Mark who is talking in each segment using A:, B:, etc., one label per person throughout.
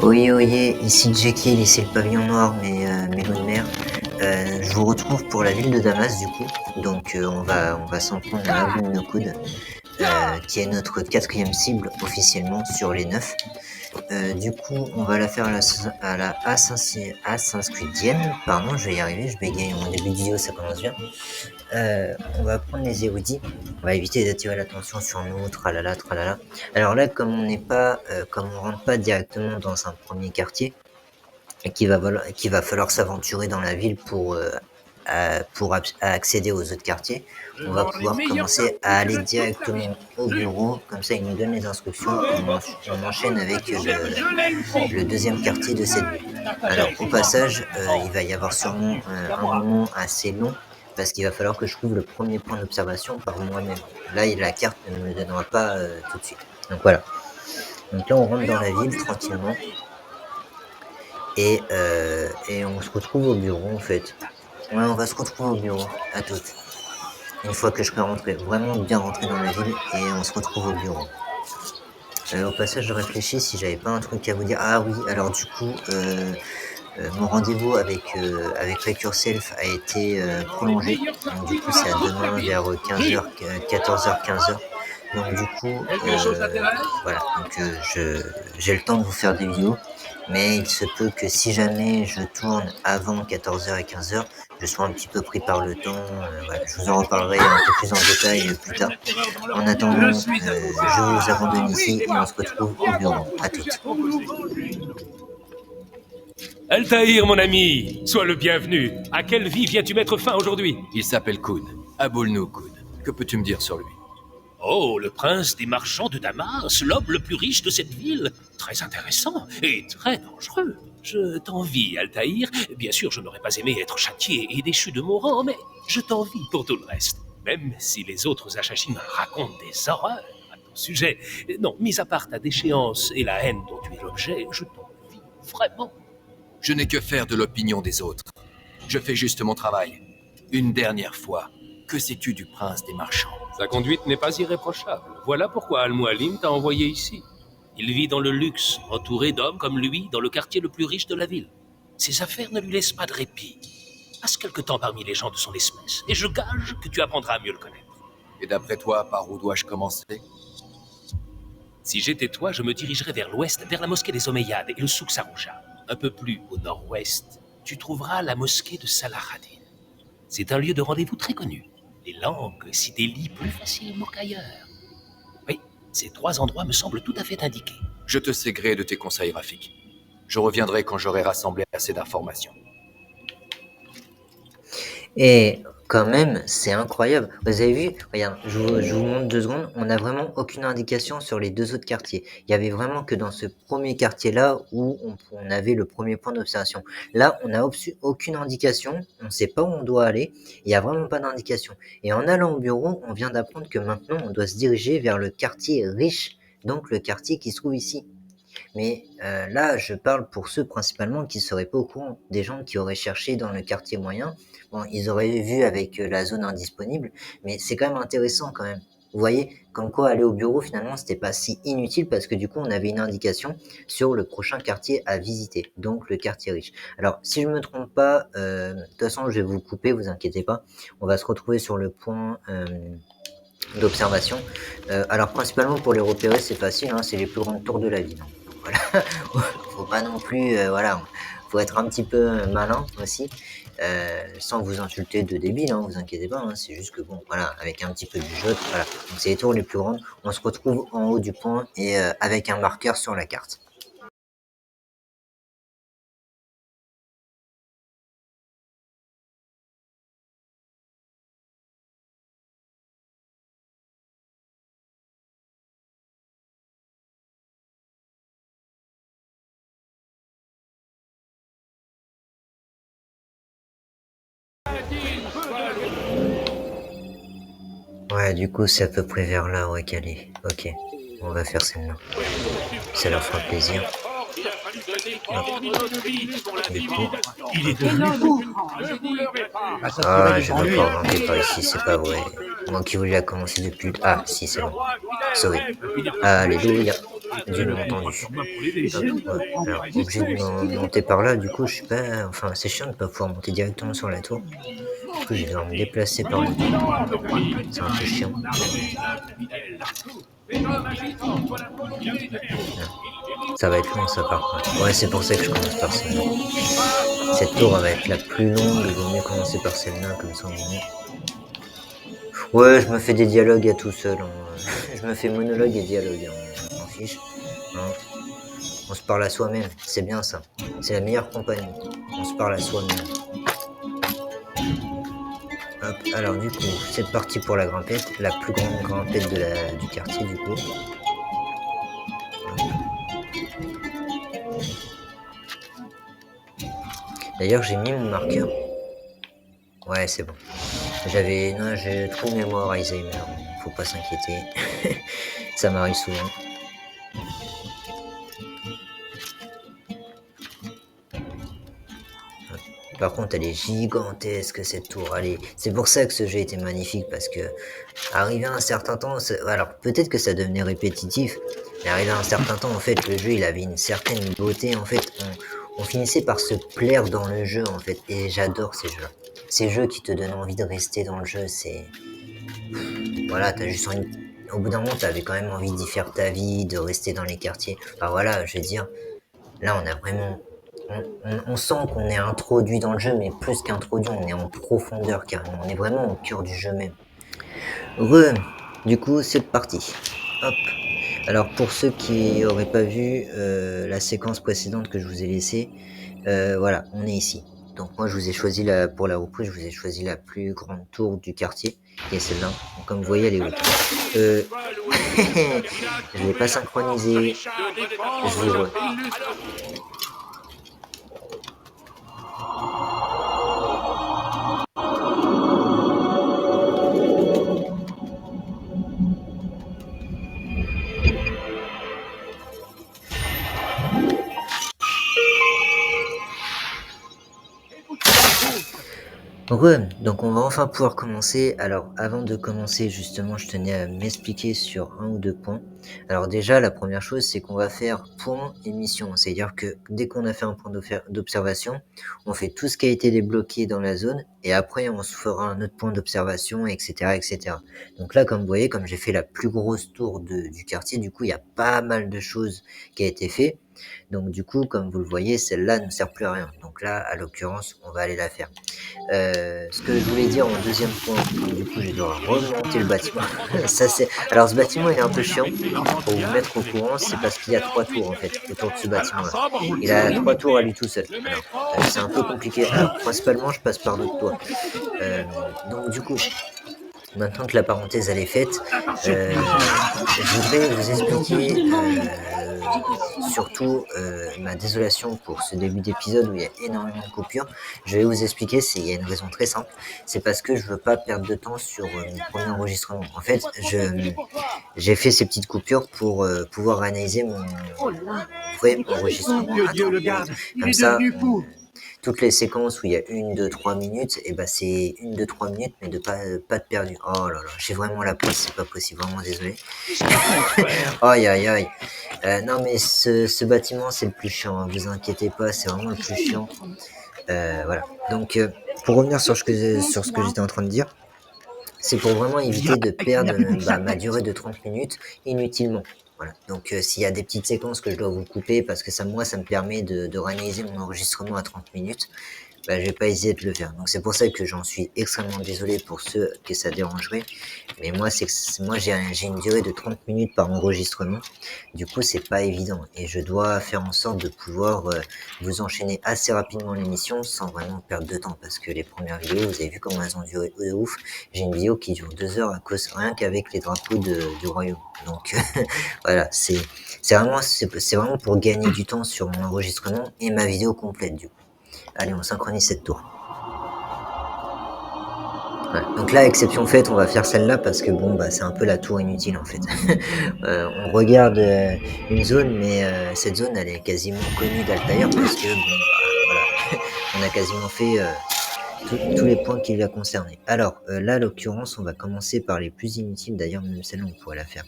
A: Oyez, oyez, ici Jekyll, ici le pavillon noir, mes loups de mer. Je vous retrouve pour la ville de Damas du coup, donc on va s'en prendre à Abu Nokoud, qui est notre 4e cible officiellement sur les 9. Du coup, on va la faire à la Assassin's Creedienne, pardon, je vais y arriver, je bégaye, mon début de vidéo ça commence bien. On va prendre les érudits, on va éviter d'attirer l'attention sur nous, tralala, tralala. Alors là, comme on rentre pas directement dans un premier quartier, et qu'il va falloir s'aventurer dans la ville pour accéder aux autres quartiers, on va pouvoir commencer à aller directement au bureau, comme ça il nous donne les instructions, on enchaîne avec le 2e quartier de cette ville. Alors au passage, il va y avoir sûrement un moment assez long, parce qu'il va falloir que je trouve le premier point d'observation par moi-même. Là, la carte ne me le donnera pas tout de suite. Donc voilà. Donc là, on rentre dans la ville tranquillement. Et on se retrouve au bureau en fait. Ouais, on va se retrouver au bureau, à toutes. Une fois que je serai rentré, vraiment bien rentré dans la ville, et on se retrouve au bureau. Au passage, je réfléchis si j'avais pas un truc à vous dire. Ah oui, alors du coup, mon rendez-vous avec Wake Yourself a été prolongé. Donc du coup, c'est à demain vers 15h, 14h, 15h. Donc du coup, voilà. Donc j'ai le temps de vous faire des vidéos. Mais il se peut que si jamais je tourne avant 14h et 15h, je sois un petit peu pris par le temps. Voilà, je vous en reparlerai un peu plus en détail plus tard. En attendant, je vous abandonne ici et on se retrouve au bureau. À toutes.
B: Altaïr, mon ami, sois le bienvenu. À quelle vie viens-tu mettre fin aujourd'hui?
C: Il s'appelle Khun, Abul Khun. Que peux-tu me dire sur lui?
B: Oh, le prince des marchands de Damas, l'homme le plus riche de cette ville. Très intéressant et très dangereux. Je t'envie, Altaïr. Bien sûr, je n'aurais pas aimé être châtié et déchu de mon rang, mais je t'envie pour tout le reste. Même si les autres Achachim racontent des horreurs à ton sujet. Non, mis à part ta déchéance et la haine dont tu es l'objet, je t'envie vraiment.
C: Je n'ai que faire de l'opinion des autres. Je fais juste mon travail. Une dernière fois, que sais-tu du prince des marchands?
B: Sa conduite n'est pas irréprochable. Voilà pourquoi Al-Mualim t'a envoyé ici. Il vit dans le luxe, entouré d'hommes comme lui, dans le quartier le plus riche de la ville. Ses affaires ne lui laissent pas de répit. Passe quelque temps parmi les gens de son espèce, et je gage que tu apprendras à mieux le connaître.
C: Et d'après toi, par où dois-je commencer?
B: Si j'étais toi, je me dirigerais vers l'ouest, vers la mosquée des Omeyyades et le souk Sarouja. Un peu plus au nord-ouest, tu trouveras la mosquée de Salahadin. C'est un lieu de rendez-vous très connu. Les langues s'y délient plus facilement qu'ailleurs. Oui, ces 3 endroits me semblent tout à fait indiqués.
C: Je te sais gré de tes conseils, Rafik. Je reviendrai quand j'aurai rassemblé assez d'informations.
A: Et quand même, c'est incroyable. Vous avez vu, regarde, je vous montre 2 secondes, on n'a vraiment aucune indication sur les 2 autres quartiers. Il y avait vraiment que dans ce premier quartier-là où on avait le premier point d'observation. Là, on n'a aucune indication, on ne sait pas où on doit aller, il n'y a vraiment pas d'indication. Et en allant au bureau, on vient d'apprendre que maintenant, on doit se diriger vers le quartier riche, donc le quartier qui se trouve ici. Mais là, je parle pour ceux principalement qui ne seraient pas au courant, des gens qui auraient cherché dans le quartier moyen. Bon, ils auraient vu avec la zone indisponible, mais c'est quand même intéressant quand même. Vous voyez, comme quoi aller au bureau, finalement, c'était pas si inutile parce que du coup, on avait une indication sur le prochain quartier à visiter, donc le quartier riche. Alors, si je me trompe pas, de toute façon, je vais vous couper, vous inquiétez pas. On va se retrouver sur le point d'observation. Alors principalement pour les repérer, c'est facile, hein, c'est les plus grandes tours de la ville, hein. Donc voilà, faut pas non plus, voilà, faut être un petit peu malin aussi, sans vous insulter de débile, hein, vous inquiétez pas, hein, c'est juste que bon, voilà, avec un petit peu de jeu, voilà. Donc c'est les tours les plus grandes, on se retrouve en haut du pont et avec un marqueur sur la carte. Ouais, du coup, c'est à peu près vers là, ouais, qu'elle est. Ok, on va faire celle-là. Ça leur fera plaisir. Du coup,
B: Il est devenu fou.
A: ah, je vais pas remonter par ici, c'est pas vrai. Moi qui voulais la commencer depuis... Ah, si, c'est bon. Sauvé. Alléluia. Dieu m'a entendu. Hop, ouais. Alors, obligé de monter par là, du coup, je suis pas... Enfin, c'est chiant de pas pouvoir monter directement sur la tour. Du coup, je vais devoir me déplacer par le tour. C'est un peu chiant. Ça va être long, ça, par contre. Ouais, c'est pour ça que je commence par celle-là. Cette tour, elle va être la plus longue. Il vaut mieux commencer par celle-là, comme ça, au moins. Ouais, je me fais des dialogues à tout seul, hein. Je me fais monologue et dialogue, hein. On s'en fiche, hein. On se parle à soi-même, c'est bien ça. C'est la meilleure compagnie. On se parle à soi-même. Hop, alors du coup, c'est parti pour la grimpette, la plus grande grimpette du quartier du coup. D'ailleurs, j'ai mis mon marqueur. Ouais, c'est bon. Non, j'ai trop mémoire Alzheimer. Faut pas s'inquiéter. Ça m'arrive souvent. Par contre, elle est gigantesque cette tour. Allez, c'est pour ça que ce jeu était magnifique parce que arrivé à un certain temps, alors peut-être que ça devenait répétitif, mais arrivé à un certain temps, en fait, le jeu il avait une certaine beauté. En fait, on finissait par se plaire dans le jeu en fait, et j'adore ces jeux-là. Ces jeux qui te donnent envie de rester dans le jeu, c'est voilà, t'as juste envie. Au bout d'un moment, t'avais quand même envie d'y faire ta vie, de rester dans les quartiers. Enfin voilà, je veux dire, là, on a vraiment on sent qu'on est introduit dans le jeu, mais plus qu'introduit, on est en profondeur carrément. On est vraiment au cœur du jeu même. Du coup, c'est parti. Hop. Alors pour ceux qui auraient pas vu la séquence précédente que je vous ai laissée, voilà, on est ici. Donc moi je vous ai choisi pour la reprise, je vous ai choisi la plus grande tour du quartier, qui est celle-là. Donc, comme vous voyez, elle est haute. Je l'ai pas synchronisé. Je vous re... Donc on va enfin pouvoir commencer. Alors avant de commencer justement, je tenais à m'expliquer sur un ou deux points. Alors déjà, la première chose, c'est qu'on va faire point et mission. C'est-à-dire que dès qu'on a fait un point d'observation, on fait tout ce qui a été débloqué dans la zone et après on se fera un autre point d'observation, etc., etc. Donc là, comme vous voyez, comme j'ai fait la plus grosse tour du quartier, du coup, il y a pas mal de choses qui a été fait. Donc du coup, comme vous le voyez, celle-là ne sert plus à rien. Donc là, à l'occurrence, on va aller la faire. Ce que je voulais dire en deuxième point, du coup, je vais devoir remonter le bâtiment. Alors, ce bâtiment, il est un peu chiant. Pour vous mettre au courant, c'est parce qu'il y a 3 tours, en fait, autour de ce bâtiment-là. Il a 3 tours à lui tout seul. Alors, c'est un peu compliqué. Alors, principalement, je passe par d'autres toits. Donc, du coup, maintenant que la parenthèse elle est faite, je voudrais vous expliquer surtout ma désolation pour ce début d'épisode où il y a énormément de coupures. Je vais vous expliquer, il y a une raison très simple, c'est parce que je veux pas perdre de temps sur mon premier enregistrement. En fait, j'ai fait ces petites coupures pour pouvoir analyser mon vrai enregistrement à temps. Comme ça, toutes les séquences où il y a 1, 2, 3 minutes, et ben c'est 1, 2, 3 minutes, mais pas de perdu. Oh là là, j'ai vraiment la presse, c'est pas possible, vraiment désolé. Aïe aïe aïe. Non mais ce bâtiment c'est le plus chiant, hein, vous inquiétez pas, c'est vraiment le plus chiant. Voilà. Donc pour revenir sur ce que j'étais en train de dire, C'est pour vraiment éviter de perdre ma durée de 30 minutes inutilement. Voilà. Donc s'il y a des petites séquences que je dois vous couper parce que ça me permet de réaliser mon enregistrement à 30 minutes, bah, je vais pas essayer de le faire. Donc c'est pour ça que j'en suis extrêmement désolé pour ceux que ça dérangerait. Mais moi, moi j'ai une durée de 30 minutes par enregistrement. Du coup, c'est pas évident. Et je dois faire en sorte de pouvoir vous enchaîner assez rapidement l'émission sans vraiment perdre de temps. Parce que les premières vidéos, vous avez vu comment elles ont duré de ouf. J'ai une vidéo qui dure 2 heures à cause rien qu'avec les drapeaux du royaume. Donc voilà, c'est vraiment pour gagner du temps sur mon enregistrement et ma vidéo complète du coup. Allez, on synchronise cette tour. Voilà. Donc là, exception faite, on va faire celle-là parce que bon, bah, c'est un peu la tour inutile en fait. On regarde une zone, mais cette zone, elle est quasiment connue d'Altair parce que bon, bah, voilà, on a quasiment fait tous les points qui la concernaient. Alors là, à l'occurrence, on va commencer par les plus inutiles. D'ailleurs, même celle-là, on pourrait la faire.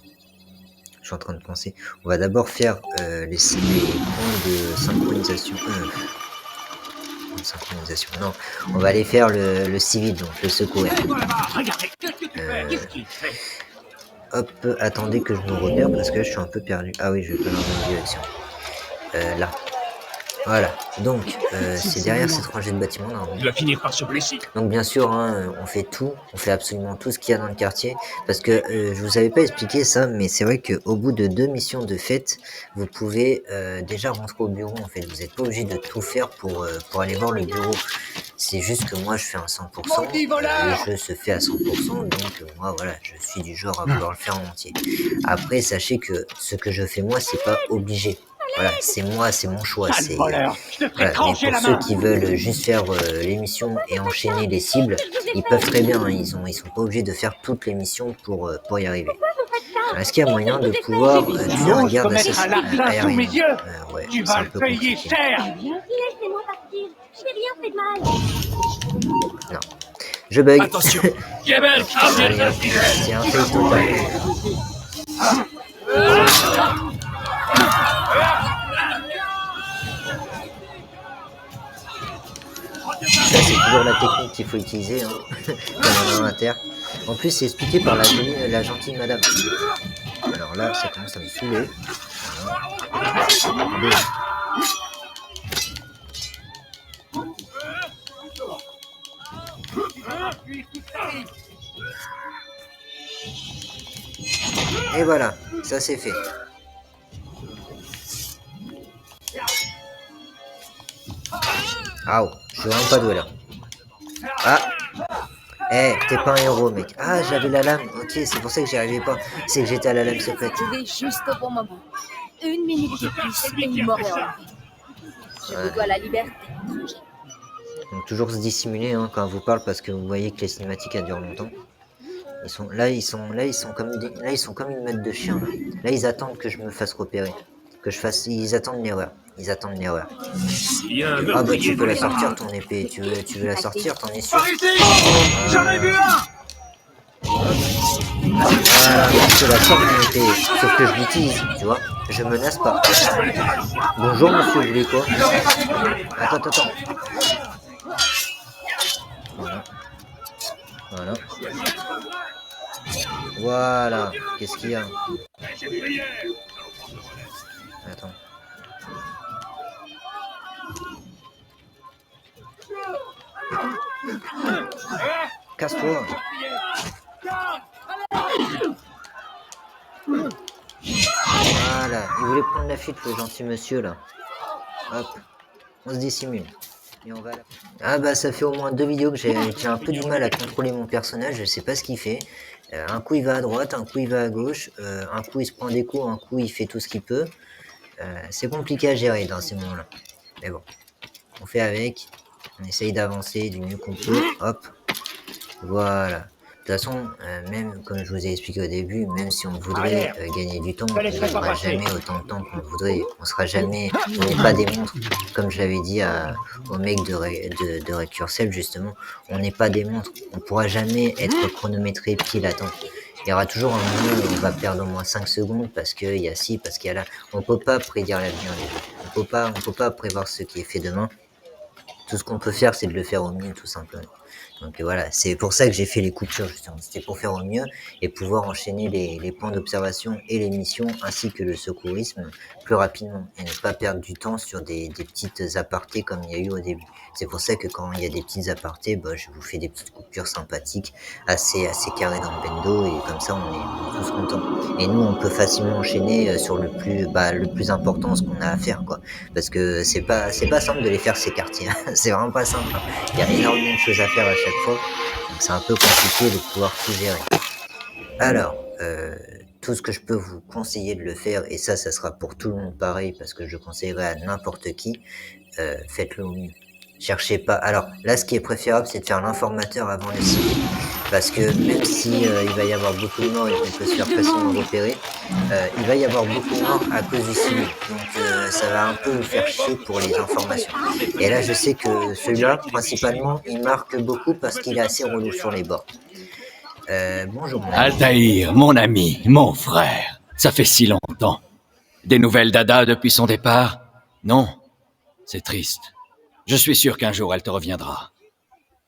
A: Je suis en train de penser. On va d'abord faire les points de synchronisation. Non, on va aller faire le civil, donc le secourir. Hop, attendez que je me repère parce que là, je suis un peu perdu. Ah oui, je vais pas dans la bonne direction. Là. Voilà, donc c'est derrière cette rangée de bâtiments normalement.
B: Il va finir par se blesser.
A: Donc bien sûr, hein, on fait absolument tout ce qu'il y a dans le quartier, parce que je vous avais pas expliqué ça, mais c'est vrai qu'au bout de 2 missions de fête, vous pouvez déjà rentrer au bureau en fait. Vous n'êtes pas obligé de tout faire pour aller voir le bureau. C'est juste que moi je fais un 100%, le jeu se fait à 100%, donc moi voilà, je suis du genre à vouloir le faire en entier. Après, sachez que ce que je fais moi, c'est pas obligé. Voilà, c'est moi, c'est mon choix. C'est voilà. Mais pour ceux qui veulent juste faire l'émission et enchaîner les cibles, ils peuvent très bien. Hein, ils sont pas obligés de faire toutes les missions pour y arriver. Est-ce qu'il y a moyen de pouvoir tuer un garde aérien ouais,
D: Tu
A: c'est
D: vas
A: un
D: le
A: peu
D: payer
A: compliqué.
D: cher.
E: Laissez-moi partir. Je n'ai rien fait de mal.
A: Non, je bug.
C: Attention.
B: Jebel,
A: Allez, hop, c'est un fail total. Ça, c'est toujours la technique qu'il faut utiliser, hein, quand on a un inter. En plus, c'est expliqué par la gentille madame. Alors là, ça commence à me saouler. Voilà. Boum. Et voilà, ça c'est fait. Ah, je suis vraiment pas doué là. Ah, t'es pas un héros, mec. Ah, j'avais la lame. Ok, c'est pour ça que j'y arrivais pas. C'est que j'étais à la lame secrète.
E: Arrivé juste au bon moment. 1 minute de plus et il m'aurait enlevé. Je vous dois la liberté, étranger.
A: Donc toujours se dissimuler hein, quand on vous parle parce que vous voyez que les cinématiques elles durent longtemps. Ils sont comme une meute de chiens. Là, ils attendent que je me fasse repérer, ils attendent l'erreur. Ah bah tu peux la sortir ton épée. Tu veux la sortir, t'en es sûr.
D: J'en ai vu un.
A: Voilà, je la sors mon épée. Sauf que je l'utilise, tu vois. Je menace pas. Bonjour monsieur, vous voulez quoi? Attends. Voilà. Qu'est-ce qu'il y a? Attends. Casse-toi. Voilà. Il voulait prendre la fuite, le gentil monsieur, là. Hop. On se dissimule. Et on va... Ah bah ça fait au moins 2 vidéos que j'ai un peu du mal à contrôler mon personnage. Je sais pas ce qu'il fait. Un coup il va à droite, un coup il va à gauche. Un coup il se prend des coups, un coup il fait tout ce qu'il peut. C'est compliqué à gérer dans ces moments-là. Mais bon. On fait avec. On essaye d'avancer du mieux qu'on peut. Hop. Voilà. De toute façon, même comme je vous ai expliqué au début, même si on voudrait gagner du temps, on n'aura jamais autant de temps qu'on le voudrait. On n'est pas des montres, comme je l'avais dit au mec de Recurcel justement, on n'est pas des montres. On pourra jamais être chronométré pile à temps. Il y aura toujours un moment où on va perdre au moins 5 secondes parce qu'il y a ci, parce qu'il y a là. On peut pas prédire l'avenir les gens. On peut pas prévoir ce qui est fait demain. Tout ce qu'on peut faire, c'est de le faire au mieux, tout simplement. Donc voilà, c'est pour ça que j'ai fait les coupures justement. C'était pour faire au mieux et pouvoir enchaîner les points d'observation et les missions ainsi que le secourisme plus rapidement et ne pas perdre du temps sur des petites apartés comme il y a eu au début. C'est pour ça que quand il y a des petites apartés, bah, je vous fais des petites coupures sympathiques, assez carrées dans le bendo et comme ça on est tous contents. Et nous on peut facilement enchaîner sur le plus important, ce qu'on a à faire quoi. Parce que c'est pas simple de les faire ces quartiers. C'est vraiment pas simple. Il y a énormément de choses à faire à chaque fois, donc c'est un peu compliqué de pouvoir tout gérer. Alors, tout ce que je peux vous conseiller de le faire, et ça sera pour tout le monde pareil, parce que je conseillerais à n'importe qui, faites-le au mieux. Cherchez pas. Alors là, ce qui est préférable, c'est de faire l'informateur avant le civil, parce que même si il va y avoir beaucoup de morts et qu'on peut se faire facilement repérer, il va y avoir beaucoup de morts à cause du civil. Donc ça va un peu vous faire chier pour les informations. Et là, je sais que celui-là, principalement, il marque beaucoup parce qu'il est assez relou sur les bords. Bonjour.
F: Altaïr, mon ami, mon frère. Ça fait si longtemps. Des nouvelles d'Ada depuis son départ? Non? C'est triste. Je suis sûr qu'un jour elle te reviendra.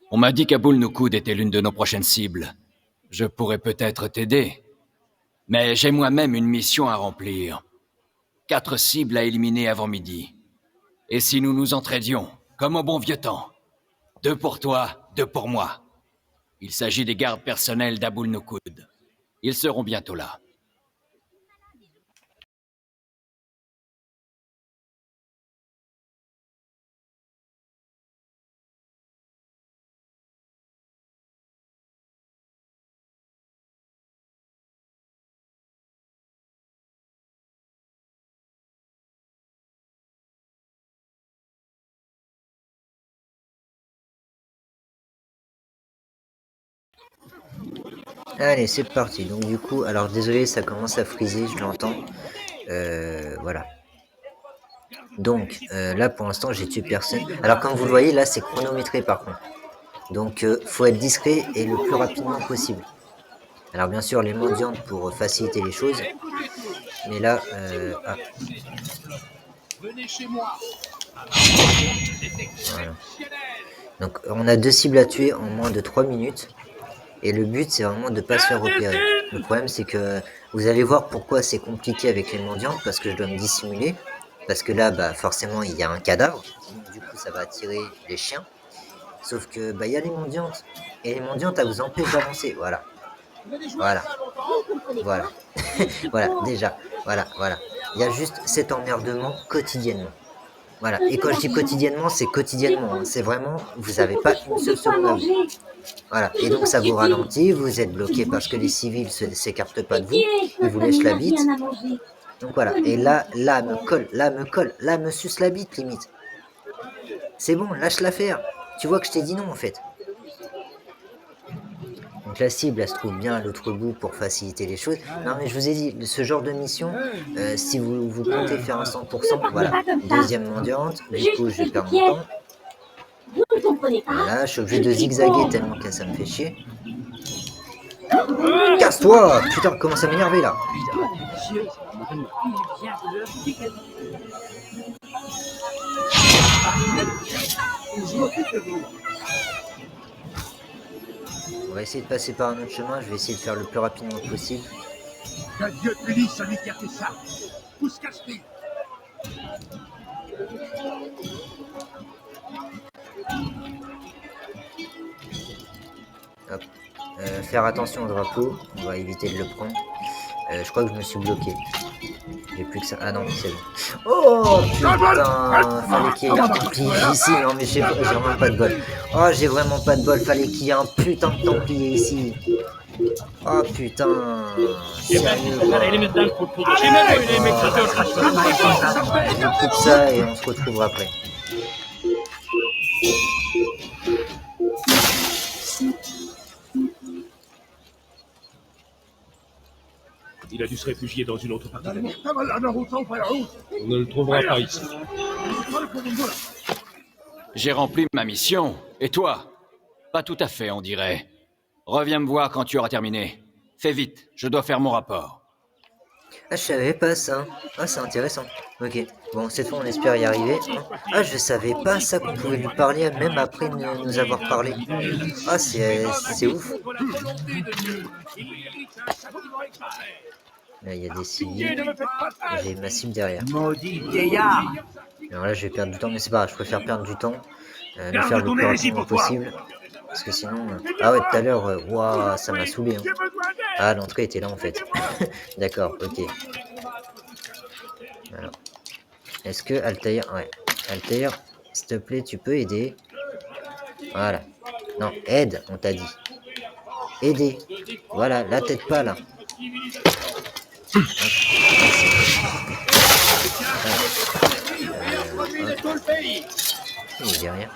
F: On m'a dit qu'Aboul Noukoud était l'une de nos prochaines cibles. Je pourrais peut-être t'aider. Mais j'ai moi-même une mission à remplir. 4 cibles à éliminer avant midi. Et si nous nous entraidions, comme au bon vieux temps? 2 pour toi, 2 pour moi. Il s'agit des gardes personnels d'Aboul Noukoud. Ils seront bientôt là.
A: Allez, c'est parti. Donc du coup, alors désolé, ça commence à friser, je l'entends. Voilà. Donc là, pour l'instant, j'ai tué personne. Alors comme vous le voyez, là, c'est chronométré par contre. Donc faut être discret et le plus rapidement possible. Alors bien sûr, les mendiantes pour faciliter les choses. Mais là, Voilà. Donc on a 2 cibles à tuer en moins de 3 minutes. Et le but, c'est vraiment de ne pas se faire repérer. Le problème, c'est que vous allez voir pourquoi c'est compliqué avec les mendiantes, parce que je dois me dissimuler. Parce que là, bah, forcément, il y a un cadavre. Donc, du coup, ça va attirer les chiens. Sauf que, bah, il y a les mendiantes. Et les mendiantes, elles vous empêchent d'avancer. Voilà. Voilà. Voilà. Voilà, déjà. Voilà. Il y a juste cet emmerdement quotidiennement. Voilà. Et quand je dis quotidiennement, c'est quotidiennement. Hein. C'est vraiment, vous n'avez pas une seule seconde à vous. Voilà. Et donc ça vous ralentit, vous êtes bloqué parce que les civils ne s'écartent pas de vous, ils vous lèchent la bite. Donc voilà. Et là me suce la bite limite. C'est bon, lâche l'affaire. Tu vois que je t'ai dit non en fait. Donc la cible, elle se trouve bien à l'autre bout pour faciliter les choses. Non mais je vous ai dit, ce genre de mission, si vous comptez faire un 100%, voilà. Deuxième mendiante, du coup je vais perdre mon temps. Voilà, je suis obligé de zigzaguer tellement que ça me fait chier. Casse-toi! Putain, commence à m'énerver là. On va essayer de passer par un autre chemin, je vais essayer de faire le plus rapidement possible.
D: Que Dieu punisse celui qui a fait ça. Où se cache-t-il?
A: Hop. Faire attention au drapeau, on va éviter de le prendre. Je crois que je me suis bloqué. J'ai plus que ça. Ah non, c'est bon. Oh putain, fallait qu'il y ait un templier ici. Non mais j'ai vraiment pas de bol. Oh, j'ai vraiment pas de bol. Fallait qu'il y ait un putain de templier ici. Oh putain. Sérieux quoi. Je coupe ça et on se retrouvera après.
B: Il a dû se réfugier dans une autre partie de la ville.
D: On
B: ne le trouvera pas ici.
F: J'ai rempli ma mission. Et toi? Pas tout à fait, on dirait. Reviens me voir quand tu auras terminé. Fais vite, je dois faire mon rapport.
A: Ah, je savais pas ça. Ah, c'est intéressant. Ok. Bon, cette fois, on espère y arriver. Hein. Ah, je savais pas ça qu'on pouvait lui parler même après nous avoir parlé. Ah, c'est ouf. Là, il y a des civils. J'ai ma cible derrière.
D: Maudit vieillard.
A: Alors là, je vais perdre du temps, mais c'est pas grave. Je préfère perdre du temps. Le faire le plus rapidement possible. Parce que sinon... Ah ouais, tout à l'heure, waouh, ça m'a saoulé. Hein. Ah, l'entrée était là, en fait. D'accord, ok. Alors. Est-ce que Altair... Ouais. Altair, s'il te plaît, tu peux aider. Voilà. Non, aide, on t'a dit. Aider. Voilà, la tête pas, là. Il est derrière.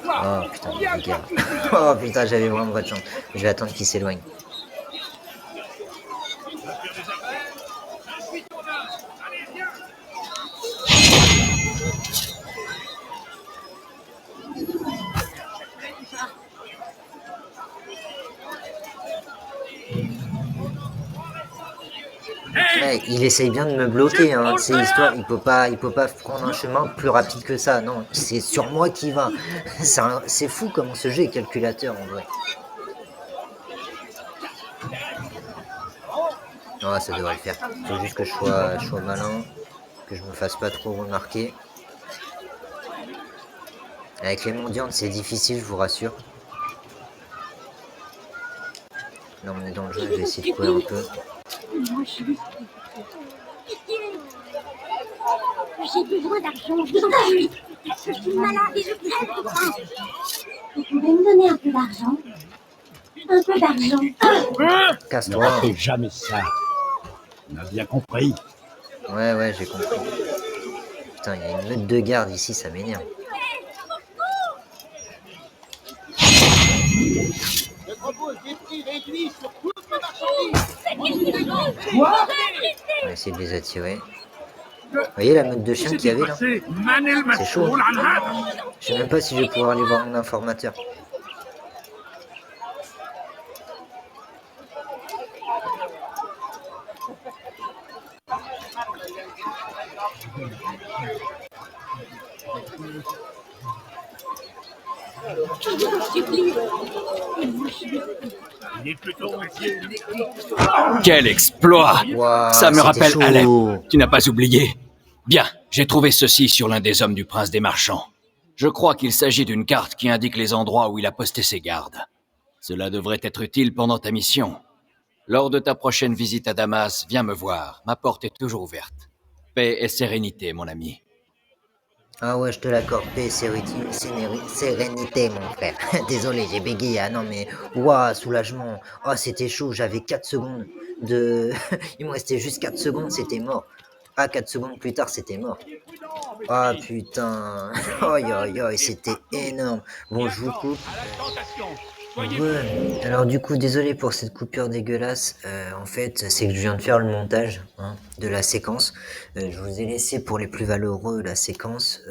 A: Oh putain, regarde. Oh putain, j'avais vraiment pas de chance. Je vais attendre qu'il s'éloigne. Ouais, il essaye bien de me bloquer, hein, c'est histoire, il peut pas prendre un chemin plus rapide que ça, non, c'est sur moi qui va. C'est fou comment ce jeu est calculateur en vrai. Non, ça devrait le faire. Faut juste que je sois malin, que je me fasse pas trop remarquer. Avec les mondiantes, c'est difficile, je vous rassure. Là, on est dans le jeu, je vais essayer de courir un peu.
G: J'ai besoin d'argent. Je suis malade et je crève de faim. Vous pouvez me donner un peu d'argent? Un peu d'argent.
A: Casse-toi.
D: Ne fais jamais ça. On a bien compris.
A: Ouais, j'ai compris. Putain, il y a une meute de garde ici, ça m'énerve.
G: Je propose des prix réduits sur toutes les marchandises.
D: Quoi?
A: On va essayer de les attirer. Vous voyez la meute de chiens qu'il y avait là? C'est chaud. Je sais même pas si je vais pouvoir aller voir mon informateur.
F: Quel exploit!
A: Wow,
F: Ça me
A: c'était
F: rappelle
A: chaud.
F: Alep. Tu n'as pas oublié? Bien, j'ai trouvé ceci sur l'un des hommes du prince des marchands. Je crois qu'il s'agit d'une carte qui indique les endroits où il a posté ses gardes. Cela devrait être utile pendant ta mission. Lors de ta prochaine visite à Damas, viens me voir. Ma porte est toujours ouverte. Paix et sérénité, mon ami.
A: Ah ouais, je te l'accorde, paix, sérénité, mon frère. Désolé, j'ai bégayé. Ah non, mais waouh, soulagement. Oh, c'était chaud, j'avais 4 secondes de... Il me restait juste 4 secondes, c'était mort. Ah, 4 secondes plus tard, c'était mort. Ah putain. Aïe, c'était énorme. Bon, je vous coupe. Ouais, alors du coup, désolé pour cette coupure dégueulasse. En fait, c'est que je viens de faire le montage de la séquence. Je vous ai laissé pour les plus valeureux la séquence,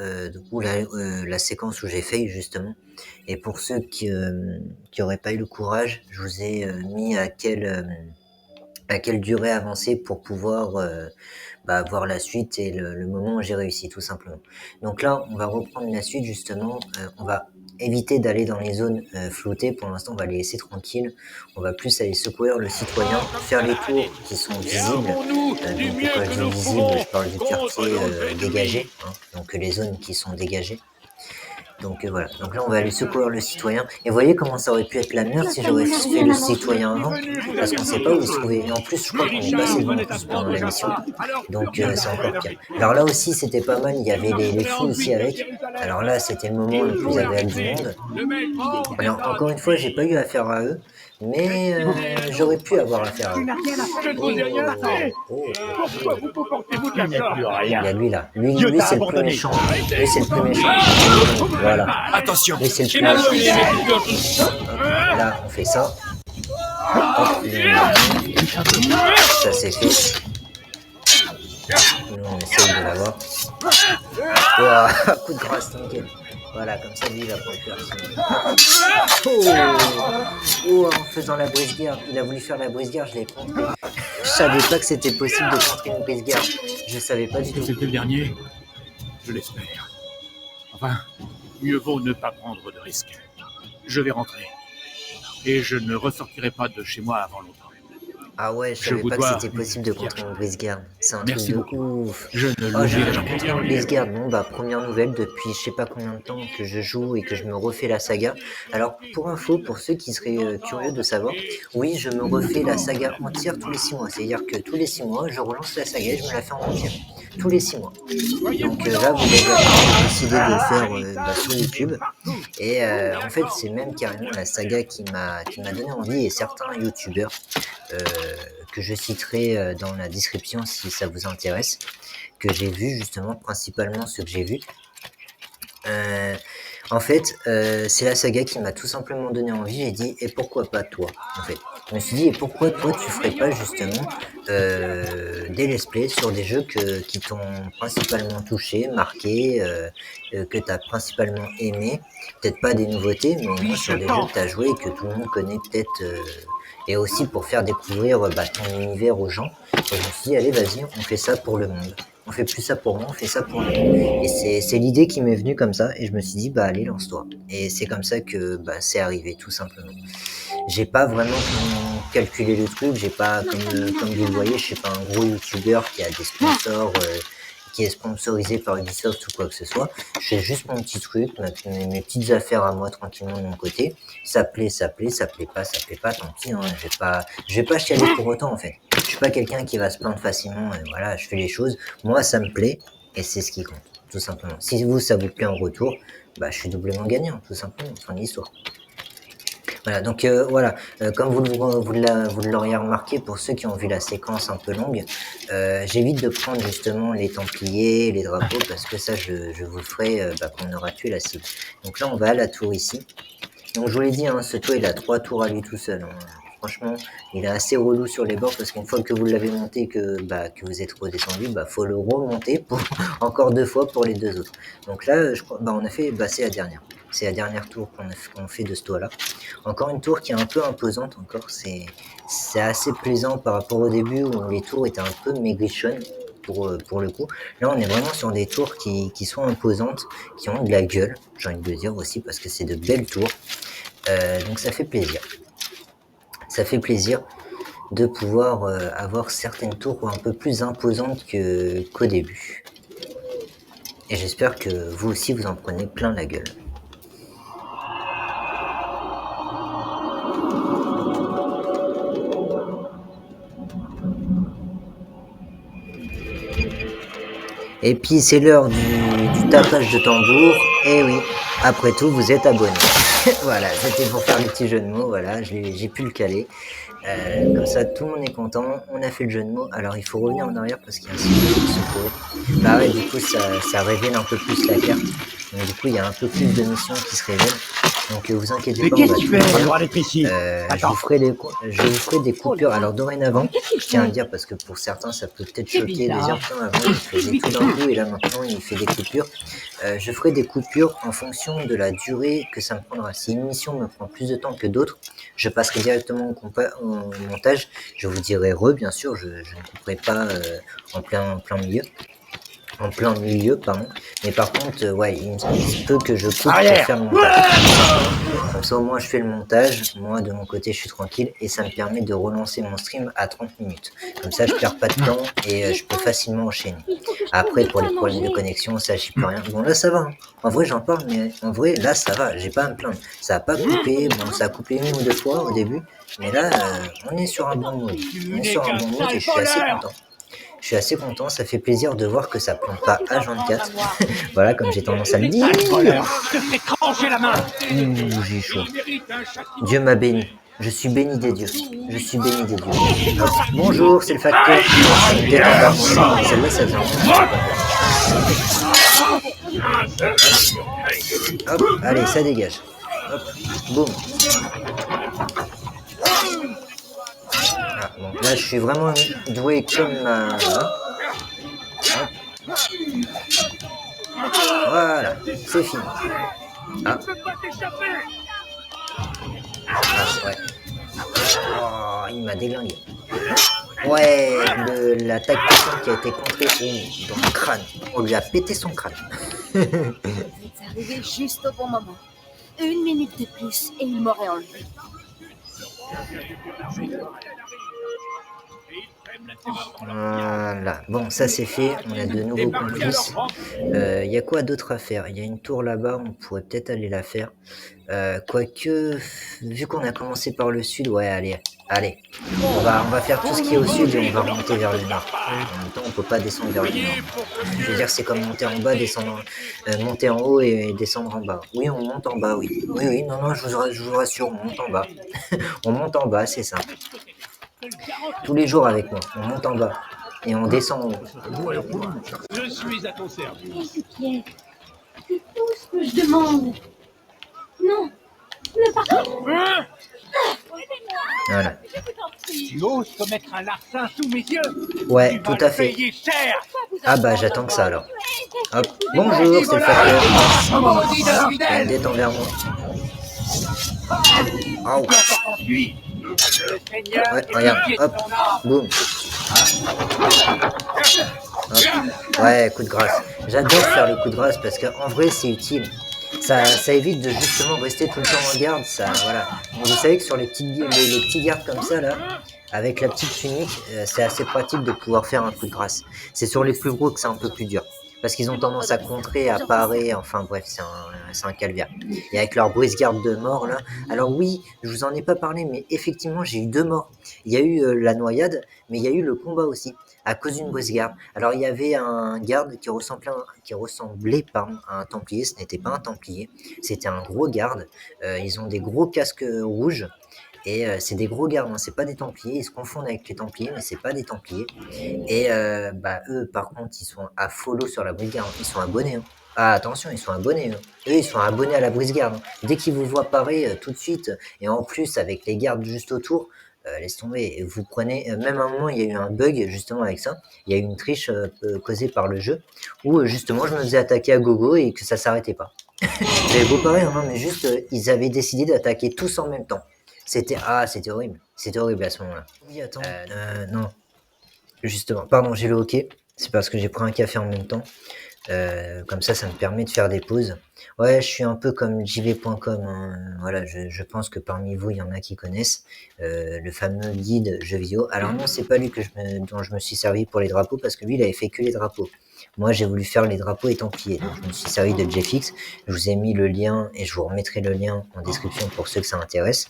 A: la séquence où j'ai failli justement. Et pour ceux qui auraient pas eu le courage, je vous ai mis à quelle durée avancer pour pouvoir voir la suite et le moment où j'ai réussi tout simplement. Donc là, on va reprendre la suite justement. On va éviter d'aller dans les zones floutées. Pour l'instant, on va les laisser tranquilles. On va plus aller secourir le citoyen, faire les tours qui sont visibles. Donc quand je dis visible, je parle du quartier dégagé, donc les zones qui sont dégagées. Donc voilà, donc là on va aller secourir le citoyen. Et vous voyez comment ça aurait pu être la merde si j'aurais fait le citoyen avant, parce qu'on sait pas où il se trouvait. Et en plus, je crois qu'on est passé devant en plus pendant la mission, donc c'est encore pire. Alors là aussi c'était pas mal, il y avait les fous aussi avec. Alors là c'était le moment le plus agréable du monde. Alors encore une fois, j'ai pas eu affaire à eux, mais j'aurais pu avoir affaire à eux. Il y a lui là, lui c'est le plus méchant. Lui c'est le plus méchant. Voilà.
C: Attention.
A: Lui, c'est le plus méchant. Là, on fait ça. Hop, ça c'est fait. Nous, on essaye de l'avoir. Ouah, coup de grâce, t'inquiète. Voilà, comme ça, lui, il va prendre peur. Oh, en faisant la brise-garde. Il a voulu faire la brise-garde, je l'ai compris. Je savais pas que c'était possible de contrer une brise-garde. Je savais pas du tout.
D: C'était le dernier. Je l'espère. Enfin, mieux vaut ne pas prendre de risques. Je vais rentrer. Et je ne ressortirai pas de chez moi avant longtemps.
A: Ah ouais, je
D: Je
A: savais
D: vous
A: pas que
D: dois
A: c'était possible de contrer une brise-garde. C'est un
D: Merci
A: truc de
D: beaucoup.
A: ouf.
D: Je ne
A: Oh, j'ai
D: l'oublierai
A: jamais
D: jamais.
A: contré une brise-garde. Bon, bah, première nouvelle depuis je sais pas combien de temps que je joue et que je me refais la saga. Alors, pour info, pour ceux qui seraient curieux de savoir, oui, je me refais la saga entière tous les 6 mois. C'est-à-dire que tous les 6 mois, je relance la saga et je me la fais en entière. Tous les 6 mois. Donc là, vous avez décidé de le faire sur YouTube. Et en fait, c'est même carrément la saga qui m'a donné envie et certains youtubeurs que je citerai dans la description si ça vous intéresse, que j'ai vu justement, principalement ceux que j'ai vus. En fait, c'est la saga qui m'a tout simplement donné envie. J'ai dit, et pourquoi pas toi, en fait. Je me suis dit, et pourquoi toi tu ferais pas justement des let's play sur des jeux qui t'ont principalement touché, marqué, que tu as principalement aimé, peut-être pas des nouveautés, mais au moins sur des jeux que tu as joué et que tout le monde connaît peut-être, et aussi pour faire découvrir ton univers aux gens. Et je me suis dit, allez, vas-y, on fait ça pour le monde. On fait plus ça pour moi, on fait ça pour le monde. Et c'est l'idée qui m'est venue comme ça, et je me suis dit, bah allez, lance-toi. Et c'est comme ça que c'est arrivé, tout simplement. J'ai pas vraiment calculé le truc, j'ai pas, comme vous le voyez, je suis pas un gros youtubeur qui a des sponsors, qui est sponsorisé par Ubisoft ou quoi que ce soit. Je fais juste mon petit truc, mes petites affaires à moi tranquillement de mon côté. Ça plaît, ça plaît pas, tant pis, hein. Je vais pas chialer pour autant en fait. Je suis pas quelqu'un qui va se plaindre facilement, voilà, je fais les choses. Moi, ça me plaît, et c'est ce qui compte, tout simplement. Si vous, ça vous plaît en retour, je suis doublement gagnant, tout simplement, fin de l'histoire. Voilà, donc comme vous l'auriez remarqué, pour ceux qui ont vu la séquence un peu longue, j'évite de prendre justement les Templiers, les drapeaux, parce que ça, je vous le ferai quand on aura tué la cible. Donc là, on va à la tour ici. Donc je vous l'ai dit, hein, ce toit, il a 3 tours à lui tout seul. Hein. Franchement, il est assez relou sur les bords, parce qu'une fois que vous l'avez monté, que vous êtes redescendu, faut le remonter pour encore 2 fois pour les 2 autres. Donc là, je crois, on a fait, c'est la dernière. C'est la dernière tour qu'on fait de ce toit-là. Encore une tour qui est un peu imposante encore. C'est assez plaisant par rapport au début où les tours étaient un peu maigrichonnes pour le coup. Là, on est vraiment sur des tours qui sont imposantes, qui ont de la gueule, j'ai envie de le dire aussi, parce que c'est de belles tours. Donc ça fait plaisir. Ça fait plaisir de pouvoir avoir certaines tours un peu plus imposantes qu'au début. Et j'espère que vous aussi, vous en prenez plein la gueule. Et puis c'est l'heure du tapage de tambour. Et oui, après tout, vous êtes abonné. Voilà, c'était pour faire le petit jeu de mots. Voilà, j'ai pu le caler. Comme ça, tout le monde est content. On a fait le jeu de mots. Alors, il faut revenir en arrière parce qu'il y a un signe qui se pose. Ouais, du coup, ça révèle un peu plus la carte. Donc, du coup, il y a un peu plus de missions qui se révèlent. Donc, vous inquiétez pas, on va tout faire. Je vous ferai des coupures. Alors, dorénavant, je tiens à le dire parce que pour certains, ça peut peut-être choquer. Des heures avant, il faisait tout d'un coup et là, maintenant, il fait des coupures. Je ferai des coupures en fonction de la durée que ça me prendra. Si une mission me prend plus de temps que d'autres, je passerai directement au montage. Je vous dirai bien sûr, je ne couperai pas en plein milieu, pardon. Mais par contre, il se peut que je coupe pour faire le montage. Comme ça, au moins, je fais le montage. Moi, de mon côté, je suis tranquille et ça me permet de relancer mon stream à 30 minutes. Comme ça, je perds pas de temps et je peux facilement enchaîner. Après, pour les problèmes de connexion, ça, j'y peux rien. Bon, là, ça va. Hein. En vrai, j'en parle, mais en vrai, là, ça va. J'ai pas à me plaindre. Ça a pas coupé. Bon, ça a coupé 1 ou 2 fois au début. Mais là, on est sur un bon mode. On est sur un bon mode et je suis assez content. Je suis assez content, ça fait plaisir de voir que ça plante pas H24. Voilà, comme j'ai tendance à le dire. J'ai chaud. Dieu m'a béni. Je suis béni des dieux. Je suis béni des dieux. Hop. Bonjour, c'est le facteur. Celle-là, ça vient. Hop, allez, ça dégage. Hop, boum. Donc là, je suis vraiment doué comme voilà, c'est fini. Ah.
D: Tu peux pas t'échapper.
A: Ah, ouais. Oh, il m'a déglingué. Ouais, l'attaque puissante qui a été contrée dans le crâne. On lui a pété son crâne.
E: Vous êtes arrivé juste au bon moment. 1 minute de plus et il m'aurait enlevé.
A: Voilà. Bon, ça c'est fait. On a de nouveaux complices. Il y a quoi d'autre à faire? Il y a une tour là-bas. On pourrait peut-être aller la faire. Quoique, vu qu'on a commencé par le sud, ouais, allez. On va faire tout ce qui est au sud et on va remonter vers le nord. En même temps, on peut pas descendre vers le nord. Je veux dire, c'est comme monter en bas, descendre, monter en haut et descendre en bas. Oui, on monte en bas, oui. Oui, non, je vous rassure, on monte en bas. On monte en bas, c'est simple. Tous les jours avec moi, on monte en bas et on descend en haut.
B: Je suis à ton service.
G: Qu'est-ce qui est? C'est tout ce que je demande. Non, ne partez pas.
A: Voilà.
D: Tu oses commettre un larcin sous mes yeux.
A: Ouais,
D: Tu
A: tout
D: vas
A: à
D: le
A: fait.
D: payer cher.
A: Ah bah j'attends que ça alors. Hop, bonjour, c'est le facteur.
C: Maudit d'infidèle!
A: Tête envers moi. Oh,
D: Lui, le Seigneur
A: ouais,
D: est
A: regarde,
D: pitié de
A: hop,
D: ton âme.
A: boum. Hop. Ouais, coup de grâce. J'adore faire le coup de grâce parce qu'en vrai c'est utile. Ça évite de justement rester tout le temps en garde, ça, voilà. Donc, vous savez que sur les petits gardes comme ça là, avec la petite tunique, c'est assez pratique de pouvoir faire un coup de grâce. C'est sur les plus gros que c'est un peu plus dur. Parce qu'ils ont tendance à contrer, à parer, enfin bref, c'est un calvaire. Et avec leur brise-garde de mort là. Alors oui, je vous en ai pas parlé, mais effectivement j'ai eu 2 morts. Il y a eu la noyade, mais il y a eu le combat aussi, à cause d'une brise-garde. Alors il y avait un garde qui ressemblait pardon, à un templier, ce n'était pas un templier, c'était un gros garde. Ils ont des gros casques rouges. Et c'est des gros gardes, hein, c'est pas des templiers, ils se confondent avec les templiers, mais c'est pas des templiers. Et bah eux, par contre, ils sont à follow sur la brise-garde, ils sont abonnés. Hein. Ah attention, ils sont abonnés. Eux, ils sont abonnés à la brise-garde. Hein. Dès qu'ils vous voient parer tout de suite, et en plus avec les gardes juste autour, laisse tomber. Et vous prenez, même à un moment, il y a eu un bug justement avec ça. Il y a eu une triche causée par le jeu, où justement je me faisais attaquer à gogo et que ça s'arrêtait pas. J'avais beau pareil, hein, mais juste ils avaient décidé d'attaquer tous en même temps. C'était horrible. C'était horrible à ce moment-là. Oui, attends. Non. Justement. Pardon, j'ai le hockey. C'est parce que j'ai pris un café en même temps. Comme ça me permet de faire des pauses. Ouais, je suis un peu comme jv.com. Hein. Voilà, je pense que parmi vous, il y en a qui connaissent le fameux guide jeux vidéo. Alors non, c'est pas lui dont je me suis servi pour les drapeaux parce que lui, il avait fait que les drapeaux. Moi, j'ai voulu faire les drapeaux et templiers. Donc, je me suis servi de JFX. Je vous ai mis le lien et je vous remettrai le lien en description pour ceux que ça intéresse.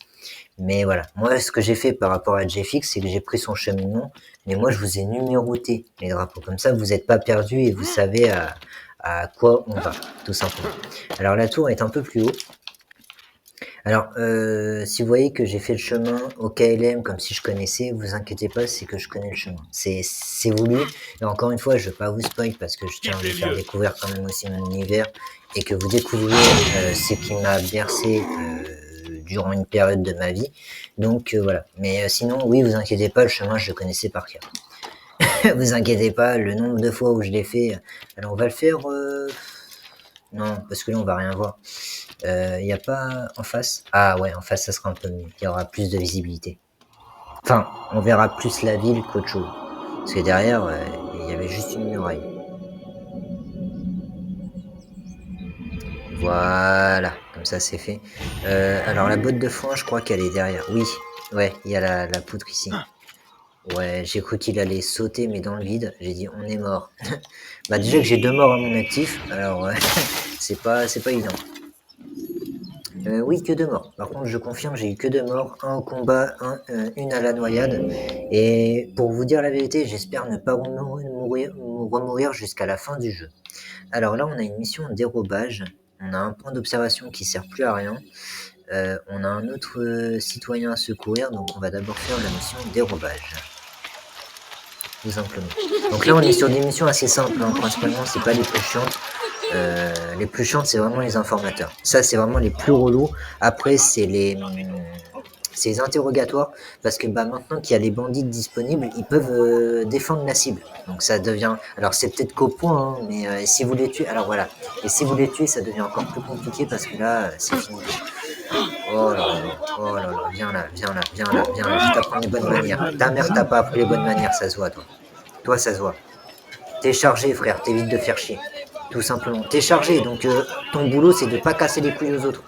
A: Mais voilà, moi ce que j'ai fait par rapport à JFX, c'est que j'ai pris son cheminement, mais moi je vous ai numéroté les drapeaux, comme ça vous n'êtes pas perdu et vous savez à quoi on va, tout simplement. Alors la tour est un peu plus haut. Alors si vous voyez que j'ai fait le chemin au KLM comme si je connaissais, vous inquiétez pas, c'est que je connais le chemin. C'est voulu, et encore une fois je vais pas vous spoil parce que je tiens à vous faire découvrir quand même aussi mon univers et que vous découvriez ce qui m'a bercé durant une période de ma vie. Donc voilà. Mais sinon, oui, vous inquiétez pas, le chemin, je le connaissais par cœur. Vous inquiétez pas, le nombre de fois où je l'ai fait. Alors on va le faire... Non, parce que là, on va rien voir. Il n'y a pas en face? Ah ouais, en face, ça sera un peu mieux. Il y aura plus de visibilité. Enfin, on verra plus la ville qu'autre chose. Parce que derrière, il y avait juste une muraille. Voilà, comme ça c'est fait. Alors la botte de foin, je crois qu'elle est derrière. Oui, ouais, il y a la poutre ici. Ouais, j'ai cru qu'il allait sauter, mais dans le vide. J'ai dit, on est mort. Bah déjà que j'ai 2 morts à mon actif, alors c'est pas évident. Oui, que 2 morts. Par contre, je confirme, j'ai eu que 2 morts. Un au combat, une à la noyade. Et pour vous dire la vérité, j'espère ne pas remourir jusqu'à la fin du jeu. Alors là, on a une mission de dérobage. On a un point d'observation qui sert plus à rien. On a un autre citoyen à secourir, donc on va d'abord faire la mission dérobage. Tout simplement. Donc là, on est sur des missions assez simples. Hein. Principalement, c'est pas les plus chiantes. Les plus chiantes, c'est vraiment les informateurs. Ça, c'est vraiment les plus relous. Après, c'est c'est les interrogatoires, parce que bah, maintenant qu'il y a les bandits disponibles, ils peuvent défendre la cible. Donc ça devient... Alors c'est peut-être qu'au point, hein, mais si vous les tuez... Alors voilà. Et si vous les tuez, ça devient encore plus compliqué, parce que là, c'est fini. Oh là là, oh là là, viens là, viens là, viens là, viens là, je t'apprends les bonnes manières. Ta mère t'a pas appris les bonnes manières, ça se voit, toi. Toi, ça se voit. T'es chargé, frère, t'évites de faire chier. Tout simplement. T'es chargé, donc ton boulot, c'est de pas casser les couilles aux autres.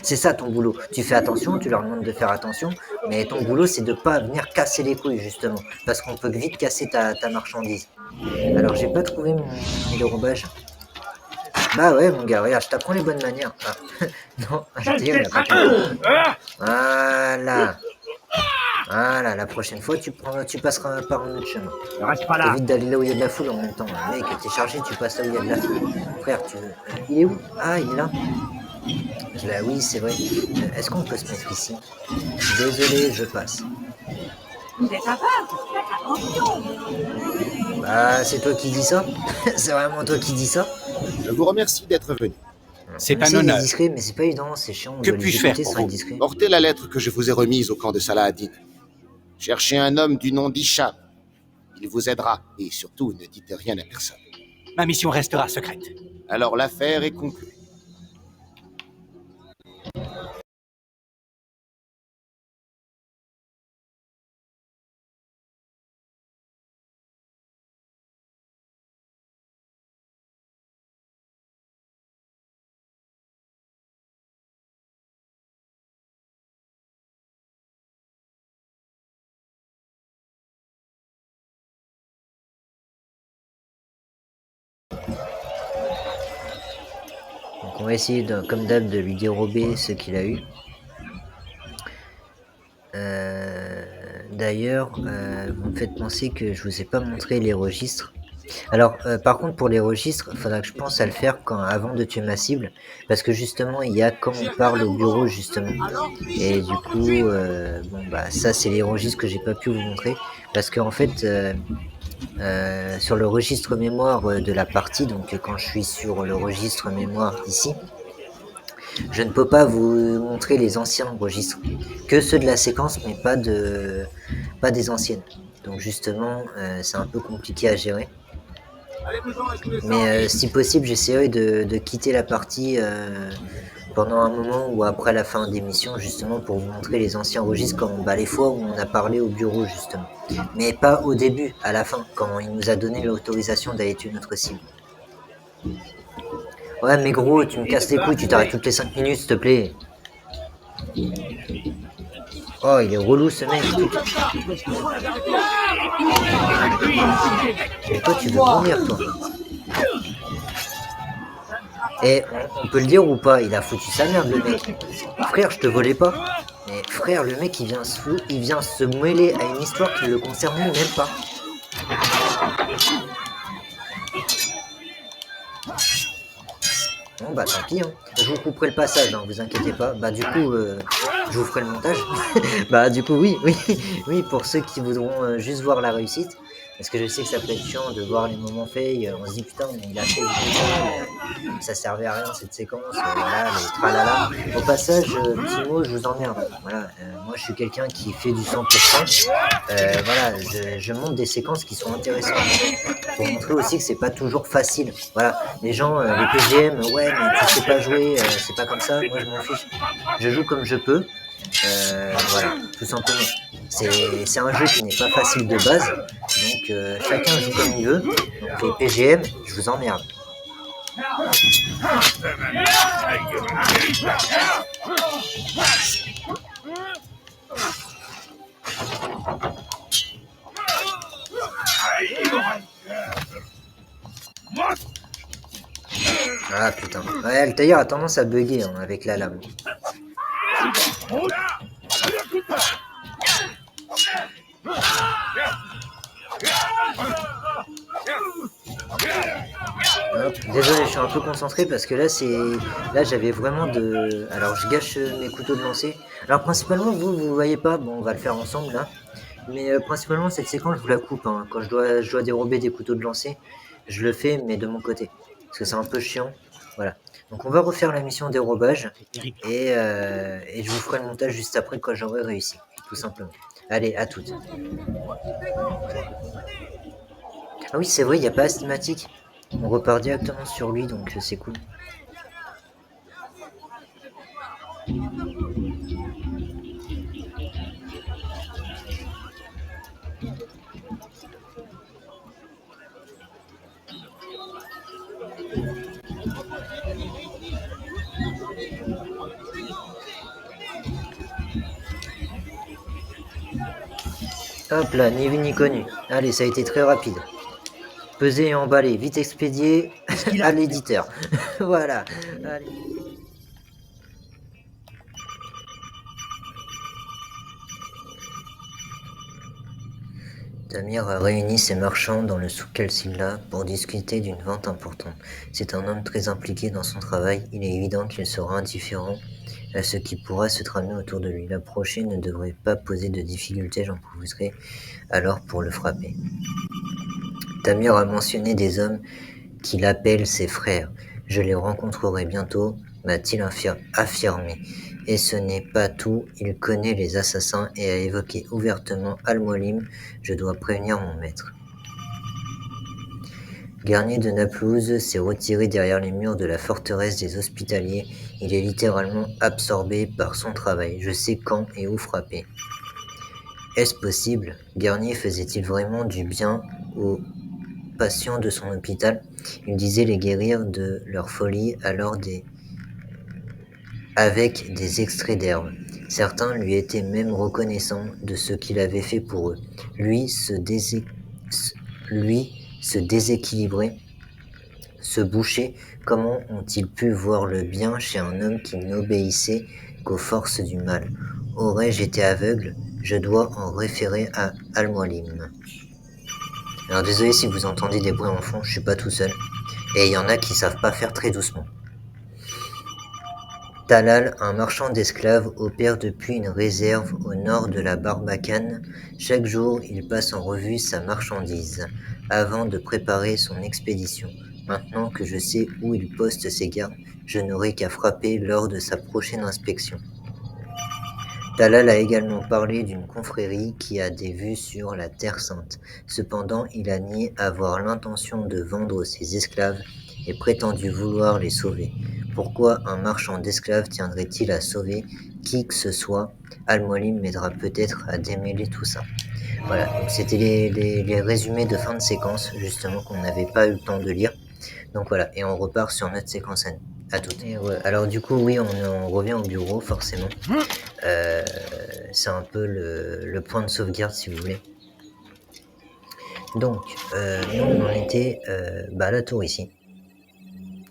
A: C'est ça ton boulot. Tu fais attention, tu leur demandes de faire attention, mais ton boulot, c'est de pas venir casser les couilles, justement. Parce qu'on peut vite casser ta marchandise. Alors, j'ai pas trouvé mon dérobage. Bah ouais, mon gars, regarde, je t'apprends les bonnes manières. Ah. Non, il a pas compris. Voilà. Voilà, la prochaine fois, tu passeras par un autre chemin.
D: Reste pas là.
A: Évite d'aller là où il y a de la foule en même temps. Mec, t'es chargé, tu passes là où il y a de la foule. Frère, il est où? Ah, il est là. Oui, c'est vrai. Est-ce qu'on peut se mettre ici? Désolé, je passe.
G: Vous êtes aveugle. Attention.
A: Bah, c'est toi qui dis ça? C'est vraiment toi qui dis ça?
H: Je vous remercie d'être venu.
I: C'est
A: On
I: un
A: essaie d'être
I: honneur.
A: discret, mais c'est pas évident, c'est chiant. On
I: Que
A: doit les
I: puis-je faire
A: écouter
I: pour
A: sans
I: vous?
A: être discret.
H: Portez la lettre que je vous ai remise au camp de Salah-ad-Din. Cherchez un homme du nom d'Hicham. Il vous aidera, et surtout, ne dites rien à personne.
I: Ma mission restera secrète.
H: Alors l'affaire est conclue.
A: Donc on va essayer, comme d'hab, de lui dérober ce qu'il a eu. D'ailleurs, vous me faites penser que je vous ai pas montré les registres. Alors, par contre, pour les registres, il faudra que je pense à le faire avant de tuer ma cible, parce que justement, il y a quand on parle au bureau, justement. Et du coup, bon, bah, ça, c'est les registres que j'ai pas pu vous montrer, parce qu'en fait, sur le registre mémoire de la partie, donc quand je suis sur le registre mémoire ici, je ne peux pas vous montrer les anciens registres, que ceux de la séquence, mais pas des anciennes. Donc justement, c'est un peu compliqué à gérer. Mais si possible, j'essaierai de quitter la partie pendant un moment ou après la fin des missions, justement pour vous montrer les anciens registres, comme les fois où on a parlé au bureau, justement. Mais pas au début, à la fin, quand il nous a donné l'autorisation d'aller tuer notre cible. Ouais, mais gros, tu me casses les couilles, tu t'arrêtes toutes les 5 minutes, s'il te plaît. Oh, il est relou, ce mec. Mais toi, tu veux mourir, toi. Et on peut le dire ou pas, il a foutu sa merde, le mec. Frère, je te volais pas. Mais frère, le mec, il vient se mêler à une histoire qui ne le concerne même pas. Bon bah tant pis, hein. Je vous couperai le passage, hein, vous inquiétez pas. Bah du coup, je vous ferai le montage. Bah du coup oui, pour ceux qui voudront juste voir la réussite. Parce que je sais que ça peut être chiant de voir les moments faits, on se dit putain mais il a fait ça servait à rien cette séquence, voilà, les tralala. Au passage, petit mot, je vous emmerde. Voilà, moi je suis quelqu'un qui fait du 100%. Voilà, je montre des séquences qui sont intéressantes. Pour montrer aussi que c'est pas toujours facile. Voilà, les gens, les PGM, ouais mais tu sais pas jouer, c'est pas comme ça, moi je m'en fiche. Je joue comme je peux. Voilà, tout simplement. C'est un jeu qui n'est pas facile de base, donc chacun joue comme il veut. Donc les PGM, je vous emmerde. Ah putain. Ouais, Altaïr a tendance à bugger hein, avec la lame. Hop, désolé, je suis un peu concentré parce que là j'avais vraiment de... Alors je gâche mes couteaux de lancer. Alors principalement vous voyez pas, bon on va le faire ensemble là. Mais principalement cette séquence je vous la coupe hein. Quand je dois dérober des couteaux de lancer, je le fais mais de mon côté. Parce que c'est un peu chiant. Voilà. Donc on va refaire la mission dérobage et je vous ferai le montage juste après quand j'aurai réussi, tout simplement. Allez, à toutes. Ah oui, c'est vrai, il n'y a pas Asthmatique. On repart directement sur lui, donc c'est cool. Hop là, ni vu ni connu. Allez, ça a été très rapide. Peser et emballer, vite expédié à l'éditeur. Voilà. Allez. Damir a réuni ses marchands dans le souk Kelsilla pour discuter d'une vente importante. C'est un homme très impliqué dans son travail. Il est évident qu'il sera indifférent à ce qui pourra se tramer autour de lui. L'approcher ne devrait pas poser de difficultés, j'en profiterai alors pour le frapper. Damir a mentionné des hommes qu'il appelle ses frères. Je les rencontrerai bientôt, m'a-t-il affirmé. Et ce n'est pas tout, il connaît les assassins et a évoqué ouvertement Al-Mualim. Je dois prévenir mon maître. Garnier de Naplouse s'est retiré derrière les murs de la forteresse des Hospitaliers. Il est littéralement absorbé par son travail. Je sais quand et où frapper. Est-ce possible? Garnier faisait-il vraiment du bien aux patients de son hôpital? Il disait les guérir de leur folie avec des extraits d'herbe. Certains lui étaient même reconnaissants de ce qu'il avait fait pour eux. Lui se déséquilibrait, se bouchait. Comment ont-ils pu voir le bien chez un homme qui n'obéissait qu'aux forces du mal? Aurais-je été aveugle? Je dois en référer à Al-Mualim. Alors désolé si vous entendez des bruits en fond, je suis pas tout seul. Et il y en a qui savent pas faire très doucement. Talal, un marchand d'esclaves, opère depuis une réserve au nord de la Barbacane. Chaque jour, il passe en revue sa marchandise avant de préparer son expédition. Maintenant que je sais où il poste ses gardes, je n'aurai qu'à frapper lors de sa prochaine inspection. Talal a également parlé d'une confrérie qui a des vues sur la Terre Sainte. Cependant, il a nié avoir l'intention de vendre ses esclaves et prétendu vouloir les sauver. Pourquoi un marchand d'esclaves tiendrait-il à sauver qui que ce soit? Al-Mualim m'aidera peut-être à démêler tout ça. Voilà, donc c'était les résumés de fin de séquence, justement, qu'on n'avait pas eu le temps de lire. Donc voilà, et on repart sur notre séquence à toutes. Alors du coup, oui, on revient au bureau, forcément. C'est un peu le point de sauvegarde, si vous voulez. Donc, nous, on en était à la tour ici.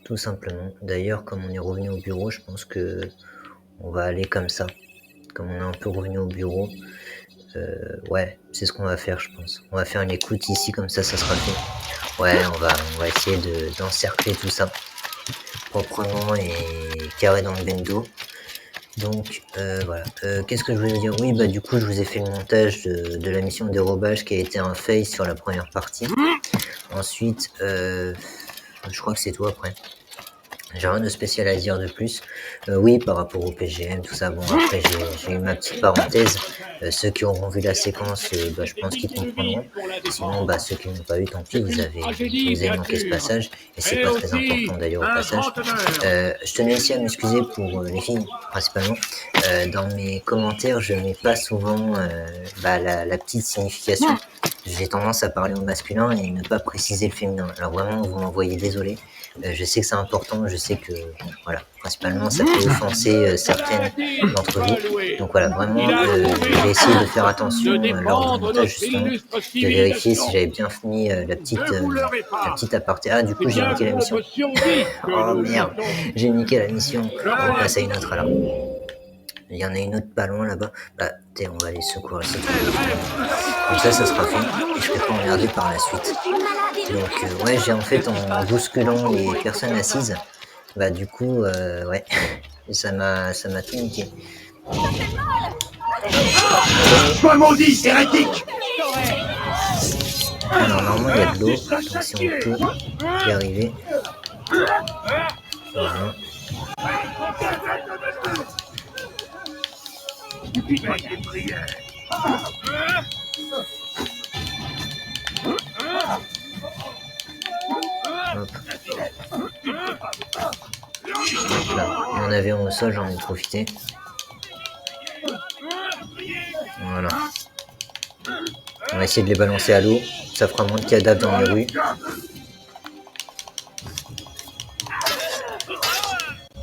A: Tout simplement. D'ailleurs, comme on est revenu au bureau, je pense que on va aller comme ça. Comme on est un peu revenu au bureau. Ouais, c'est ce qu'on va faire, je pense. On va faire une écoute ici, comme ça sera fait. Ouais, on va essayer d'encercler tout ça. Proprement et carré dans le bendo. Donc, voilà. Qu'est-ce que je voulais vous dire? Oui, du coup, je vous ai fait le montage de la mission dérobage qui a été un fail sur la première partie. Ensuite, je crois que c'est tout après. J'ai rien de spécial à dire de plus. Oui, par rapport au PGM, tout ça. Bon, après, j'ai eu ma petite parenthèse. Ceux qui auront vu la séquence, je pense qu'ils comprendront. Sinon, ceux qui n'ont pas eu, tant pis, vous avez manqué ce passage. Et c'est pas très important d'ailleurs au passage. Je tenais aussi à m'excuser pour les filles, principalement. Dans mes commentaires, je mets pas souvent la petite signification. J'ai tendance à parler au masculin et ne pas préciser le féminin. Alors vraiment, vous m'envoyez désolé. Je sais que c'est important, je sais que, voilà, principalement, ça peut offenser certaines d'entre vous. Donc voilà, vraiment, je vais essayer de faire attention lors du montage, justement, de vérifier si j'avais bien fini la petite aparté. Ah, du coup, j'ai niqué la mission. Oh merde, j'ai niqué la mission. On passe à une autre, alors. Il y en a une autre pas loin là-bas. On va aller secourir ici. Comme ça sera fait. Et je serai pas emmerdé par la suite. Donc, ouais, j'ai en fait, en bousculant les personnes assises, du coup, ouais, ça m'a tout niqué.
D: Toi maudit, hérétique!
A: Alors, normalement, il y a de l'eau. Donc, si on peut y arriver. Voilà. Hop. Là, il y en avait un au sol, j'en ai profité. Voilà. On va essayer de les balancer à l'eau. Ça fera moins de cadavres dans les rues.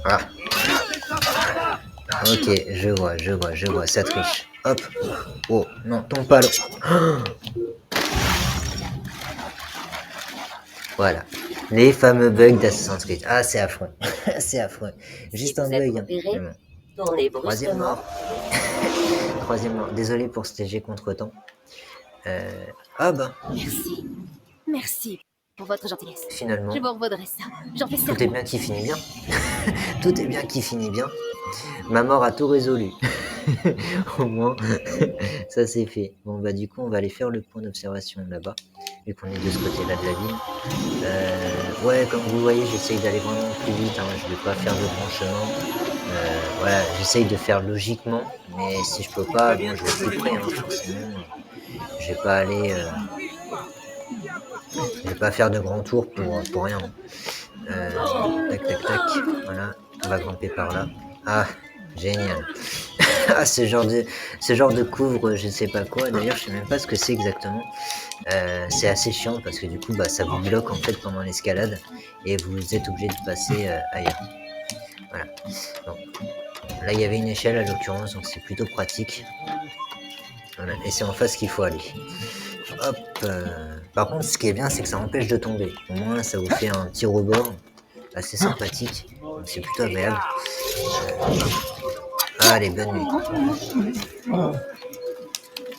A: Ah. Ok, je vois, ça triche. Hop. Oh, non, tombe pas à l'eau. Voilà. Les fameux bugs d'Assassin's Creed. Ah, c'est affreux. C'est affreux. Juste un bug. Hein. Troisième mort. Troisième mort. Désolé pour ce TG contre-temps. Ah bah.
E: Merci. Merci pour votre gentillesse.
A: Finalement.
E: Je vous revaudrai ça. J'en fais
A: Tout est bien qui finit bien. Tout est bien qui finit bien. Ma mort a tout résolu. Au moins, ça c'est fait. Bon bah du coup, on va aller faire le point d'observation là-bas, vu qu'on est de ce côté-là de la ville. Ouais, comme vous voyez, j'essaye d'aller vraiment plus vite. Hein. Je vais pas faire de grand chemin. Voilà, j'essaye de faire logiquement, mais si je peux pas, bon, je vais plus près. Hein, forcément, je vais pas aller. Je vais pas faire de grands tours pour rien. Tac, tac, tac. Voilà, on va grimper par là. Ah, génial. Ah, ce genre de couvre, je sais pas quoi. D'ailleurs, je sais même pas ce que c'est exactement. C'est assez chiant parce que du coup, bah, ça vous bloque en fait pendant l'escalade et vous êtes obligé de passer ailleurs. Voilà. Donc, là, il y avait une échelle à l'occurrence, donc c'est plutôt pratique. Voilà. Et c'est en face qu'il faut aller. Hop. Par contre, ce qui est bien, c'est que ça empêche de tomber. Au moins, ça vous fait un petit rebord assez sympathique. Donc, c'est plutôt agréable. Allez, bonne nuit.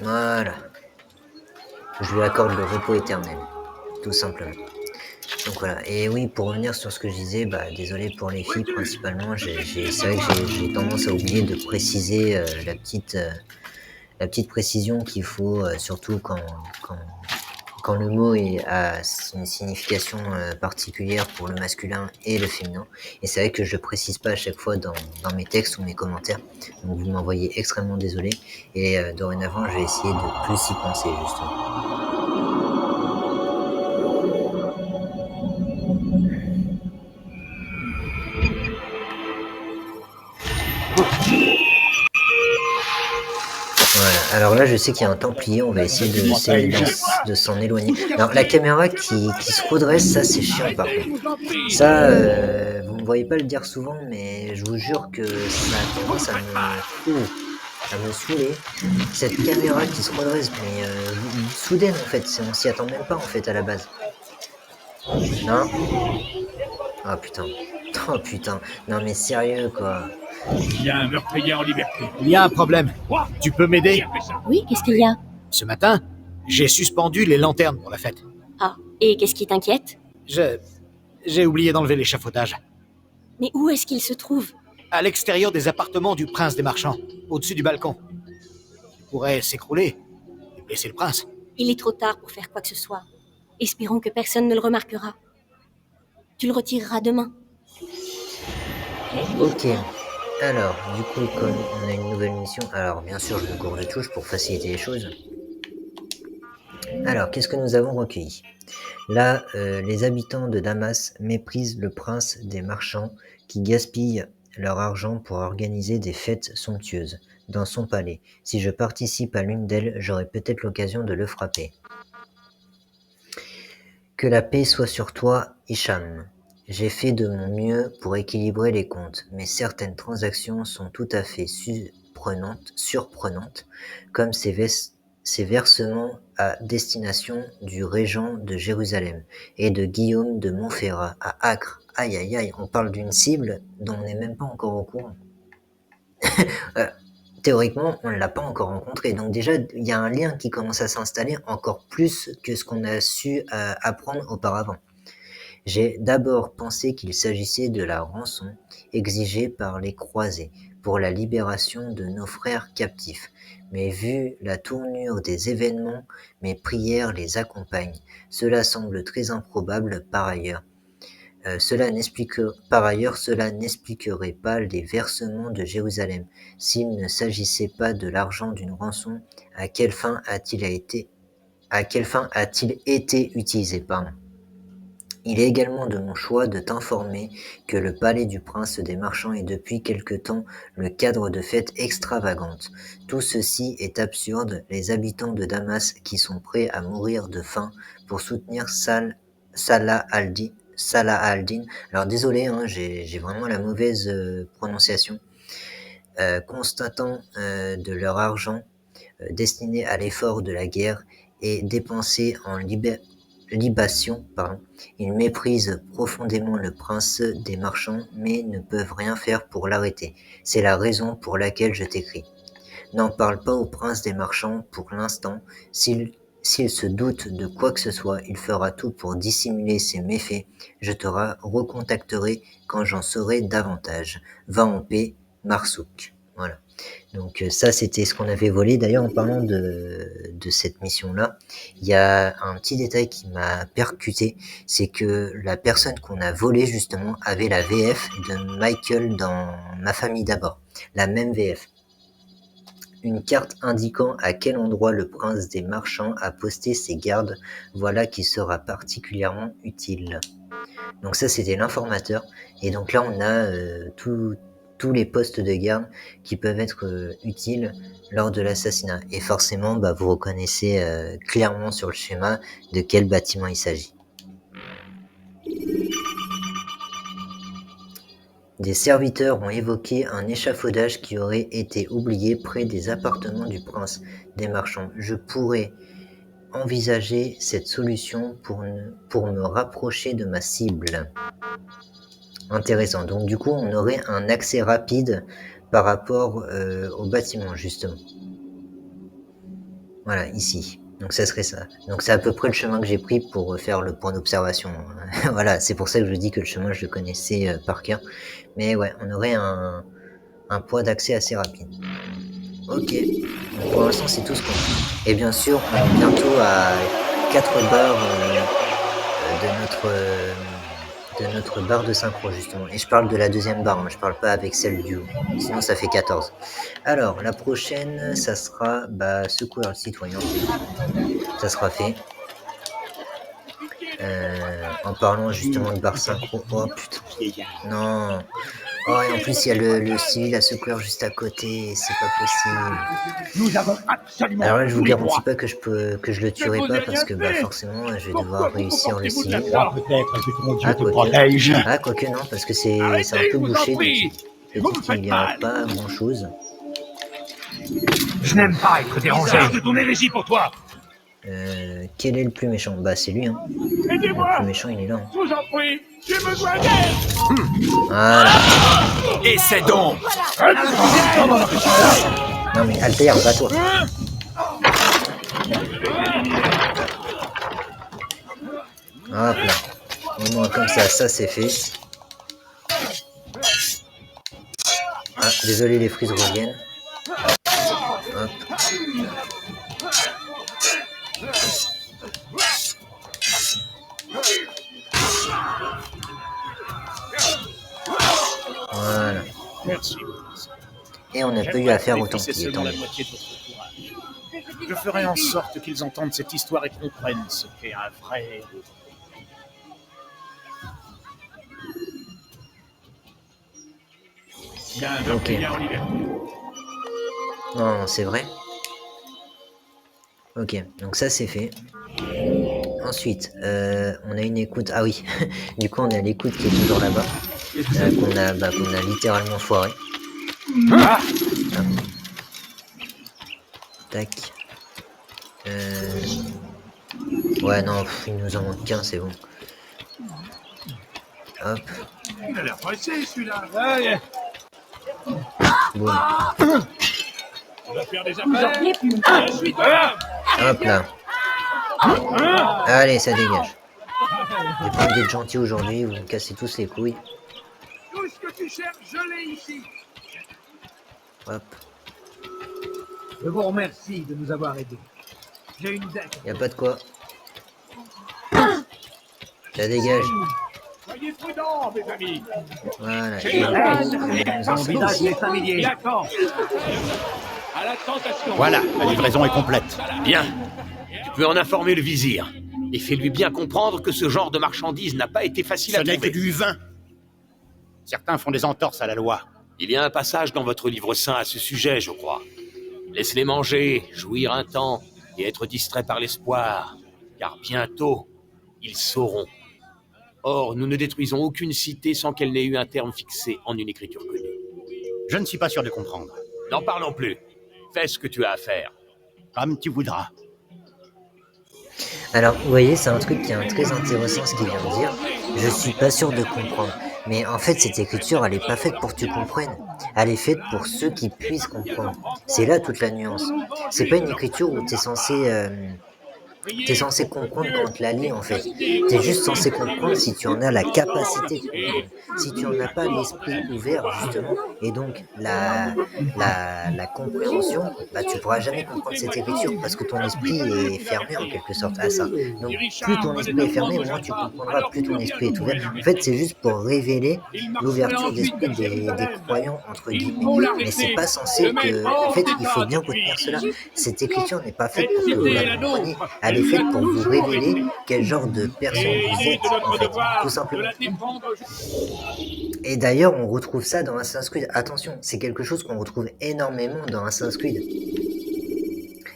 A: Voilà. Je lui accorde le repos éternel. Tout simplement. Donc voilà. Et oui, pour revenir sur ce que je disais, bah, désolé pour les filles principalement. C'est vrai que j'ai tendance à oublier de préciser la petite précision qu'il faut, surtout quand le mot a une signification particulière pour le masculin et le féminin. Et c'est vrai que je ne précise pas à chaque fois dans mes textes ou mes commentaires. Donc vous m'envoyez extrêmement désolé. Et dorénavant, je vais essayer de plus y penser justement. Voilà, alors là je sais qu'il y a un templier, on va essayer de s'en éloigner. Alors la caméra qui se redresse, ça c'est chiant par contre. Ça, vous ne me voyez pas le dire souvent, mais je vous jure que ça a tendance à me saouler. Cette caméra qui se redresse, mais soudaine en fait, on s'y attend même pas en fait à la base. Non? Oh putain. Oh putain. Non mais sérieux quoi.
D: Il y a un meurtrier en liberté.
I: Il y a un problème. Tu peux m'aider?
E: Oui, qu'est-ce qu'il y a?
I: Ce matin, j'ai suspendu les lanternes pour la fête.
E: Ah, et qu'est-ce qui t'inquiète?
I: J'ai oublié d'enlever l'échafaudage.
E: Mais où est-ce qu'il se trouve?
I: À l'extérieur des appartements du prince des marchands, au-dessus du balcon. Il pourrait s'écrouler et blesser le prince.
E: Il est trop tard pour faire quoi que ce soit. Espérons que personne ne le remarquera. Tu le retireras demain.
A: Ok. Alors, du coup, comme on a une nouvelle mission, alors bien sûr, je me cours de touche pour faciliter les choses. Alors, qu'est-ce que nous avons recueilli? Là, les habitants de Damas méprisent le prince des marchands qui gaspillent leur argent pour organiser des fêtes somptueuses dans son palais. Si je participe à l'une d'elles, j'aurai peut-être l'occasion de le frapper. Que la paix soit sur toi, Hicham. J'ai fait de mon mieux pour équilibrer les comptes, mais certaines transactions sont tout à fait surprenantes, comme ces versements à destination du régent de Jérusalem et de Guillaume de Montferrat à Acre. Aïe aïe aïe, on parle d'une cible dont on n'est même pas encore au courant. Théoriquement, on ne l'a pas encore rencontré, donc déjà, il y a un lien qui commence à s'installer encore plus que ce qu'on a su apprendre auparavant. J'ai d'abord pensé qu'il s'agissait de la rançon exigée par les croisés pour la libération de nos frères captifs, mais vu la tournure des événements, mes prières les accompagnent. Cela semble très improbable par ailleurs. Par ailleurs, cela n'expliquerait pas les versements de Jérusalem. S'il ne s'agissait pas de l'argent d'une rançon, à quelle fin a-t-il été utilisé, pardon. Il est également de mon choix de t'informer que le palais du prince des marchands est depuis quelque temps le cadre de fêtes extravagantes. Tout ceci est absurde. Les habitants de Damas qui sont prêts à mourir de faim pour soutenir Salah al-Din. Alors désolé, hein, j'ai vraiment la mauvaise prononciation. Constatant de leur argent destiné à l'effort de la guerre et dépensé en libation, ils méprisent profondément le prince des marchands, mais ne peuvent rien faire pour l'arrêter. C'est la raison pour laquelle je t'écris. N'en parle pas au prince des marchands pour l'instant. S'il se doute de quoi que ce soit, il fera tout pour dissimuler ses méfaits. Je te recontacterai quand j'en saurai davantage. Va en paix, Marsouk. Voilà. Donc ça, c'était ce qu'on avait volé. D'ailleurs, en parlant de cette mission-là, il y a un petit détail qui m'a percuté, c'est que la personne qu'on a volée, justement, avait la VF de Michael dans Ma famille d'abord. La même VF. Une carte indiquant à quel endroit le prince des marchands a posté ses gardes, voilà qui sera particulièrement utile. Donc ça, c'était l'informateur. Et donc là, on a tous les postes de garde qui peuvent être utiles lors de l'assassinat. Et forcément, vous reconnaissez clairement sur le schéma de quel bâtiment il s'agit. Des serviteurs ont évoqué un échafaudage qui aurait été oublié près des appartements du prince des marchands. Je pourrais envisager cette solution pour me rapprocher de ma cible. Intéressant. Donc du coup, on aurait un accès rapide par rapport au bâtiment, justement. Voilà, ici. Donc ça serait ça. Donc c'est à peu près le chemin que j'ai pris pour faire le point d'observation. Voilà, c'est pour ça que je dis que le chemin, je le connaissais par cœur. Mais ouais, on aurait un point d'accès assez rapide. Ok. Donc pour l'instant, c'est tout ce qu'on a. Et bien sûr, on est bientôt à 4 barres de notre barre de synchro, justement. Et je parle de la deuxième barre, hein, je parle pas avec celle du haut. Sinon, ça fait 14. Alors, la prochaine, ça sera secourir le citoyen. Ça sera fait. En parlant justement de barre synchro. Oh putain. Non. Oh, et en plus, il y a le civil à secourir juste à côté. C'est pas possible. Alors là, je vous garantis pas que je le tuerai pas parce que forcément, je vais devoir réussir le civil. Quoique non, parce que c'est un peu bouché. Donc peut-être qu'il n'y aura pas grand chose.
D: Je n'aime pas être dérangé. De ton hérésie pour toi.
A: Quel est le plus méchant? C'est lui, hein. Le plus méchant, il est là. Hein.
D: Je vous en prie, j'ai besoin d'aide.
A: Voilà.
C: Et c'est donc.
A: Non mais Altair, bats-toi. Hop là. Au moins comme ça c'est fait. Ah, désolé, les frises reviennent. Hop. Voilà.
D: Merci.
A: Et on n'a pas eu à faire autant qu'il est temps.
D: Je ferai en sorte qu'ils entendent cette histoire et comprennent ce qu'est un vrai héros.
A: Ok. Non, c'est vrai. Ok, donc ça c'est fait. Ensuite, on a une écoute. Ah oui, du coup on a l'écoute qui est toujours là-bas. Qu'on a littéralement foiré. Tac. Ouais, non, il nous en manque qu'un, c'est bon. Hop.
D: Il a l'air pressé celui-là.
A: Boum.
D: On va faire des affaires.
A: Hop là. Allez, ça dégage. J'ai pas envie d'être gentil aujourd'hui, vous me cassez tous les couilles.
D: Tout ce que tu cherches, je l'ai ici.
A: Hop.
I: Je vous remercie de nous avoir aidés. J'ai une dette.
A: Y'a pas de quoi. Ça dégage.
D: Soyez prudents, mes amis.
A: Voilà.
D: J'ai
A: Et
D: la peine.
A: nous en
D: Mon
A: sommes
D: visage
A: ici.
D: est familier. D'accord. À la tentation.
I: Voilà, la livraison est complète.
B: Bien. Tu peux en informer le vizir. Et fais-lui bien comprendre que ce genre de marchandise n'a pas été facile
I: Ce
B: à
I: n'est que
B: trouver.
I: du vin. Certains font des entorses à la loi.
B: Il y a un passage dans votre livre saint à ce sujet, je crois. Laisse-les manger, jouir un temps, et être distrait par l'espoir, car bientôt, ils sauront. Or, nous ne détruisons aucune cité sans qu'elle n'ait eu un terme fixé en une écriture connue.
I: Je ne suis pas sûr de comprendre.
B: N'en parlons plus. Fais ce que tu as à faire.
I: Comme tu voudras.
A: Alors, vous voyez, c'est un truc qui est très intéressant ce qu'il vient de dire. Je suis pas sûr de comprendre. Mais en fait, cette écriture, elle est pas faite pour que tu comprennes. Elle est faite pour ceux qui puissent comprendre. C'est là toute la nuance. C'est pas une écriture où t'es censé comprendre quand tu la lis, en fait. T'es juste censé comprendre si tu en as la capacité de comprendre. Si tu en as pas l'esprit ouvert, justement, et donc la compréhension, bah, tu pourras jamais comprendre cette écriture, parce que ton esprit est fermé, en quelque sorte, à ça. Donc, plus ton esprit est fermé, moins tu comprendras, plus ton esprit est ouvert. En fait, c'est juste pour révéler l'ouverture d'esprit des croyants, entre guillemets. Mais c'est pas censé que... En fait, il faut bien retenir cela. Cette écriture n'est pas faite pour que vous la compreniez. Elle est faite pour vous révéler quel genre de personne vous êtes, en fait, tout simplement. Et d'ailleurs, on retrouve ça dans Assassin's Creed. Attention, c'est quelque chose qu'on retrouve énormément dans Assassin's Creed.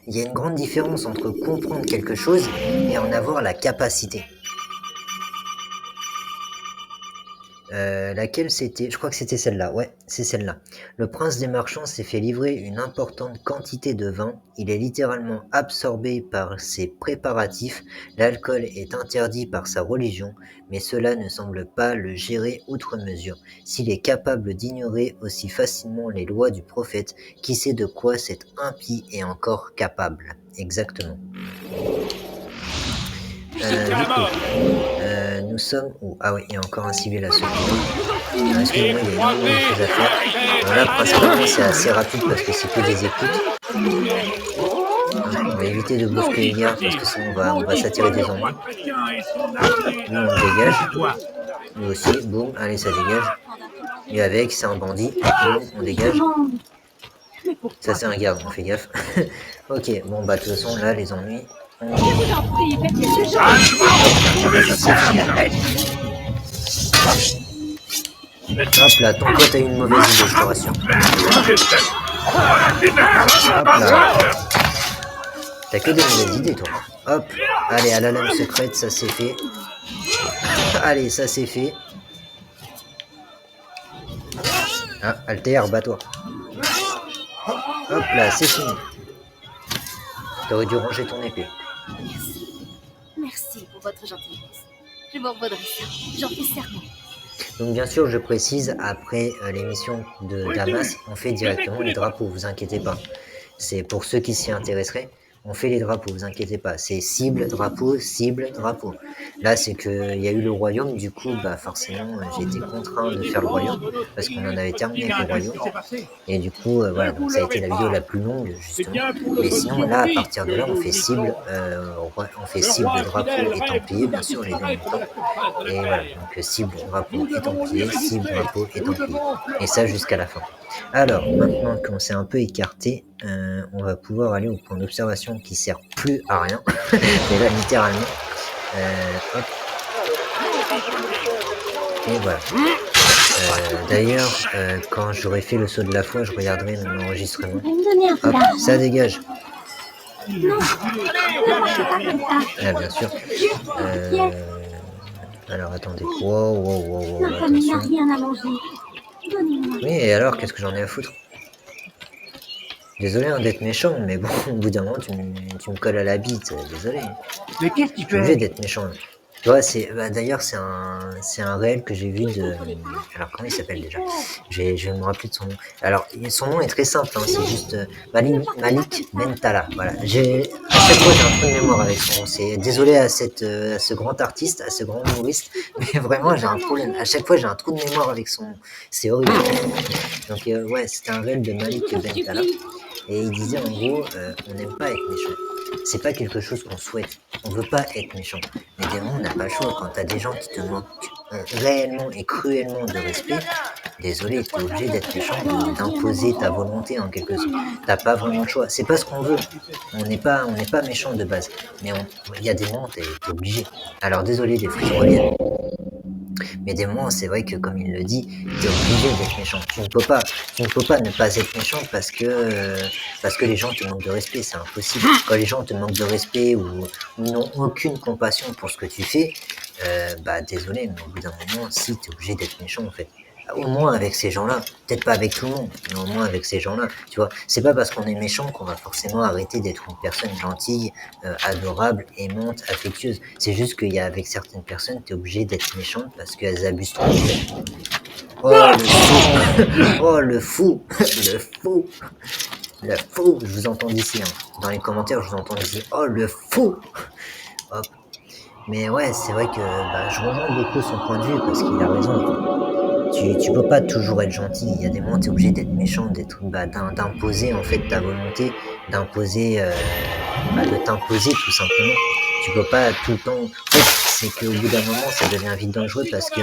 A: Il y a une grande différence entre comprendre quelque chose et en avoir la capacité. Laquelle c'était? Je crois que c'était celle-là. Ouais, c'est celle-là. Le prince des marchands s'est fait livrer une importante quantité de vin. Il est littéralement absorbé par ses préparatifs. L'alcool est interdit par sa religion, mais cela ne semble pas le gérer outre mesure. S'il est capable d'ignorer aussi facilement les lois du prophète, qui sait de quoi cet impie est encore capable? Exactement. Du coup, nous sommes où? Ah oui, il y a encore un civil à secourir. Excusez-moi, il y a énormément de choses à faire. Alors là, principalement, c'est assez rapide parce que c'est que des écoutes. On va éviter de brusquer les gars parce que sinon on va s'attirer des ennuis. Nous, on dégage. Nous aussi, boum, allez, ça dégage. Et avec, c'est un bandit. Boum, on dégage. Ça, c'est un gars, on fait gaffe. Ok, bon, bah, de toute façon, là, les ennuis. Hop là, ton pote a une mauvaise idée, je te rassure. Hop là. T'as que des mauvaises idées, toi. Hop, allez, à la lame secrète, ça c'est fait. Allez, ça c'est fait. Ah, Altair, bats-toi. Hop là, c'est fini. T'aurais dû ranger ton épée.
E: Merci pour votre gentillesse. Je vous redresserai. J'en fais serment.
A: Donc bien sûr, je précise, après l'émission de Damas, on fait directement les drapeaux, vous inquiétez pas. C'est pour ceux qui s'y intéresseraient, on fait les drapeaux, vous inquiétez pas. C'est cible, drapeau, cible, drapeau. Là, c'est qu'il y a eu le royaume, du coup, bah forcément, j'ai été contraint de faire le royaume, parce qu'on en avait terminé avec le royaume. Et du coup, voilà, donc ça a été la vidéo la plus longue, justement. Mais sinon, là, à partir de là, on fait cible, drapeau et templier, bien sûr, les deux en même temps. Et voilà, donc cible, drapeau et templier, cible, drapeau et templier. Et ça jusqu'à la fin. Alors, maintenant qu'on s'est un peu écarté, on va pouvoir aller au point d'observation qui sert plus à rien. Mais là, littéralement. Hop. Et voilà. D'ailleurs, quand j'aurai fait le saut de la foi, je regarderai mon enregistrement. Hop, ça dégage. Ah, bien sûr. Alors, attendez. Wow, attention. Oui, et alors, qu'est-ce que j'en ai à foutre? Désolé d'être méchant, mais bon, au bout d'un moment, tu me colles à la bite, désolé.
D: Mais qu'est-ce qui
A: Je suis obligé d'être méchant. Tu vois, d'ailleurs, c'est un réel que j'ai vu de... Alors, comment il s'appelle déjà? Je vais me rappeler de son nom. Alors, son nom est très simple, hein, c'est juste Malik Bentala. Voilà. À chaque fois, j'ai un trou de mémoire avec son nom. Désolé à ce grand artiste, à ce grand humoriste, mais vraiment, j'ai un problème. À chaque fois, j'ai un trou de mémoire avec son nom. C'est horrible. Donc, ouais, c'était un réel de Malik Bentala. Et il disait, en gros, on n'aime pas être méchant. C'est pas quelque chose qu'on souhaite. On veut pas être méchant. Mais des moments, on n'a pas le choix. Quand t'as des gens qui te manquent réellement et cruellement de respect, désolé, t'es obligé d'être méchant, d'imposer ta volonté en quelque sorte. T'as pas vraiment le choix. C'est pas ce qu'on veut. On n'est pas méchant de base. Mais il y a des moments, t'es obligé. Alors désolé, les fruits reviennent. Mais des moments, c'est vrai que comme il le dit, t'es obligé d'être méchant. Tu ne peux pas ne pas être méchant parce que les gens te manquent de respect, c'est impossible. Quand les gens te manquent de respect ou n'ont aucune compassion pour ce que tu fais, bah désolé, mais au bout d'un moment, si t'es obligé d'être méchant en fait. Au moins avec ces gens-là, peut-être pas avec tout le monde, mais au moins avec ces gens-là, tu vois. C'est pas parce qu'on est méchant qu'on va forcément arrêter d'être une personne gentille, adorable, aimante, affectueuse. C'est juste qu'il y a avec certaines personnes, t'es obligé d'être méchante parce qu'elles abusent trop. Oh le fou, oh le fou, le fou, le fou. Je vous entends d'ici, hein. Dans les commentaires, je vous entends d'ici. Oh le fou. Hop. Mais ouais, c'est vrai que bah, je rejoins beaucoup son point de vue parce qu'il a raison. Tu peux pas toujours être gentil. Il y a des moments, tu es obligé d'être méchant, d'imposer en fait ta volonté, de t'imposer tout simplement. Tu peux pas tout le temps. En fait, c'est qu'au bout d'un moment, ça devient vite dangereux parce que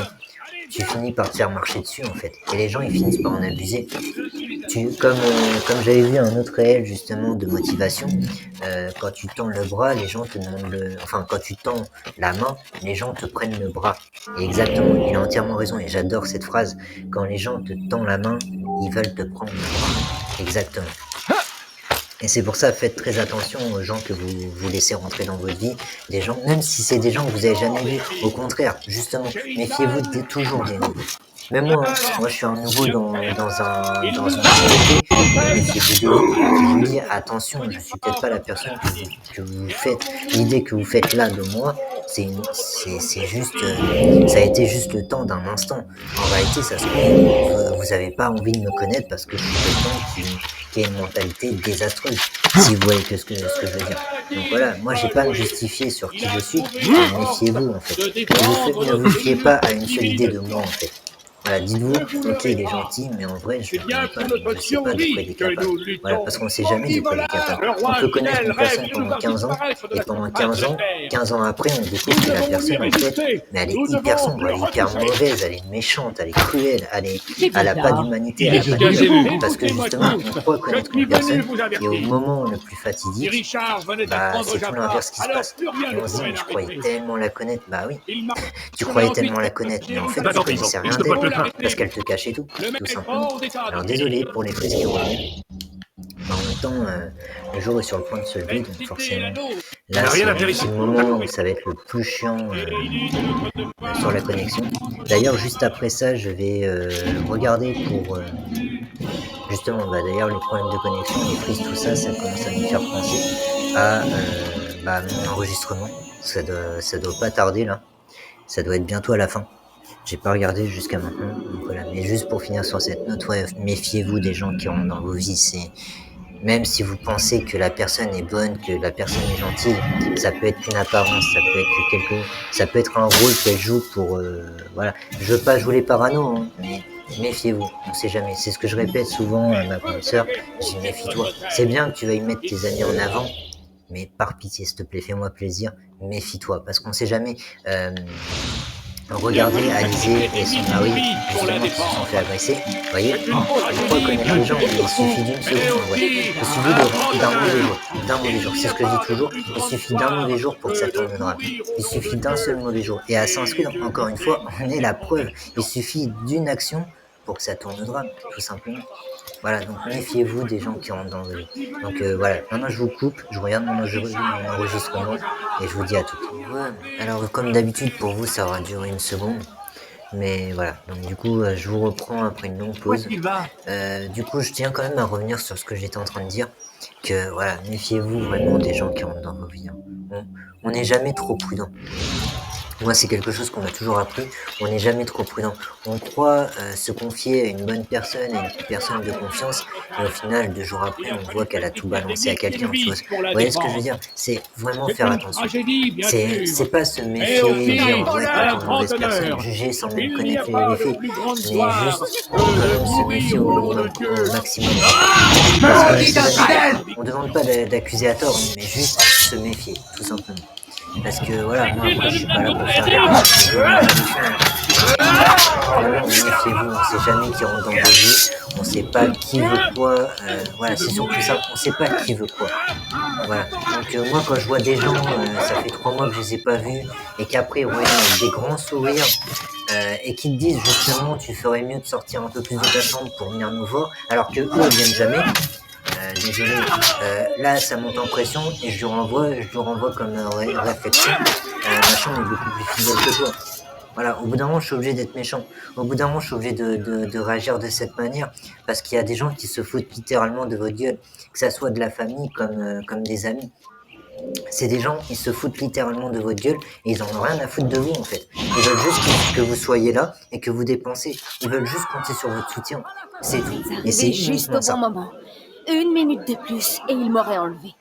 A: tu finis par te faire marcher dessus en fait. Et les gens, ils finissent par en abuser. Comme j'avais vu un autre réel justement de motivation, quand tu tends le bras, les gens te demandent quand tu tends la main, les gens te prennent le bras. Et exactement, il a entièrement raison et j'adore cette phrase. Quand les gens te tendent la main, ils veulent te prendre le bras. Exactement. Et c'est pour ça, faites très attention aux gens que vous laissez rentrer dans votre vie. Des gens, même si c'est des gens que vous avez jamais vus. Au contraire, justement, méfiez-vous toujours des nouveaux. Même moi, moi je suis un nouveau dans une société, méfiez-vous de vous. Je vous dis attention, je suis peut-être pas la personne que vous faites. L'idée que vous faites là de moi, c'est juste, ça a été juste le temps d'un instant. En réalité, ça se trouve, vous avez pas envie de me connaître parce que je suis quelqu'un qui a une mentalité désastreuse, si vous voyez ce que je veux dire. Donc voilà, moi j'ai pas à me justifier sur qui je suis, méfiez-vous en fait. Ne vous fiez pas à une seule idée de moi en fait. Voilà, dites-vous, ok, il est gentil, mais en vrai, je ne sais pas de quoi il est capable. Voilà, parce qu'on ne sait jamais de quoi il est capable. On peut connaître une personne pendant 15 ans, et pendant 15 ans après, on découvre que la personne, en fait, mais elle est hyper sombre, elle est hyper mauvaise, elle est méchante, elle est cruelle, elle n'a pas d'humanité, elle n'a pas de cœur. Parce que justement, on croit connaître une personne, et au moment le plus fatidique, bah, c'est tout l'inverse qui se passe. Et on se dit, mais je croyais tellement la connaître, bah oui, tu croyais tellement la connaître, mais en fait, tu ne connaissais rien d'elle. Parce qu'elle te cachait tout simplement. Alors désolé pour les frises qui reviennent. En même temps, le jour est sur le point de se lever, donc forcément, là c'est le moment où ça va être le plus chiant sur la connexion. D'ailleurs, juste après ça, je vais regarder pour... justement, d'ailleurs, les problèmes de connexion, les frises, tout ça, ça commence à me faire penser à mon enregistrement. Ça doit pas tarder là. Ça doit être bientôt à la fin. J'ai pas regardé jusqu'à maintenant, donc voilà. Mais juste pour finir sur cette note, ouais, méfiez-vous des gens qui rentrent dans vos vies. Même si vous pensez que la personne est bonne, que la personne est gentille, ça peut être qu'une apparence, ça peut être un rôle qu'elle joue pour, voilà. Je veux pas jouer les parano, hein, mais méfiez-vous, on sait jamais. C'est ce que je répète souvent à ma grande sœur. Je dis méfie-toi. C'est bien que tu veuilles mettre tes amis en avant, mais par pitié, s'il te plaît, fais-moi plaisir, méfie-toi, parce qu'on sait jamais. Regardez Alizé et son mari, justement, qui se sont fait agresser. Vous voyez, on croit connaître les gens, mais il suffit d'une seconde. Ouais. Il suffit d'un mauvais jour. C'est ce que je dis toujours. Il suffit d'un mauvais jour pour que ça tourne le drame. Il suffit d'un seul mauvais jour. Et à s'inscrire, encore une fois, on est la preuve. Il suffit d'une action pour que ça tourne le drame, tout simplement. Voilà, donc méfiez-vous des gens qui rentrent dans vos vies. Donc voilà, maintenant je vous coupe, je regarde mon enregistrement et je vous dis à toutes. Ouais, alors comme d'habitude pour vous ça aura duré une seconde, mais voilà, donc du coup je vous reprends après une longue pause. Du coup je tiens quand même à revenir sur ce que j'étais en train de dire, que voilà, méfiez-vous vraiment des gens qui rentrent dans vos vies. On n'est jamais trop prudent. Moi, c'est quelque chose qu'on m'a toujours appris. On n'est jamais trop prudent. On croit se confier à une bonne personne, à une personne de confiance, et au final, 2 jours après, on voit qu'elle a tout balancé à quelqu'un. Vous voyez ce que je veux dire? C'est vraiment faire attention. C'est pas se méfier, dire ouais, t'es une mauvaise personne, juger sans même connaître les faits, mais juste se méfier au maximum. Parce qu'on ne demande pas d'accuser à tort, mais juste se méfier, tout simplement. Parce que voilà, moi après je suis pas là pour faire des vraiment, méfiez-vous, on sait jamais qui rentre dans vos vies, on sait pas qui veut quoi, voilà, c'est surtout ça, on sait pas qui veut quoi. Voilà. Donc moi quand je vois des gens, ça fait 3 mois que je les ai pas vus, et qu'après ils reviennent avec des grands sourires, et qui te disent justement tu ferais mieux de sortir un peu plus de ta chambre pour venir nous voir, alors que eux ils viennent jamais. Désolé, là ça monte en pression et je lui renvoie comme réflexion. Ma chambre est beaucoup plus fidèle que toi. Voilà, au bout d'un moment je suis obligé d'être méchant. Au bout d'un moment je suis obligé de réagir de cette manière parce qu'il y a des gens qui se foutent littéralement de votre gueule, que ça soit de la famille comme des amis. C'est des gens qui se foutent littéralement de votre gueule et ils en ont rien à foutre de vous en fait. Ils veulent juste que vous soyez là et que vous dépensez. Ils veulent juste compter sur votre soutien. C'est tout. Et c'est
E: juste
A: uniquement
E: au
A: ça.
E: bon moment. 1 minute de plus et il m'aurait enlevé.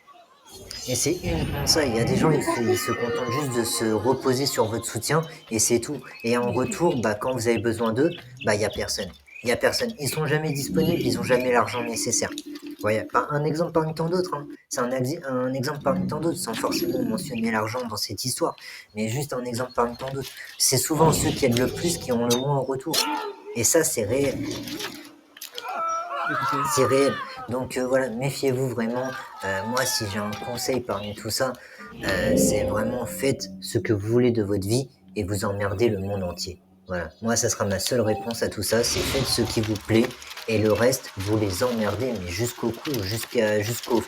A: Et c'est uniquement ça. Il y a des gens, ils se contentent juste de se reposer sur votre soutien et c'est tout. Et en retour, quand vous avez besoin d'eux, il y a personne. Il y a personne. Ils sont jamais disponibles, ils ont jamais l'argent nécessaire. Voilà, pas un exemple parmi tant d'autres. Hein. C'est un exemple parmi tant d'autres, sans forcément mentionner l'argent dans cette histoire, mais juste un exemple parmi tant d'autres. C'est souvent ceux qui aident le plus qui ont le moins en retour. Et ça, c'est réel. C'est réel. Donc voilà, méfiez-vous vraiment. Moi, si j'ai un conseil parmi tout ça, c'est vraiment faites ce que vous voulez de votre vie et vous emmerdez le monde entier. Voilà, moi, ça sera ma seule réponse à tout ça, c'est faites ce qui vous plaît et le reste, vous les emmerdez, mais jusqu'au cou, jusqu'au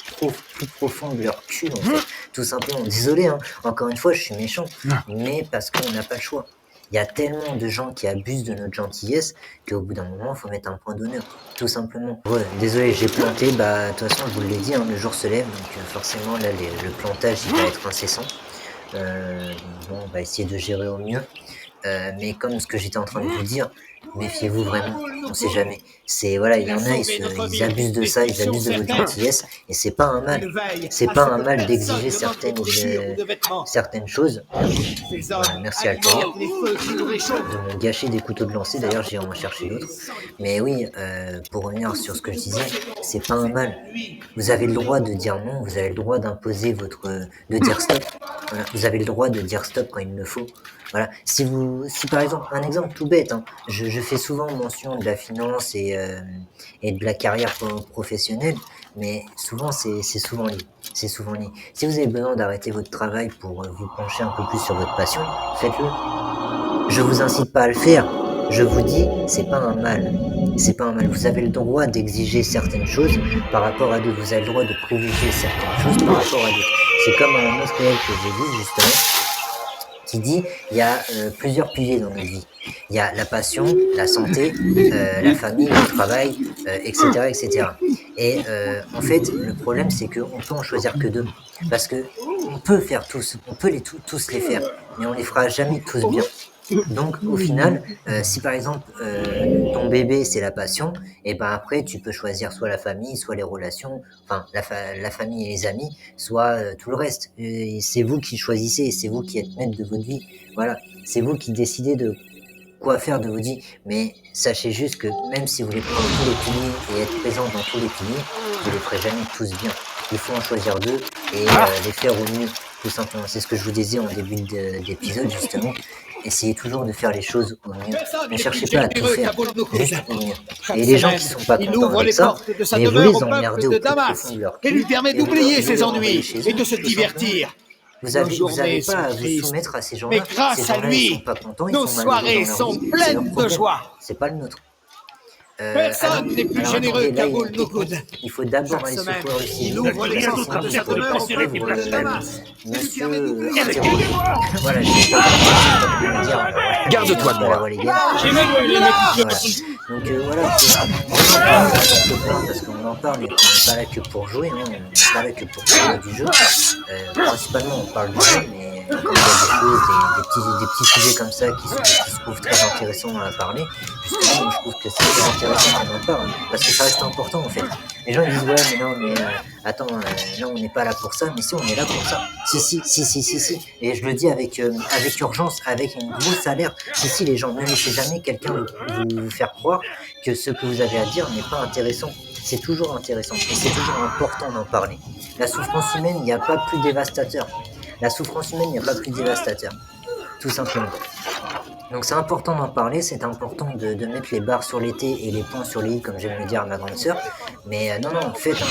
A: plus profond de leur cul, en fait. Tout simplement. Désolé, hein, encore une fois, je suis méchant, mais parce qu'on n'a pas le choix. Il y a tellement de gens qui abusent de notre gentillesse qu'au bout d'un moment, il faut mettre un point d'honneur, tout simplement. Ouais, désolé, j'ai planté, de toute façon, je vous l'ai dit, hein, le jour se lève, donc forcément, là, le plantage, il va être incessant. On va essayer de gérer au mieux. Mais comme ce que j'étais en train de vous dire, méfiez-vous vraiment, on sait jamais. Voilà, il y en a, ils abusent de ça, ils abusent de votre gentillesse, et c'est pas un mal. C'est pas un mal d'exiger certaines choses. Merci Altair de me gâcher des couteaux de lancer, d'ailleurs j'ai en cherché d'autres. Mais oui, pour revenir sur ce que je disais, c'est pas un mal. Vous avez le droit de dire non, vous avez le droit d'imposer de dire stop. Voilà, vous avez le droit de dire stop quand il le faut. Voilà. Si par exemple, un exemple tout bête, hein, je fais souvent mention de la finance et de la carrière professionnelle, mais souvent c'est souvent lié. C'est souvent lié. Si vous avez besoin d'arrêter votre travail pour vous pencher un peu plus sur votre passion, faites-le. Je vous incite pas à le faire. Je vous dis, c'est pas un mal. C'est pas un mal. Vous avez le droit d'exiger certaines choses par rapport à d'autres. Vous avez le droit de privilégier certaines choses par rapport à d'autres. C'est comme un autre réel que j'ai vu justement, qui dit il y a plusieurs piliers dans notre vie. Il y a la passion, la santé, la famille, le travail, etc., etc. Et en fait, le problème, c'est qu'on peut en choisir que 2. Parce que on peut faire tous, on peut tous les faire, mais on les fera jamais tous bien. Donc au final, si par exemple ton bébé c'est la passion, et après tu peux choisir soit la famille, soit les relations, enfin la famille et les amis, soit tout le reste. Et c'est vous qui choisissez, c'est vous qui êtes maître de votre vie. Voilà, c'est vous qui décidez de quoi faire de votre vie. Mais sachez juste que même si vous voulez prendre tous les piliers et être présent dans tous les piliers, vous les ferez jamais tous bien. Il faut en choisir 2 et les faire au mieux, tout simplement. C'est ce que je vous disais en début d'épisode justement. Essayez toujours de faire les choses au mieux. Ne cherchez pas à tout faire, juste au mieux. Et les gens qui sont pas contents avec ça, mais vous les emmerdez au plus profond de leur cul.
I: Et lui permet d'oublier ses ennuis et de se divertir.
A: Vous n'avez pas à vous soumettre à ces gens-là.
I: Mais grâce à lui, nos soirées sont pleines de joie.
A: C'est pas le nôtre.
I: Personne n'est plus généreux qu'Aboul Noukoud.
A: Il faut d'abord aller secourir le civil.
I: Il ouvre les portes de sa demeure au peuple de Damas.
A: Monsieur voilà, je sais pas comment dire.
C: Garde-toi de moi.
A: Voilà. Donc voilà, parce qu'on en parle, mais on n'est pas là que pour jouer, hein. On n'est pas là que pour parler du jeu. Principalement, on parle du jeu, mais comme il y a des choses, des petits sujets comme ça qui se trouvent très intéressants à parler, justement, moi, je trouve que c'est très intéressant qu'on en parle, parce que ça reste important en fait. Les gens ils disent ouais mais non mais attends là on n'est pas là pour ça, mais si on est là pour ça. Si. Et je le dis avec urgence, avec une grosse alerte. Si les gens, ne laissez jamais quelqu'un vous faire croire que ce que vous avez à dire n'est pas intéressant. C'est toujours intéressant et c'est toujours important d'en parler. La souffrance humaine, il n'y a pas plus dévastateur. La souffrance humaine n'est pas plus dévastateur, tout simplement. Donc c'est important d'en parler, c'est important de mettre les barres sur les T et les points sur les I, comme j'aime le dire à ma grande sœur. Mais non, faites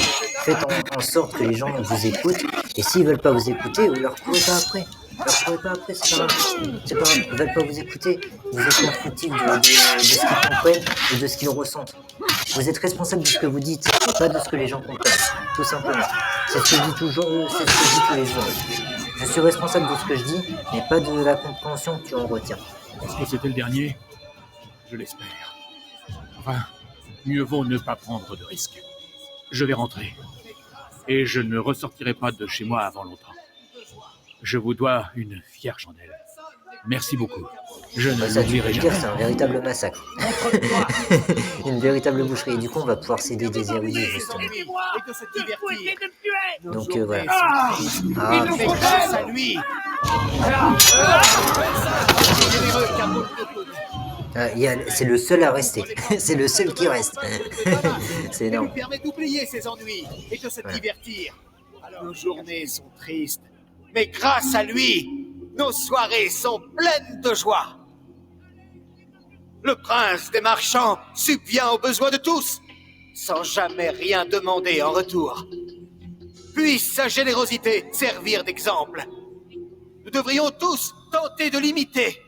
A: en sorte que les gens vous écoutent. Et s'ils veulent pas vous écouter, vous leur courez pas après. C'est pas grave. C'est pas grave, ils veulent pas vous écouter. Vous êtes pas foutifs de ce qu'ils comprennent et de ce qu'ils ressentent. Vous êtes responsable de ce que vous dites, et pas de ce que les gens comprennent. Tout simplement. C'est ce que je dis toujours, c'est ce que je dis tous les jours. Je suis responsable de ce que je dis, mais pas de la compréhension que tu en retires.
D: Est-ce que c'était le dernier? Je l'espère. Enfin, mieux vaut ne pas prendre de risques. Je vais rentrer. Et je ne ressortirai pas de chez moi avant longtemps. Je vous dois une fière chandelle. Merci beaucoup. Je ne
A: Ça, tu peux
D: l'oublierai
A: le dire,
D: jamais.
A: c'est un véritable massacre. Une véritable boucherie. Et du coup, on va pouvoir céder des érudits, justement. Donc voilà. Ah,
I: Mais grâce à lui.
A: c'est le seul à rester. C'est le seul qui reste. C'est
I: Il nous
A: énorme.
I: permet d'oublier ses ennuis et de se divertir. Nos journées sont tristes, mais grâce à lui, nos soirées sont pleines de joie. Le prince des marchands subvient aux besoins de tous, sans jamais rien demander en retour. Puisse sa générosité servir d'exemple. Nous devrions tous tenter de l'imiter.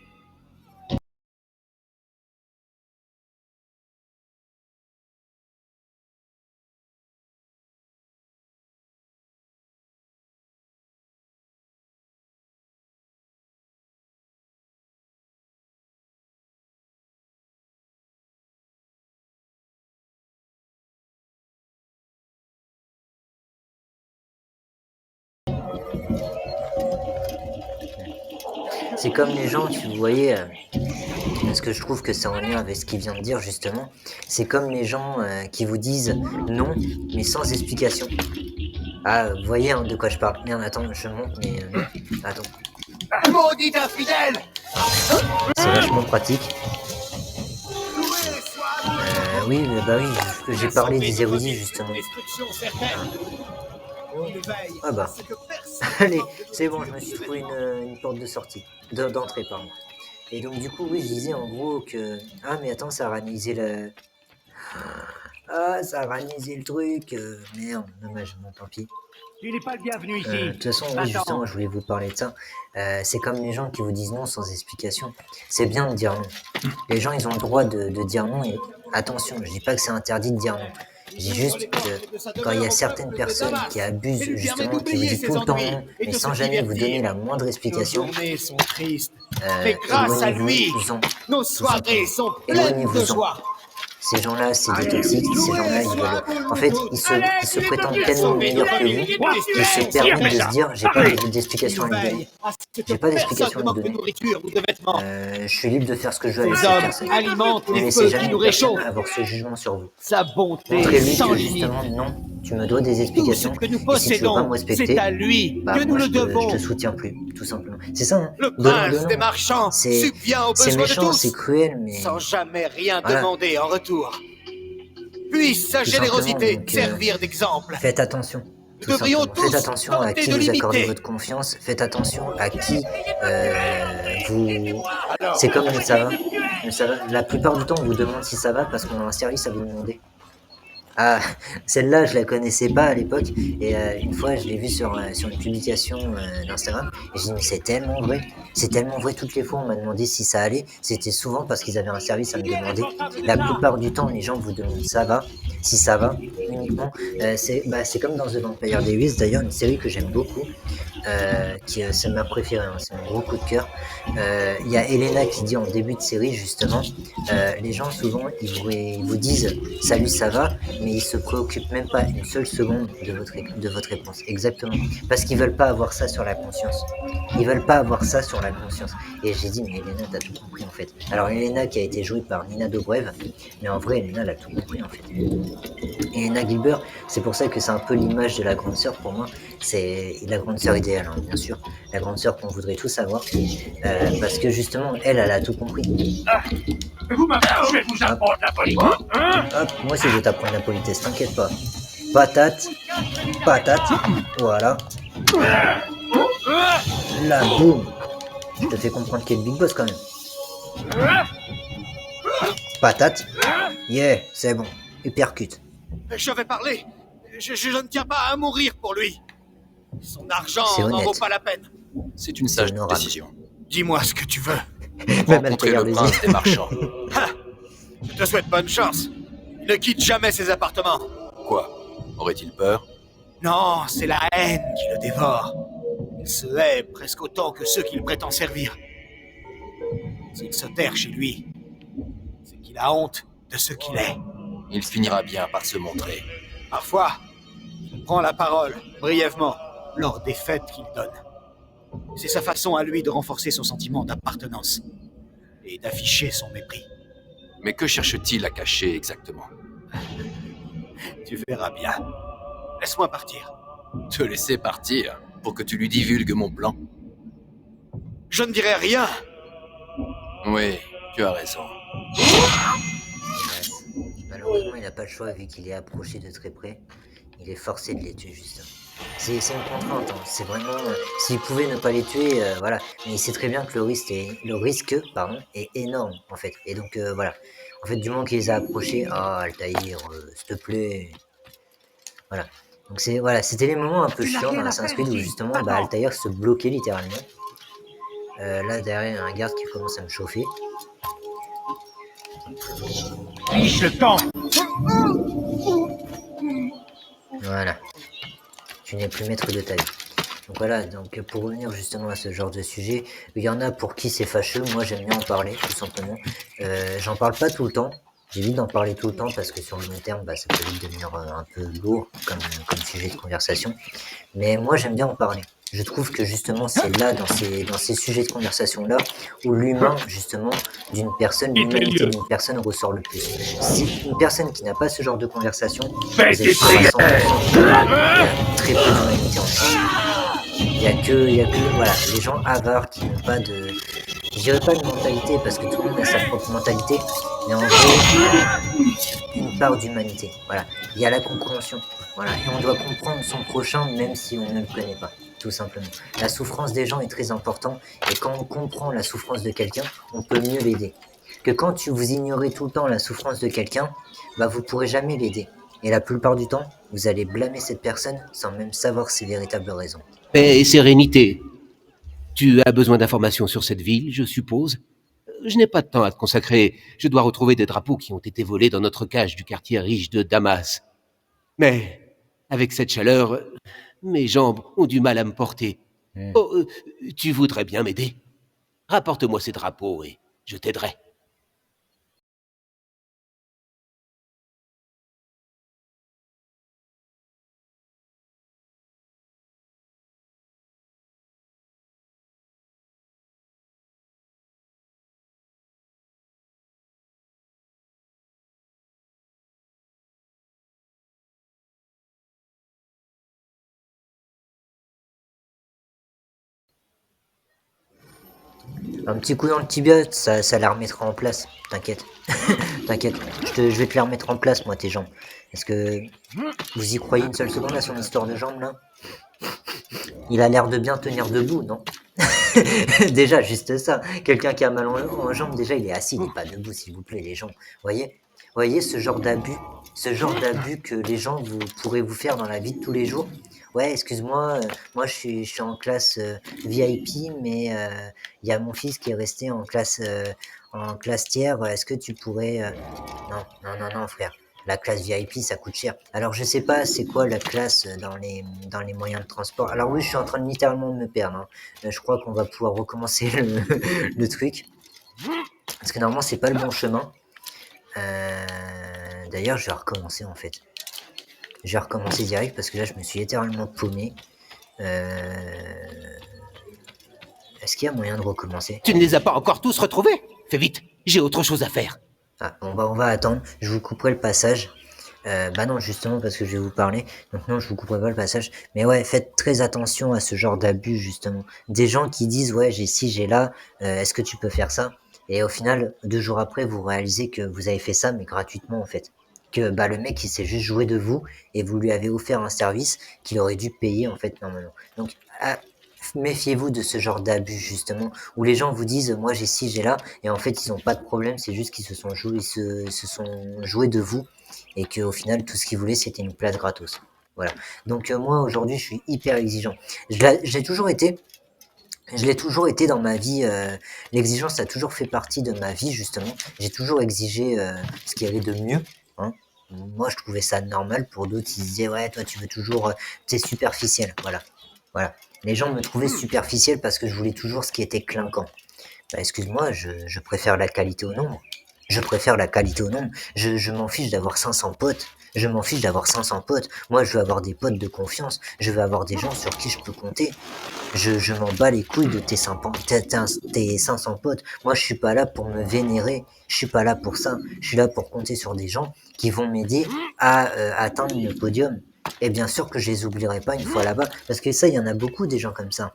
A: C'est comme les gens, vous voyez, parce que je trouve que c'est en lien avec ce qu'il vient de dire justement, c'est comme les gens qui vous disent non, mais sans explication. Ah, vous voyez de quoi je parle. Merde, attends, je monte, mais non. Attends.
I: Maudit infidèle!
A: C'est vachement pratique. Oui, j'ai parlé des érudits justement. Ah bah. Allez, c'est bon, je me suis trouvé une porte de sortie. D'entrée, pardon. Et donc du coup, oui, je disais en gros que... Ah mais attends, ça a ranalisé le... Ah, ça a ranalisé le truc. Merde, dommage, bon, tant pis.
D: Tu n'es pas le bienvenu ici.
A: De toute façon, oui, justement, je voulais vous parler de ça. C'est comme les gens qui vous disent non sans explication. C'est bien de dire non. Les gens, ils ont le droit de dire non. Et attention, je dis pas que c'est interdit de dire non. Je dis juste que quand il y a certaines personnes qui abusent justement, qui vous disent tout le temps non, mais sans jamais vous donner la moindre explication,
I: Nos journées sont tristes, mais grâce à lui,
A: éloignez-vous-en.
I: nos soirées sont pleines de
A: Éloignez-vous-en.
I: joie.
A: Ces gens-là, c'est des toxiques. Ces gens-là, ils veulent... En fait, ils se prétendent tellement meilleurs que vous qu'ils se permettent de se dire j'ai pas d'explication à lui donner. J'ai pas d'explication à lui donner. Je suis libre de faire ce que je veux avec cette personne.
I: Alimente
A: Ne
I: les
A: laissez
I: feux
A: jamais
I: qui nous
A: une personne
I: réchauffent.
A: avoir ce jugement sur vous.
I: Sa bonté
A: Montrez-lui
I: sans
A: que
I: limite.
A: justement, non, tu me dois des
I: Tout ce
A: explications.
I: que nous
A: Et si tu veux pas me
I: possédons,
A: respecter,
I: c'est à lui
A: bah,
I: que nous
A: moi,
I: le
A: je
I: devons.
A: te soutiens plus, tout simplement. C'est ça, hein.
I: Le
A: Donnant,
I: prince
A: donnant.
I: des marchands
A: C'est
I: subvient aux
A: c'est
I: besoins de
A: méchant, c'est
I: tous,
A: cruel, mais
I: sans jamais rien
A: Voilà.
I: demander en retour. Puisse sa
A: Tout
I: générosité
A: simplement, donc,
I: servir d'exemple.
A: faites attention. Tout
I: devrions
A: simplement. Faites
I: tous
A: attention à
I: tenter
A: qui
I: de
A: vous accordez
I: l'imiter.
A: votre confiance. Faites attention à qui vous... C'est comme ça va. Ça va. La plupart du temps, on vous demande si ça va parce qu'on a un service à vous demander. Ah, celle-là, je la connaissais pas à l'époque. Et une fois, je l'ai vue sur une publication d'Instagram. Et j'ai dit, mais c'est tellement vrai. C'est tellement vrai. Toutes les fois, on m'a demandé si ça allait. C'était souvent parce qu'ils avaient un service à me demander. La plupart du temps, les gens vous demandent ça va. Si ça va, uniquement. C'est comme dans The Vampire Diaries, d'ailleurs, une série que j'aime beaucoup. C'est ma préférée, hein, c'est mon gros coup de cœur. Il y a Elena qui dit en début de série, justement, les gens, souvent, ils vous disent « Salut, ça va ?» mais ils se préoccupent même pas une seule seconde de votre réponse. Exactement. Parce qu'ils veulent pas avoir ça sur la conscience. Ils veulent pas avoir ça sur la conscience. Et j'ai dit, mais Elena, t'as tout compris, en fait. Alors, Elena qui a été jouée par Nina Dobrev, mais en vrai, Elena, elle a tout compris, en fait. Et Elena Gilbert, c'est pour ça que c'est un peu l'image de la grande sœur pour moi. C'est la grande sœur idéale, hein, bien sûr. La grande sœur qu'on voudrait tous avoir. Parce que justement, elle a tout compris.
D: Vous m'avez je vais vous apprendre la politesse. Hein?
A: Hop, moi aussi je vais t'apprendre la politesse, t'inquiète pas. Patate, patate, voilà. Là, boum. Je te fais comprendre qu'il y a le Big Boss quand même. Patate. Yeah, c'est bon. Hypercute.
I: Je vais parler. Je ne tiens pas à mourir pour lui. Son argent
A: C'est
I: n'en vaut
A: honnête.
I: pas la peine.
C: C'est une sage
A: honorable.
C: décision.
I: Dis-moi ce que tu veux.
A: Même
C: Rencontrer
A: Altaïr
C: le
A: le
C: prince
A: dit.
C: des marchands.
I: Je te souhaite bonne chance. Il ne quitte jamais ses appartements.
C: Quoi? Aurait-il peur?
I: Non, c'est la haine qui le dévore. Il se hait presque autant que ceux qu'il prétend servir. S'il se terre chez lui, c'est qu'il a honte de ce qu'il est.
C: Il finira bien par se montrer.
I: Parfois, il prend la parole, brièvement, lors des fêtes qu'il donne. C'est sa façon à lui de renforcer son sentiment d'appartenance et d'afficher son mépris.
C: Mais que cherche-t-il à cacher exactement?
I: Tu verras bien. Laisse-moi partir.
C: Te laisser partir pour que tu lui divulgues mon plan?
I: Je ne dirai rien.
C: Oui, tu as raison.
A: Malheureusement, il n'a pas le choix vu qu'il est approché de très près. Il est forcé de les tuer, justement. C'est une contrainte, hein. C'est vraiment... s'il pouvait ne pas les tuer, voilà. Mais il sait très bien que le risque est énorme, en fait. Et donc, voilà. En fait, du moment qu'il les a approchés... Ah, Altaïr, s'il te plaît. Voilà. Donc, c'était les moments un peu chiants dans Assassin's Creed où, justement, Altaïr se bloquait littéralement. Là, derrière, il y a un garde qui commence à me chauffer.
D: Fiche le temps.
A: Voilà. Tu n'es plus maître de ta vie. Donc voilà, donc pour revenir justement à ce genre de sujet, il y en a pour qui c'est fâcheux, moi j'aime bien en parler, tout simplement. J'en parle pas tout le temps, j'évite d'en parler tout le temps parce que sur le long terme, ça peut vite devenir un peu lourd comme sujet de conversation. Mais moi j'aime bien en parler. Je trouve que justement c'est là, dans ces sujets de conversation-là, où l'humain, justement, l'humanité d'une personne ressort le plus. Si une personne qui n'a pas ce genre de conversation, vous êtes sûr à 100%, il y a très peu d'humanité en fait. Il y a que voilà, les gens avares qui n'ont pas de... Je dirais pas de mentalité, parce que tout le monde a sa propre mentalité, mais en gros, une part d'humanité. Voilà. Il y a la compréhension. Voilà. Et on doit comprendre son prochain, même si on ne le connaît pas. Tout simplement. La souffrance des gens est très importante, et quand on comprend la souffrance de quelqu'un, on peut mieux l'aider. Que quand vous ignorez tout le temps la souffrance de quelqu'un, vous pourrez jamais l'aider. Et la plupart du temps, vous allez blâmer cette personne sans même savoir ses véritables raisons.
J: Paix et sérénité. Tu as besoin d'informations sur cette ville, je suppose? Je n'ai pas de temps à te consacrer. Je dois retrouver des drapeaux qui ont été volés dans notre cage du quartier riche de Damas. Mais, avec cette chaleur, mes jambes ont du mal à me porter. Oh, tu voudrais bien m'aider? Rapporte-moi ces drapeaux et je t'aiderai.
A: Un petit coup dans le tibia, ça la remettra en place. T'inquiète. T'inquiète. Je vais te la remettre en place, moi, tes jambes. Est-ce que vous y croyez une seule seconde à son histoire de jambes, là? Il a l'air de bien tenir debout, non? Déjà, juste ça. Quelqu'un qui a mal en jambes, déjà, il est assis, il n'est pas debout, s'il vous plaît, les gens. Voyez ce genre d'abus que les gens pourraient vous faire dans la vie de tous les jours. Ouais, excuse-moi, moi je suis en classe VIP, mais il y a mon fils qui est resté en classe tiers. Est-ce que tu pourrais... Non, frère. La classe VIP, ça coûte cher. Alors, je sais pas c'est quoi la classe dans les moyens de transport. Alors oui, je suis en train de littéralement me perdre. Hein. Je crois qu'on va pouvoir recommencer le truc. Parce que normalement, c'est pas le bon chemin. D'ailleurs, je vais recommencer en fait. Je vais recommencer direct parce que là, je me suis littéralement paumé. Est-ce qu'il y a moyen de recommencer?
J: Tu ne les as pas encore tous retrouvés? Fais vite, j'ai autre chose à faire.
A: Ah, bon, on va attendre. Je vous couperai le passage. Non, justement, parce que je vais vous parler. Donc non, je vous couperai pas le passage. Mais ouais, faites très attention à ce genre d'abus, justement. Des gens qui disent, ouais, j'ai ci, j'ai là, est-ce que tu peux faire ça? Et au final, 2 jours après, vous réalisez que vous avez fait ça, mais gratuitement, en fait. Que le mec, il s'est juste joué de vous, et vous lui avez offert un service qu'il aurait dû payer, en fait, normalement. Donc, méfiez-vous de ce genre d'abus justement, où les gens vous disent moi j'ai ci, j'ai là, et en fait ils ont pas de problème, c'est juste qu'ils se sont joués, se sont joués de vous, et qu'au final tout ce qu'ils voulaient c'était une place gratos. Voilà. Donc moi aujourd'hui je suis hyper exigeant. J'ai toujours été, je l'ai toujours été dans ma vie. L'exigence a toujours fait partie de ma vie justement. J'ai toujours exigé ce qu'il y avait de mieux. Hein. Moi je trouvais ça normal. Pour d'autres ils disaient ouais toi tu veux toujours, t'es superficiel. Voilà. Voilà. Les gens me trouvaient superficiel parce que je voulais toujours ce qui était clinquant. Bah, excuse-moi, je préfère la qualité au nombre. Je préfère la qualité au nombre. Je m'en fiche d'avoir 500 potes. Je m'en fiche d'avoir 500 potes. Moi, je veux avoir des potes de confiance. Je veux avoir des gens sur qui je peux compter. Je m'en bats les couilles de tes 500 potes. Moi, je suis pas là pour me vénérer. Je suis pas là pour ça. Je suis là pour compter sur des gens qui vont m'aider à atteindre le podium. Et bien sûr que je les oublierai pas une fois là-bas. Parce que ça, il y en a beaucoup des gens comme ça.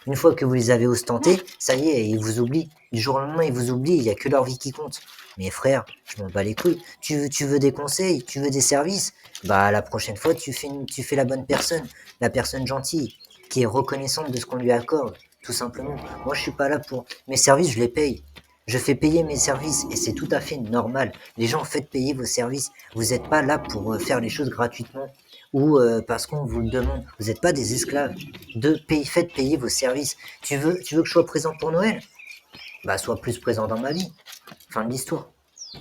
A: Une fois que vous les avez ostentés, ça y est, ils vous oublient. Du jour au lendemain, ils vous oublient, il n'y a que leur vie qui compte. Mais frère, je m'en bats les couilles. Tu veux des conseils, tu veux des services, bah la prochaine fois, tu fais la bonne personne, la personne gentille, qui est reconnaissante de ce qu'on lui accorde, tout simplement. Moi, je suis pas là pour... Mes services, je les paye. Je fais payer mes services et c'est tout à fait normal. Les gens, faites payer vos services. Vous n'êtes pas là pour faire les choses gratuitement ou parce qu'on vous le demande. Vous n'êtes pas des esclaves. Faites payer vos services. Tu veux que je sois présent pour Noël? Bah, sois plus présent dans ma vie. Fin de l'histoire.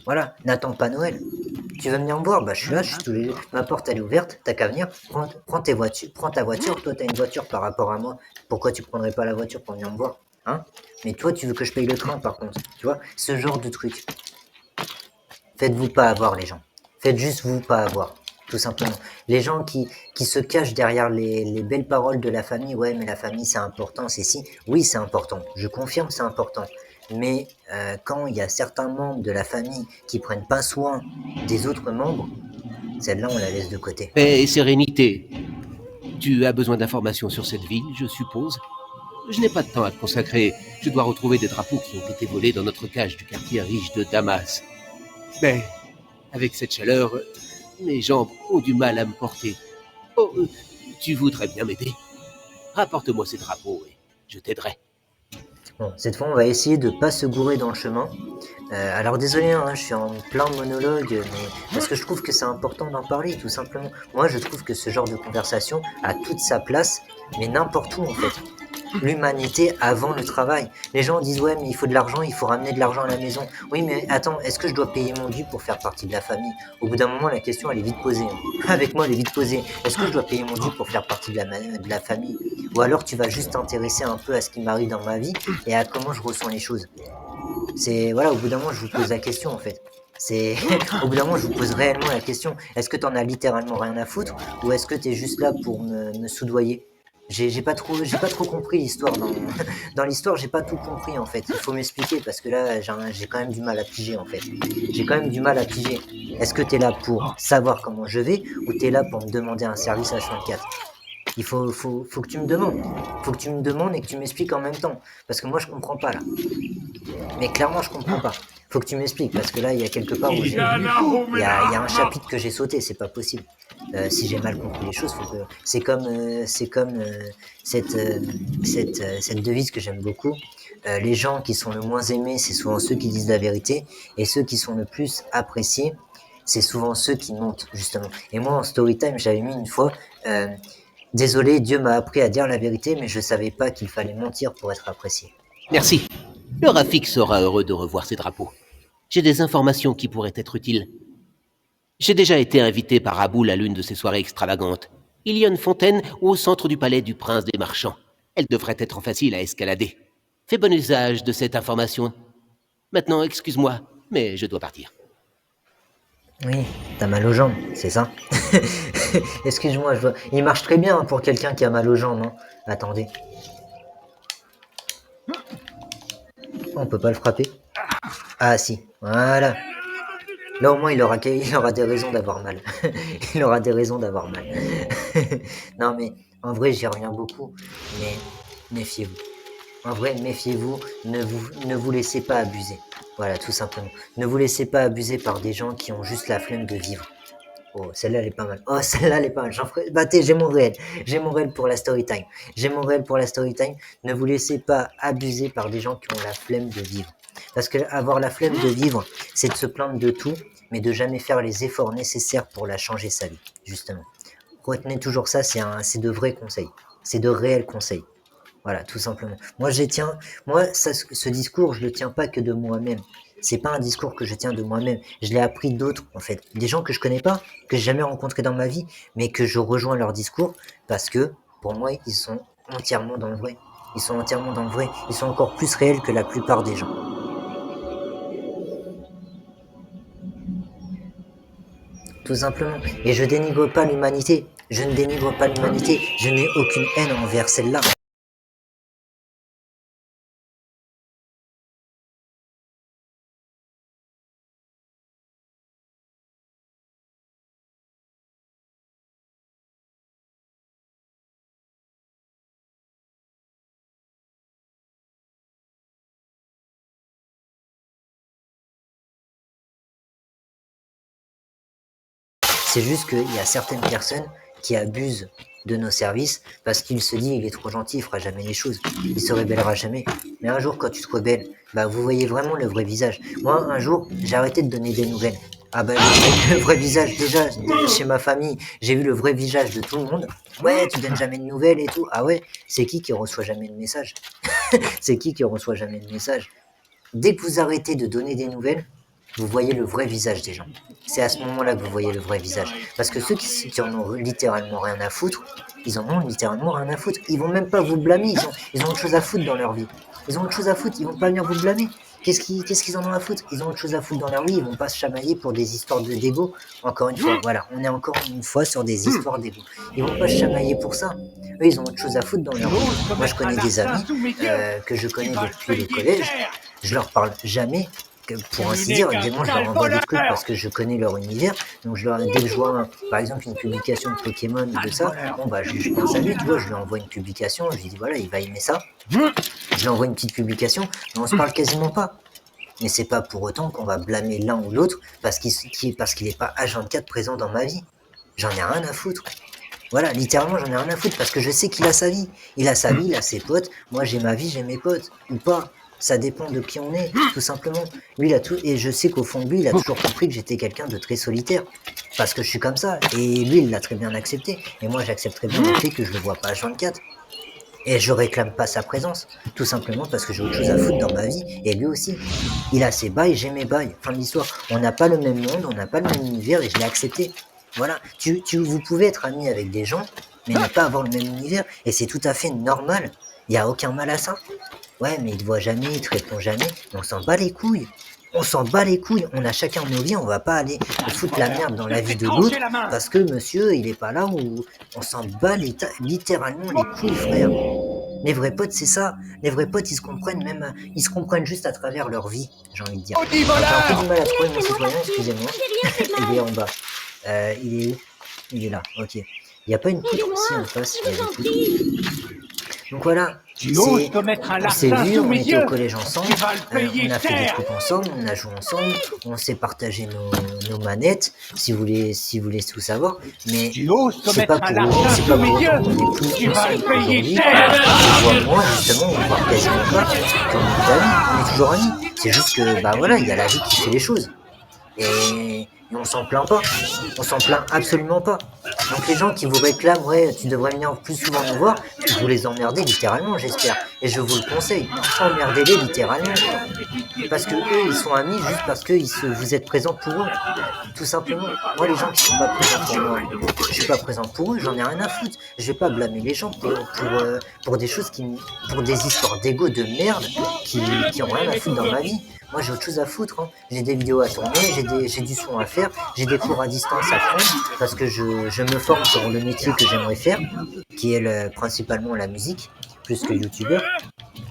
A: Voilà, n'attends pas Noël. Tu veux venir me voir? Bah, je suis là, ma porte elle est ouverte, t'as qu'à venir. Prends ta voiture. Toi, t'as une voiture par rapport à moi. Pourquoi tu prendrais pas la voiture pour venir me voir? Hein? Mais toi, tu veux que je paye le train, par contre. Tu vois? Ce genre de truc. Faites-vous pas avoir, les gens. Faites juste vous pas avoir. Tout simplement. Les gens qui se cachent derrière les belles paroles de la famille. Ouais, mais la famille, c'est important, c'est si. Oui, c'est important. Je confirme, c'est important. Mais quand il y a certains membres de la famille qui prennent pas soin des autres membres, celle-là, on la laisse de côté.
J: Paix et sérénité. Tu as besoin d'informations sur cette ville, je suppose? Je n'ai pas de temps à te consacrer. Je dois retrouver des drapeaux qui ont été volés dans notre cage du quartier riche de Damas. Mais, avec cette chaleur, mes jambes ont du mal à me porter. Oh, tu voudrais bien m'aider? Rapporte-moi ces drapeaux et je t'aiderai.
A: Bon, cette fois, on va essayer de pas se gourer dans le chemin. Alors désolé, hein, je suis en plein monologue, mais parce que je trouve que c'est important d'en parler, tout simplement. Moi, je trouve que ce genre de conversation a toute sa place, mais n'importe où, en fait. L'humanité avant le travail. Les gens disent ouais mais il faut de l'argent, il faut ramener de l'argent à la maison. Oui mais attends, est-ce que je dois payer mon dû pour faire partie de la famille? Au bout d'un moment la question elle est vite posée. Hein. Avec moi elle est vite posée. Est-ce que je dois payer mon dû pour faire partie de la famille? Ou alors tu vas juste t'intéresser un peu à ce qui m'arrive dans ma vie et à comment je ressens les choses. C'est voilà, au bout d'un moment je vous pose la question en fait. C'est au bout d'un moment je vous pose réellement la question. Est-ce que t'en as littéralement rien à foutre ou est-ce que t'es juste là pour me soudoyer? J'ai pas trop compris l'histoire dans l'histoire, j'ai pas tout compris en fait. Il faut m'expliquer parce que là j'ai quand même du mal à piger en fait. J'ai quand même du mal à piger. Est-ce que t'es là pour savoir comment je vais ou t'es là pour me demander un service H24? Il faut que tu me demandes. Faut que tu me demandes et que tu m'expliques en même temps parce que moi je comprends pas là. Mais clairement je comprends pas. Faut que tu m'expliques parce que là il y a quelque part où il y a un chapitre que j'ai sauté, c'est pas possible. Si j'ai mal compris les choses, c'est comme cette devise que j'aime beaucoup. Les gens qui sont le moins aimés, c'est souvent ceux qui disent la vérité, et ceux qui sont le plus appréciés, c'est souvent ceux qui mentent justement. Et moi en Storytime, j'avais mis une fois. Désolé, Dieu m'a appris à dire la vérité, mais je savais pas qu'il fallait mentir pour être apprécié.
J: Merci. Le Rafik sera heureux de revoir ces drapeaux. J'ai des informations qui pourraient être utiles. J'ai déjà été invité par Aboul à l'une de ces soirées extravagantes. Il y a une fontaine au centre du palais du prince des marchands. Elle devrait être facile à escalader. Fais bon usage de cette information. Maintenant, excuse-moi, mais je dois partir.
A: Oui, t'as mal aux jambes, c'est ça? Excuse-moi, il marche très bien pour quelqu'un qui a mal aux jambes. Hein. Attendez. On peut pas le frapper? Ah si, voilà. Là au moins il aura des raisons d'avoir mal. Il aura des raisons d'avoir mal. Non mais en vrai j'y reviens beaucoup. Mais méfiez-vous. En vrai méfiez-vous, ne vous laissez pas abuser. Voilà tout simplement. Ne vous laissez pas abuser par des gens qui ont juste la flemme de vivre. Oh, celle-là, elle est pas mal. Oh, celle-là, elle est pas mal. Bah, j'ai mon réel. J'ai mon réel pour la story time. J'ai mon réel pour la story time. Ne vous laissez pas abuser par des gens qui ont la flemme de vivre. Parce que avoir la flemme de vivre, c'est de se plaindre de tout, mais de jamais faire les efforts nécessaires pour la changer sa vie, justement. Retenez toujours ça, c'est de vrais conseils. C'est de réels conseils. Voilà, tout simplement. Moi, ce discours, je le tiens pas que de moi-même. C'est pas un discours que je tiens de moi-même. Je l'ai appris d'autres, en fait. Des gens que je connais pas, que j'ai jamais rencontrés dans ma vie, mais que je rejoins leur discours parce que, pour moi, ils sont entièrement dans le vrai. Ils sont entièrement dans le vrai. Ils sont encore plus réels que la plupart des gens. Tout simplement. Et je dénigre pas l'humanité. Je ne dénigre pas l'humanité. Je n'ai aucune haine envers celle-là. C'est juste qu'il y a certaines personnes qui abusent de nos services parce qu'il se dit il est trop gentil, il fera jamais les choses, il se rebellera jamais. Mais un jour quand tu te rebelles, bah vous voyez vraiment le vrai visage. Moi un jour j'ai arrêté de donner des nouvelles. Ah bah le vrai visage déjà chez ma famille, j'ai vu le vrai visage de tout le monde. Ouais tu donnes jamais de nouvelles et tout. Ah ouais, c'est qui reçoit jamais de message? C'est qui reçoit jamais de message? Dès que vous arrêtez de donner des nouvelles, vous voyez le vrai visage des gens. C'est à ce moment-là que vous voyez le vrai visage. Parce que ceux qui en ont littéralement rien à foutre, ils en ont littéralement rien à foutre. Ils vont même pas vous blâmer, ils ont autre chose à foutre dans leur vie. Ils ont autre chose à foutre, ils vont pas venir vous blâmer. Qu'est-ce qu'ils en ont à foutre? Ils ont autre chose à foutre dans leur vie, ils vont pas se chamailler pour des histoires d'ego. Encore une fois, voilà, on est encore une fois sur des histoires d'ego. Ils vont pas se chamailler pour ça. Eux, ils ont autre chose à foutre dans leur vie. Moi, je connais des amis que je connais depuis le collège. Je leur parle jamais, pour ainsi dire. Des fois, je leur envoie des trucs parce que je connais leur univers. Donc, dès que je vois, par exemple, une publication de Pokémon ou de ça, bon, bah, je pense à lui, tu vois, je lui envoie une publication, je lui dis, voilà, il va aimer ça. Je lui envoie une petite publication, mais on se parle quasiment pas. Mais c'est pas pour autant qu'on va blâmer l'un ou l'autre parce qu'il est pas H24 présent dans ma vie. J'en ai rien à foutre. Voilà, littéralement, j'en ai rien à foutre parce que je sais qu'il a sa vie. Il a sa vie, il a ses potes. Moi, j'ai ma vie, j'ai mes potes. Ou pas. Ça dépend de qui on est, tout simplement. Lui, il a tout, et je sais qu'au fond de lui, il a toujours compris que j'étais quelqu'un de très solitaire. Parce que je suis comme ça. Et lui, il l'a très bien accepté. Et moi, j'accepterais bien le fait que je le vois pas H24. Et je réclame pas sa présence. Tout simplement parce que j'ai autre chose à foutre dans ma vie. Et lui aussi. Il a ses bails, j'ai mes bails. Fin de l'histoire. On n'a pas le même monde, on n'a pas le même univers et je l'ai accepté. Voilà. Vous pouvez être ami avec des gens, mais ne pas avoir le même univers. Et c'est tout à fait normal. Il n'y a aucun mal à ça. Ouais, mais il te voit jamais, il te répond jamais. On s'en bat les couilles. On s'en bat les couilles. On a chacun nos vies. On va pas aller foutre la merde dans la vie de l'autre parce que monsieur, il est pas là où on s'en bat littéralement les couilles, frère. Les vrais potes, c'est ça. Les vrais potes, ils se comprennent juste à travers leur vie, j'ai envie de dire. J'ai un peu du mal à trouver mon citoyen, excusez-moi. Il est en bas. Il est où? Il est là, ok. Il n'y a pas une poutre aussi en face, il y a des poutres. Donc voilà, on s'est vu, on était au collège ensemble, on a fait des trucs ensemble, on a joué ensemble, on s'est partagé nos manettes, si vous voulez tout savoir, mais c'est pas pour autant qu'on est plus ensemble aujourd'hui, on voit moins justement, on voit quasiment pas, quand on est amis, on est toujours amis, c'est juste que, bah voilà, il y a la vie qui fait les choses, et on s'en plaint pas, on s'en plaint absolument pas. Donc les gens qui vous réclament, ouais, tu devrais venir plus souvent nous voir, vous les emmerdez littéralement, j'espère. Et je vous le conseille, emmerdez-les littéralement. Parce que eux, ils sont amis juste parce que vous êtes présents pour eux. Tout simplement. Moi, les gens qui sont pas présents pour moi, je suis pas présent pour eux, j'en ai rien à foutre. Je vais pas blâmer les gens pour des choses pour des histoires d'ego de merde qui ont rien à foutre dans ma vie. Moi, j'ai autre chose à foutre. Hein. J'ai des vidéos à tourner, j'ai du son à faire, j'ai des cours à distance à prendre parce que je me forme sur le métier que j'aimerais faire, qui est principalement la musique, plus que youtubeur.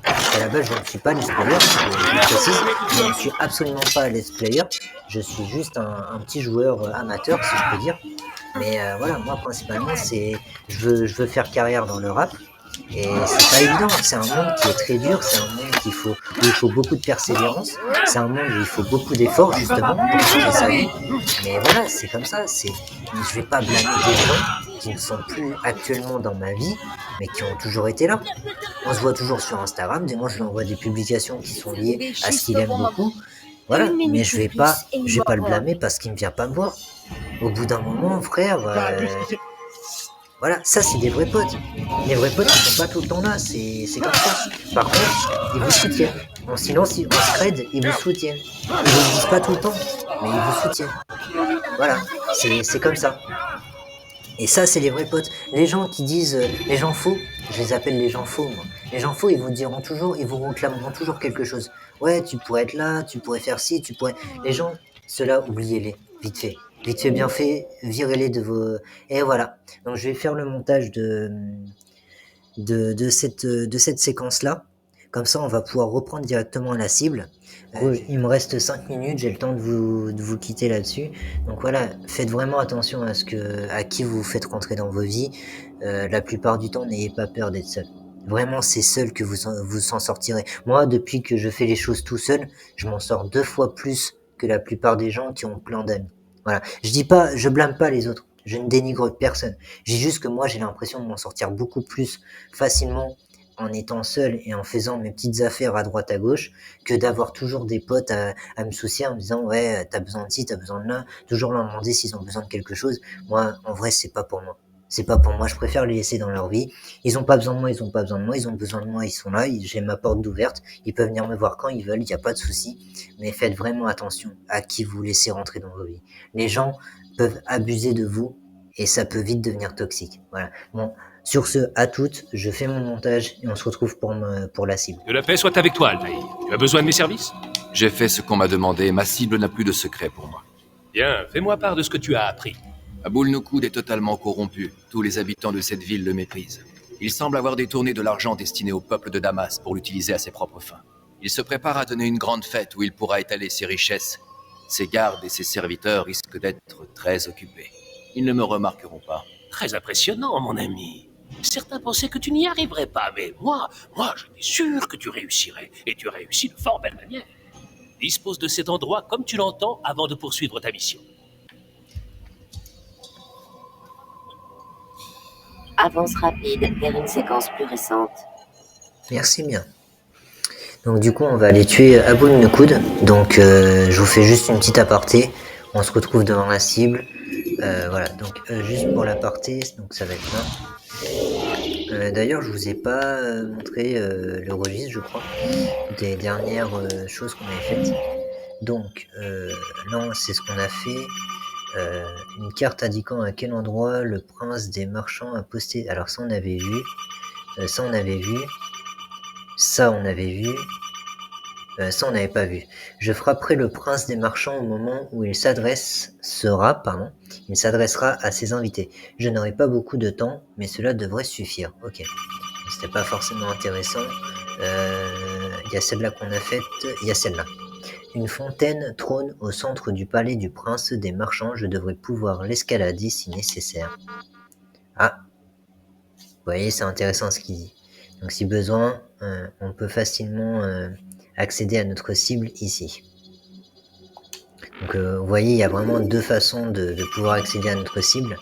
A: À la base, je ne suis pas let's player, je précise, je ne suis absolument pas let's player. Je suis juste un petit joueur amateur, si je peux dire. Mais voilà, moi, principalement, je veux faire carrière dans le rap. Et c'est pas évident, c'est un monde qui est très dur, c'est un monde où il faut beaucoup de persévérance, c'est un monde où il faut beaucoup d'efforts justement pour changer sa vie. Mais voilà, c'est comme ça, je vais pas blâmer des gens qui ne sont plus actuellement dans ma vie, mais qui ont toujours été là. On se voit toujours sur Instagram, des moi je lui envoie des publications qui sont liées à ce qu'il aime beaucoup. Voilà, mais je vais pas le blâmer parce qu'il ne vient pas me voir. Au bout d'un moment, frère, voilà, ça c'est des vrais potes. Les vrais potes, ils sont pas tout le temps là, c'est comme ça. Par contre, ils vous soutiennent. En silence, en scred, ils vous soutiennent. Ils vous le disent pas tout le temps, mais ils vous soutiennent. Voilà, c'est comme ça. Et ça, c'est les vrais potes. Les gens qui disent, les gens faux, je les appelle les gens faux, moi. Les gens faux, ils vous diront toujours, ils vous réclameront toujours quelque chose. Ouais, tu pourrais être là, tu pourrais faire ci, tu pourrais... Les gens, ceux-là, oubliez-les, vite fait. Vite fait, bien fait, virez-les de vos... Et voilà. Donc, je vais faire le montage de cette séquence-là. Comme ça, on va pouvoir reprendre directement à la cible. Il me reste 5 minutes, j'ai le temps de vous quitter là-dessus. Donc voilà, faites vraiment attention à qui vous faites rentrer dans vos vies. La plupart du temps, n'ayez pas peur d'être seul. Vraiment, c'est seul que vous s'en sortirez. Moi, depuis que je fais les choses tout seul, je m'en sors 2 fois plus que la plupart des gens qui ont plein d'amis. Voilà. Je blâme pas les autres. Je ne dénigre personne. J'ai juste que moi, j'ai l'impression de m'en sortir beaucoup plus facilement en étant seul et en faisant mes petites affaires à droite à gauche, que d'avoir toujours des potes à me soucier en me disant ouais, t'as besoin de ci, t'as besoin de là, toujours leur demander s'ils ont besoin de quelque chose. Moi, en vrai, c'est pas pour moi. C'est pas pour moi, je préfère les laisser dans leur vie. Ils ont pas besoin de moi, ils ont pas besoin de moi, ils ont besoin de moi, ils sont là, j'ai ma porte ouverte, ils peuvent venir me voir quand ils veulent, il y a pas de souci. Mais faites vraiment attention à qui vous laissez rentrer dans vos vies. Les gens peuvent abuser de vous et ça peut vite devenir toxique. Voilà. Bon, sur ce, à toutes, je fais mon montage et on se retrouve pour la cible.
B: Que la paix soit avec toi, Altaïr. Tu as besoin de mes services?
C: J'ai fait ce qu'on m'a demandé, ma cible n'a plus de secret pour moi.
B: Bien, fais-moi part de ce que tu as appris.
C: Aboul Noukoud est totalement corrompu. Tous les habitants de cette ville le méprisent. Il semble avoir détourné de l'argent destiné au peuple de Damas pour l'utiliser à ses propres fins. Il se prépare à donner une grande fête où il pourra étaler ses richesses. Ses gardes et ses serviteurs risquent d'être très occupés. Ils ne me remarqueront pas.
B: Très impressionnant, mon ami. Certains pensaient que tu n'y arriverais pas, mais moi, j'étais sûr que tu réussirais. Et tu as réussi de fort belle manière. Dispose de cet endroit comme tu l'entends avant de poursuivre ta mission.
K: Avance rapide vers une séquence plus récente.
A: Merci bien. Donc du coup, on va aller tuer Aboul Noukoud. Donc je vous fais juste une petite aparté. On se retrouve devant la cible. Voilà, donc juste pour l'aparté, donc ça va être là. D'ailleurs, je vous ai pas montré le registre, je crois, des dernières choses qu'on avait faites. Donc là, c'est ce qu'on a fait. Une carte indiquant à quel endroit le prince des marchands a posté. Alors ça, on avait vu. Ça, on avait vu. Ça, on avait vu. Ça, on n'avait pas vu. Je frapperai le prince des marchands au moment où il s'adressera à ses invités. Je n'aurai pas beaucoup de temps, mais cela devrait suffire. Ok. C'était pas forcément intéressant. Il y a celle-là qu'on a faite. Il y a celle-là. Une fontaine trône au centre du palais du prince des marchands. Je devrais pouvoir l'escalader si nécessaire. Ah. Vous voyez, c'est intéressant ce qu'il dit. Donc si besoin, on peut facilement accéder à notre cible ici. Donc vous voyez, il y a vraiment 2 façons de pouvoir accéder à notre cible.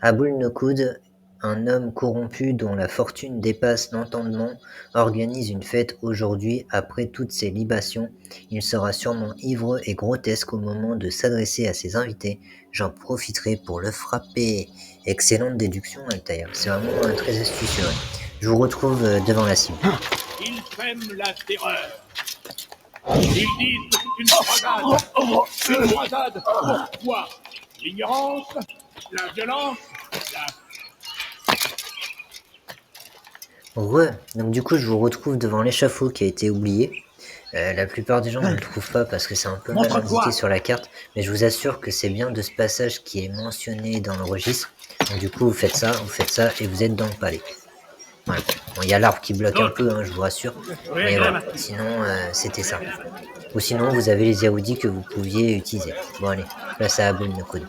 A: Aboul Noukoud, un homme corrompu dont la fortune dépasse l'entendement, organise une fête aujourd'hui après toutes ses libations. Il sera sûrement ivre et grotesque au moment de s'adresser à ses invités. J'en profiterai pour le frapper. Excellente déduction, Altaïr. C'est vraiment très astucieux. Je vous retrouve devant la cible.
D: Ils sèment la terreur. Ils disent que c'est une croisade. Une croisade. Pourquoi? L'ignorance, la violence,
A: Donc du coup, je vous retrouve devant l'échafaud qui a été oublié. La plupart des gens ne le trouvent pas parce que c'est un peu mal indiqué sur la carte, mais je vous assure que c'est bien de ce passage qui est mentionné dans le registre. Donc du coup, vous faites ça et vous êtes dans le palais. Voilà. Bon, il y a l'arbre qui bloque un peu, je vous rassure. Mais voilà, sinon, c'était ça. Ou sinon, vous avez les yaoudis que vous pouviez utiliser. Bon allez, place à Aboul Noukoud.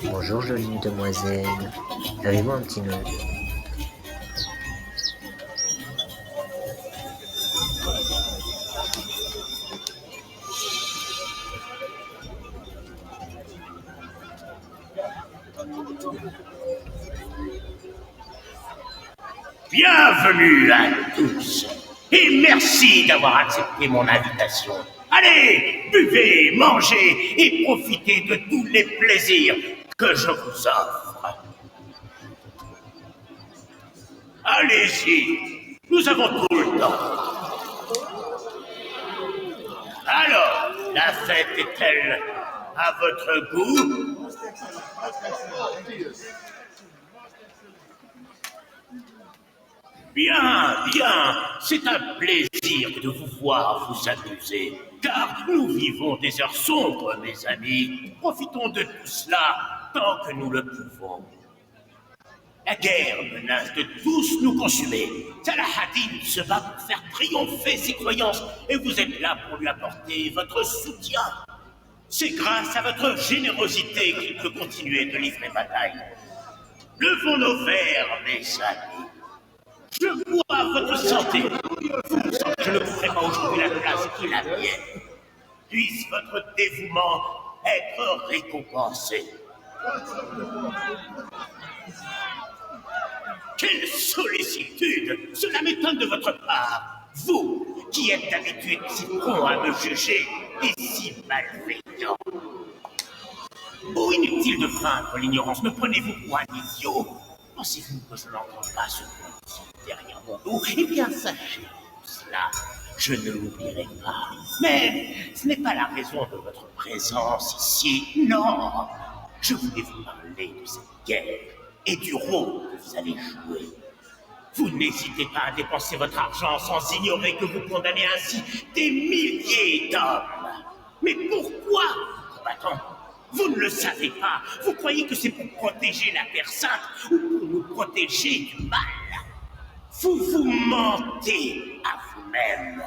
A: Bon, Bonjour, jolie demoiselle. Avez-vous un petit nom?
L: Bienvenue à tous et merci d'avoir accepté mon invitation. Allez, buvez, mangez et profitez de tous les plaisirs que je vous offre. Allez-y, nous avons tout le temps. Alors, la fête est-elle à votre goût? Bien, bien, c'est un plaisir de vous voir vous amuser, car nous vivons des heures sombres, mes amis. Profitons de tout cela tant que nous le pouvons. La guerre menace de tous nous consumer. Salah-ad-Din se bat pour faire triompher ses croyances, et vous êtes là pour lui apporter votre soutien. C'est grâce à votre générosité qu'il peut continuer de livrer bataille. Levons nos verres, mes amis. Je bois votre santé. Je ne pourrai pas aujourd'hui la place qui est la mienne. Puisse votre dévouement être récompensé. Quelle sollicitude! Cela m'étonne de votre part. Vous, qui êtes d'habitude si prompt à me juger et si malveillant. Oh, inutile de feindre l'ignorance. Me prenez-vous pour un idiot? Pensez-vous que je n'entends pas ce qu'on dit derrière mon dos? Eh bien, sachez cela, je ne l'oublierai pas. Mais ce n'est pas la raison de votre présence ici, non. Je voulais vous parler de cette guerre et du rôle que vous allez jouer. Vous n'hésitez pas à dépenser votre argent sans ignorer que vous condamnez ainsi des milliers d'hommes. Mais pourquoi, combattants? Vous ne le savez pas. Vous croyez que c'est pour protéger la Terre Sainte ou pour nous protéger du mal. Vous vous mentez à vous-même.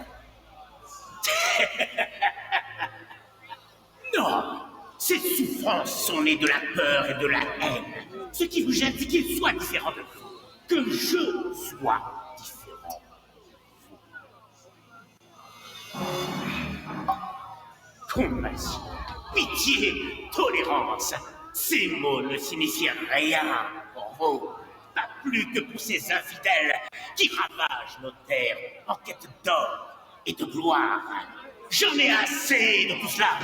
L: Non, ces souffrances sont nées de la peur et de la haine. Ce qui vous gêne, c'est qu'il soit différent de vous. Que je sois différent de vous. Compassion, pitié, tolérance. Ces mots ne signifient rien pour vous. Pas plus que pour ces infidèles qui ravagent nos terres en quête d'or et de gloire. J'en ai assez de tout cela.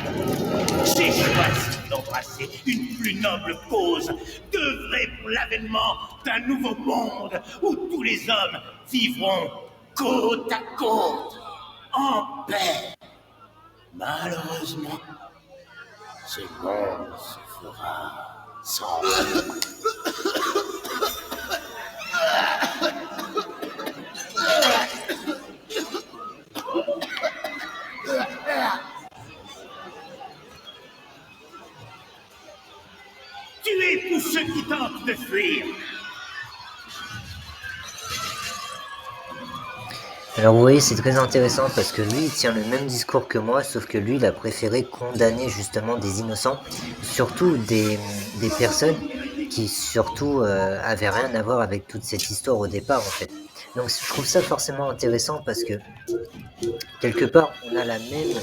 L: J'ai choisi d'embrasser une plus noble cause, d'œuvrer pour l'avènement d'un nouveau monde où tous les hommes vivront côte à côte, en paix. Malheureusement, ce monde se fera sans tuez tous ceux qui tentent de fuir.
A: Alors vous voyez, c'est très intéressant parce que lui, il tient le même discours que moi, sauf que lui, il a préféré condamner justement des innocents, surtout des personnes qui surtout avaient rien à voir avec toute cette histoire au départ en fait. Donc je trouve ça forcément intéressant parce que quelque part, on a la même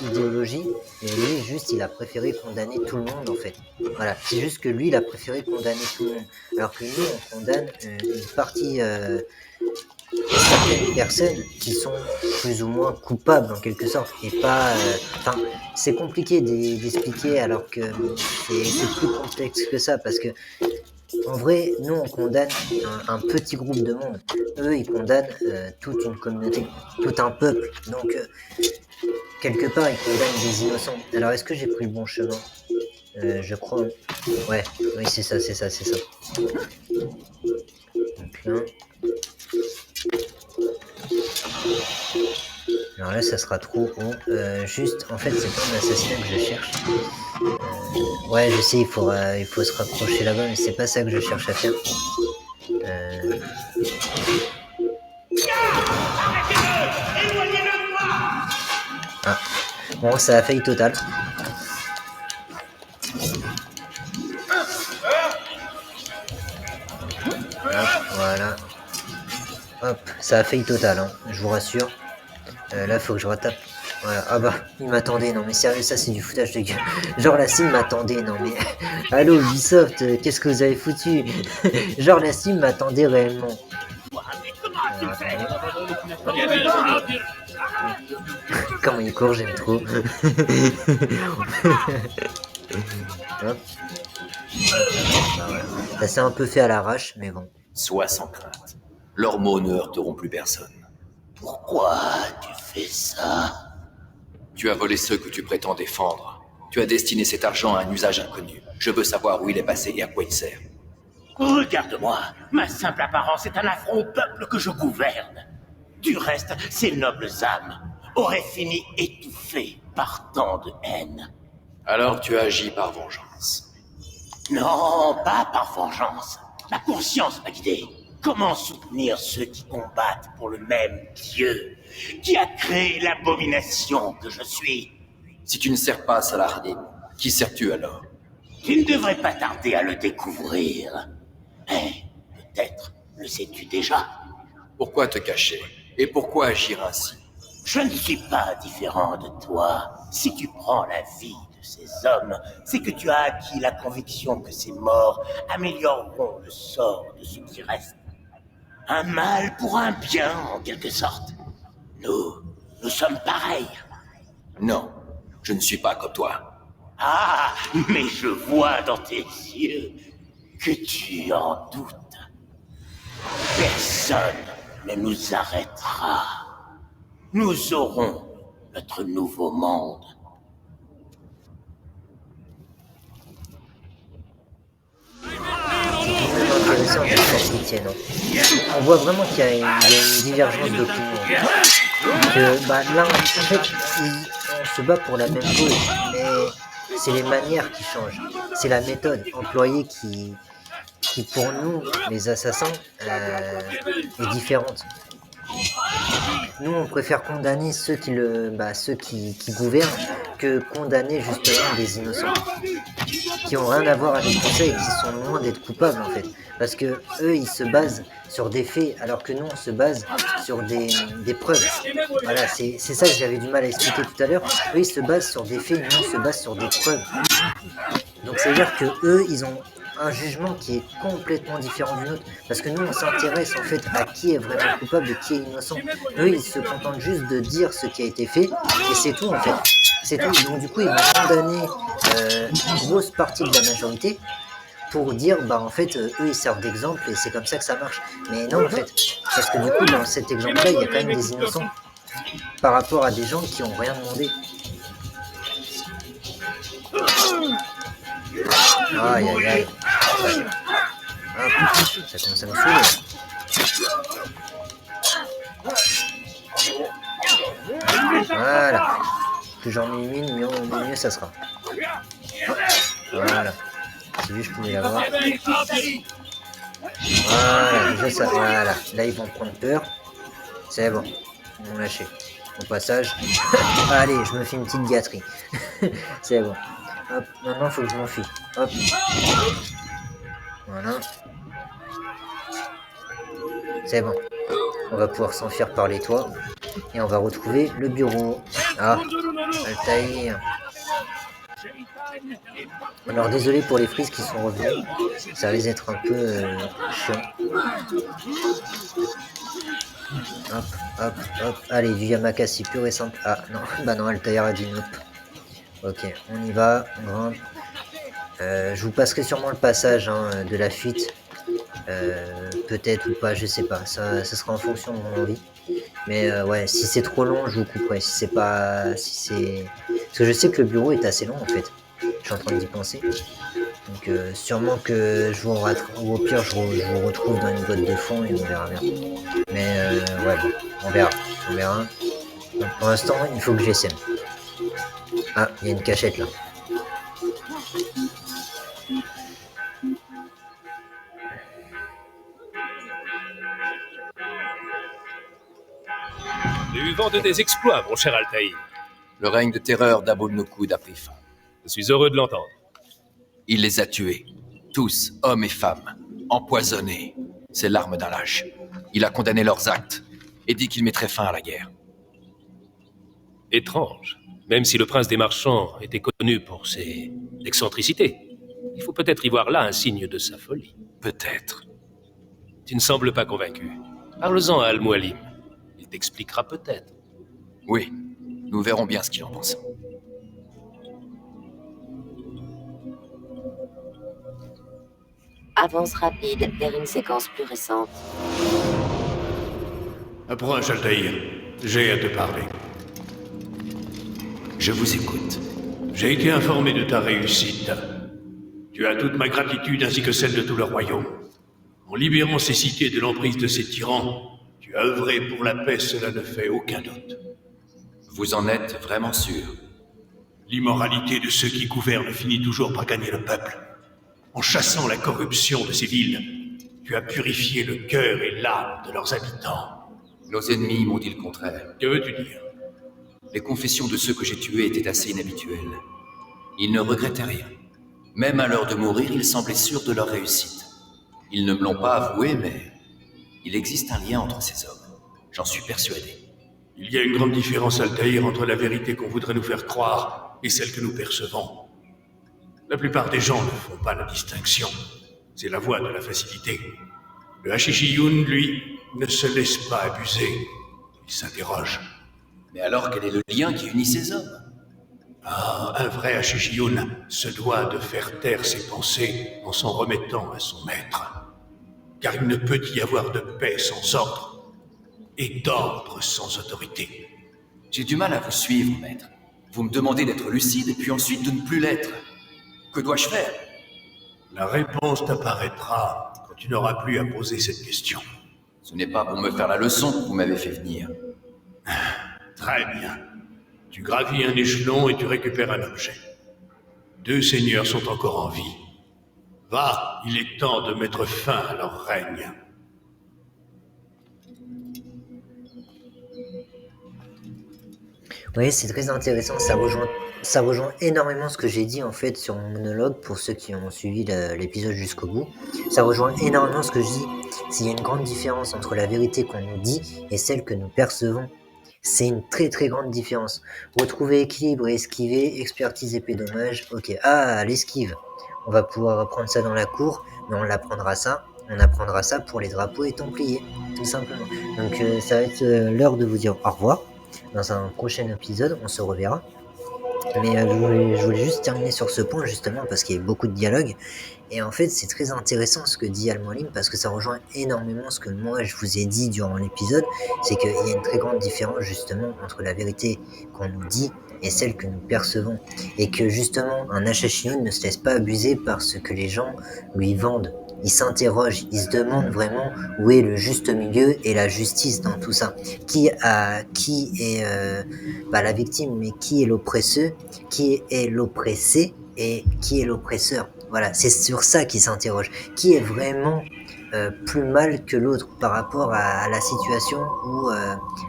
A: idéologie, mais lui, juste, il a préféré condamner tout le monde en fait. Voilà, c'est juste que lui, il a préféré condamner tout le monde, alors que nous, on condamne une partie... certaines personnes qui sont plus ou moins coupables en quelque sorte et pas enfin c'est compliqué d'expliquer alors que c'est plus complexe que ça parce que en vrai nous on condamne un petit groupe de monde, eux ils condamnent toute une communauté, tout un peuple, donc quelque part ils condamnent des innocents. Alors est-ce que j'ai pris le bon chemin? Je crois, ouais, oui c'est ça. Donc là alors là ça sera trop haut, juste en fait c'est pas un assassinat que je cherche, ouais je sais il faut se rapprocher là-bas mais c'est pas ça que je cherche à faire. Ah. Bon ça a failli total. Hop, voilà. Hop, ça a failli total, hein, je vous rassure. Là, faut que je retape. Voilà. Ah bah, il m'attendait. Non mais sérieux, ça c'est du foutage de gueule. Genre la Steam m'attendait. Non mais... Allô Ubisoft, qu'est-ce que vous avez foutu? Genre la Steam m'attendait réellement. Comment il court, j'aime trop. Hop. Ah, voilà. Ça s'est un peu fait à l'arrache, mais bon.
C: Sois sans crainte. Leurs mots ne heurteront plus personne.
L: Pourquoi tu fais ça?
C: Tu as volé ceux que tu prétends défendre. Tu as destiné cet argent à un usage inconnu. Je veux savoir où il est passé et à quoi il sert.
L: Regarde-moi, ma simple apparence est un affront au peuple que je gouverne. Du reste, ces nobles âmes auraient fini étouffées par tant de haine.
C: Alors tu as agi par vengeance.
L: Non, pas par vengeance. La conscience m'a guidé. Comment soutenir ceux qui combattent pour le même Dieu qui a créé l'abomination que je suis?
C: Si tu ne sers pas Saladin, qui sers-tu alors?
L: Tu ne devrais pas tarder à le découvrir. Mais peut-être le sais-tu déjà.
C: Pourquoi te cacher? Et pourquoi agir ainsi?
L: Je ne suis pas différent de toi. Si tu prends la vie de ces hommes, c'est que tu as acquis la conviction que ces morts amélioreront le sort de ceux qui restent. Un mal pour un bien, en quelque sorte. Nous sommes pareils.
C: Non, je ne suis pas comme toi.
L: Ah, mais je vois dans tes yeux que tu en doutes. Personne ne nous arrêtera. Nous aurons notre nouveau monde.
A: Intéressant de faire ce qu'ils tiennent, hein. On voit vraiment qu'il y a une divergence d'opinion. Que bah, là, en fait, on se bat pour la même cause, mais c'est les manières qui changent. C'est la méthode employée qui pour nous, les assassins, est différente. Nous, on préfère condamner ceux qui gouvernent que condamner justement des innocents qui ont rien à voir avec tout ça et qui sont loin d'être coupables en fait. Parce que eux, ils se basent sur des faits, alors que nous, on se base sur des preuves. Voilà, c'est ça que j'avais du mal à expliquer tout à l'heure. Eux, ils se basent sur des faits, nous, on se base sur des preuves. Donc, ça veut dire que eux, ils ont un jugement qui est complètement différent du nôtre. Parce que nous, on s'intéresse en fait à qui est vraiment coupable et qui est innocent. Eux, ils se contentent juste de dire ce qui a été fait, et c'est tout en fait. C'est tout. Donc du coup, ils vont condamner une grosse partie de la majorité pour dire, bah en fait, eux, ils servent d'exemple et c'est comme ça que ça marche. Mais non, en fait. Parce que du coup, dans cet exemple-là, il y a quand même des innocents par rapport à des gens qui ont rien demandé. Aïe aïe aïe. Hop, ça commence à me saouler. Voilà. Plus j'en élimine, mieux ça sera. Voilà. Si lui je pouvais l'avoir. Voilà, déjà ça. Voilà. Là ils vont prendre peur. C'est bon. Ils vont lâcher. Au passage. Allez, je me fais une petite gâterie. C'est bon. Hop, maintenant faut que je m'enfuis. Hop. Voilà. C'est bon. On va pouvoir s'enfuir par les toits. Et on va retrouver le bureau. Ah, Altaïr. Alors désolé pour les frises qui sont revenus. Ça risque d'être un peu chiant. Hop, hop, hop. Allez, du Yamakasi pur et simple. Ah non, bah non, Altaïr a dit nope. Ok, on y va, on grimpe. Je vous passerai sûrement le passage de la fuite. Peut-être ou pas, je sais pas. Ça sera en fonction de mon envie. Mais ouais, si c'est trop long, je vous couperai. Si c'est pas... Parce que je sais que le bureau est assez long en fait. Je suis en train d'y penser. Donc sûrement que je vous ou au pire je vous retrouve dans une boîte de fond et on verra bien. Mais ouais, bon, on verra. Donc pour l'instant, il faut que j'essaie. Ah, il y a une cachette là.
B: J'ai eu vent de tes exploits, mon cher Altaïr.
C: Le règne de terreur d'Abul Nokud a pris fin.
B: Je suis heureux de l'entendre.
C: Il les a tués. Tous, hommes et femmes. Empoisonnés. C'est l'arme d'un lâche. Il a condamné leurs actes et dit qu'il mettrait fin à la guerre.
B: Étrange. Même si le prince des marchands était connu pour ses excentricités, il faut peut-être y voir là un signe de sa folie.
C: Peut-être.
B: Tu ne sembles pas convaincu. Parle-en à Al-Mualim. Il t'expliquera peut-être.
C: Oui, nous verrons bien ce qu'il en pense.
K: Avance rapide vers une séquence plus récente.
L: Approche, Altaïr. J'ai à te parler.
C: Je vous écoute.
L: J'ai été informé de ta réussite. Tu as toute ma gratitude ainsi que celle de tout le royaume. En libérant ces cités de l'emprise de ces tyrans, tu as œuvré pour la paix, cela ne fait aucun doute.
C: Vous en êtes vraiment sûr?
L: L'immoralité de ceux qui gouvernent finit toujours par gagner le peuple. En chassant la corruption de ces villes, tu as purifié le cœur et l'âme de leurs habitants.
C: Nos ennemis m'ont dit le contraire.
L: Que veux-tu dire?
C: Les confessions de ceux que j'ai tués étaient assez inhabituelles. Ils ne regrettaient rien. Même à l'heure de mourir, ils semblaient sûrs de leur réussite. Ils ne me l'ont pas avoué, mais il existe un lien entre ces hommes. J'en suis persuadé.
L: Il y a une grande différence, Altaïr, entre la vérité qu'on voudrait nous faire croire et celle que nous percevons. La plupart des gens ne font pas la distinction. C'est la voie de la facilité. Le Hashishiyoun, lui, ne se laisse pas abuser. Il s'interroge.
C: Mais alors, quel est le lien qui unit ces hommes?
L: Ah, un vrai Hashishiyoun se doit de faire taire ses pensées en s'en remettant à son maître. Car il ne peut y avoir de paix sans ordre, et d'ordre sans autorité.
C: J'ai du mal à vous suivre, maître. Vous me demandez d'être lucide, et puis ensuite de ne plus l'être. Que dois-je faire?
L: La réponse t'apparaîtra quand tu n'auras plus à poser cette question.
C: Ce n'est pas pour me faire la leçon que vous m'avez fait venir.
L: Très bien. Tu gravis un échelon et tu récupères un objet. 2 seigneurs sont encore en vie. Va, il est temps de mettre fin à leur règne.
A: Oui, c'est très intéressant, ça rejoint énormément ce que j'ai dit en fait sur mon monologue pour ceux qui ont suivi l'épisode jusqu'au bout. Ça rejoint énormément ce que je dis. S'il y a une grande différence entre la vérité qu'on nous dit et celle que nous percevons. C'est une très très grande différence. Retrouver équilibre et esquiver, expertise épée dommage, ok. Ah, l'esquive. On va pouvoir apprendre ça dans la cour, mais on apprendra ça pour les drapeaux et templiers, tout simplement. Donc ça va être l'heure de vous dire au revoir. Dans un prochain épisode, on se reverra. Mais je voulais juste terminer sur ce point justement parce qu'il y a beaucoup de dialogues. Et en fait, c'est très intéressant ce que dit Al-Mualim parce que ça rejoint énormément ce que moi je vous ai dit durant l'épisode. C'est qu'il y a une très grande différence justement entre la vérité qu'on nous dit et celle que nous percevons. Et que justement, un Hashishiyoun ne se laisse pas abuser par ce que les gens lui vendent. Il s'interroge, il se demande vraiment où est le juste milieu et la justice dans tout ça. Qui est pas la victime, mais qui est l'oppresseur, qui est l'oppressé et qui est l'oppresseur. Voilà, c'est sur ça qu'il s'interroge. Qui est vraiment plus mal que l'autre par rapport à la situation ou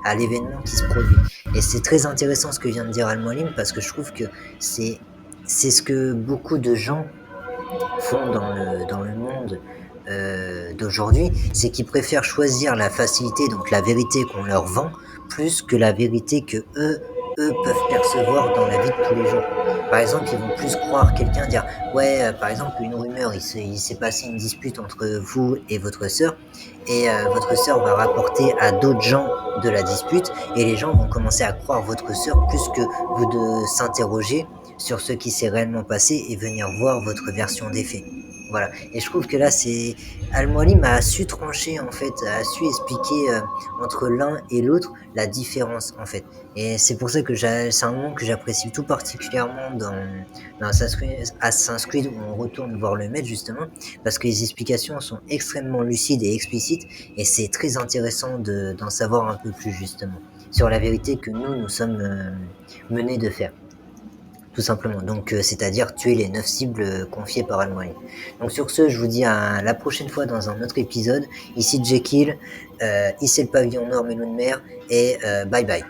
A: à l'événement qui se produit. Et c'est très intéressant ce que vient de dire Al-Mualim parce que je trouve que c'est ce que beaucoup de gens font dans le monde d'aujourd'hui, c'est qu'ils préfèrent choisir la facilité, donc la vérité qu'on leur vend, plus que la vérité que eux peuvent percevoir dans la vie de tous les jours. Par exemple, ils vont plus croire quelqu'un dire ouais, par exemple une rumeur, il s'est passé une dispute entre vous et votre sœur, et votre sœur va rapporter à d'autres gens de la dispute, et les gens vont commencer à croire votre sœur plus que vous de s'interroger sur ce qui s'est réellement passé et venir voir votre version des faits. Voilà. Et je trouve que là, c'est Al-Mualim a su trancher en fait, a su expliquer entre l'un et l'autre la différence en fait. Et c'est pour ça que c'est un moment que j'apprécie tout particulièrement dans Assassin's Creed où on retourne voir le maître justement, parce que les explications sont extrêmement lucides et explicites, et c'est très intéressant d'en savoir un peu plus justement sur la vérité que nous sommes menés de faire. Tout simplement, donc c'est-à-dire tuer les 9 cibles confiées par Al-Mualim. Donc sur ce, je vous dis à la prochaine fois dans un autre épisode. Ici Jekyll, ici le pavillon nord Melon de mer, et bye bye.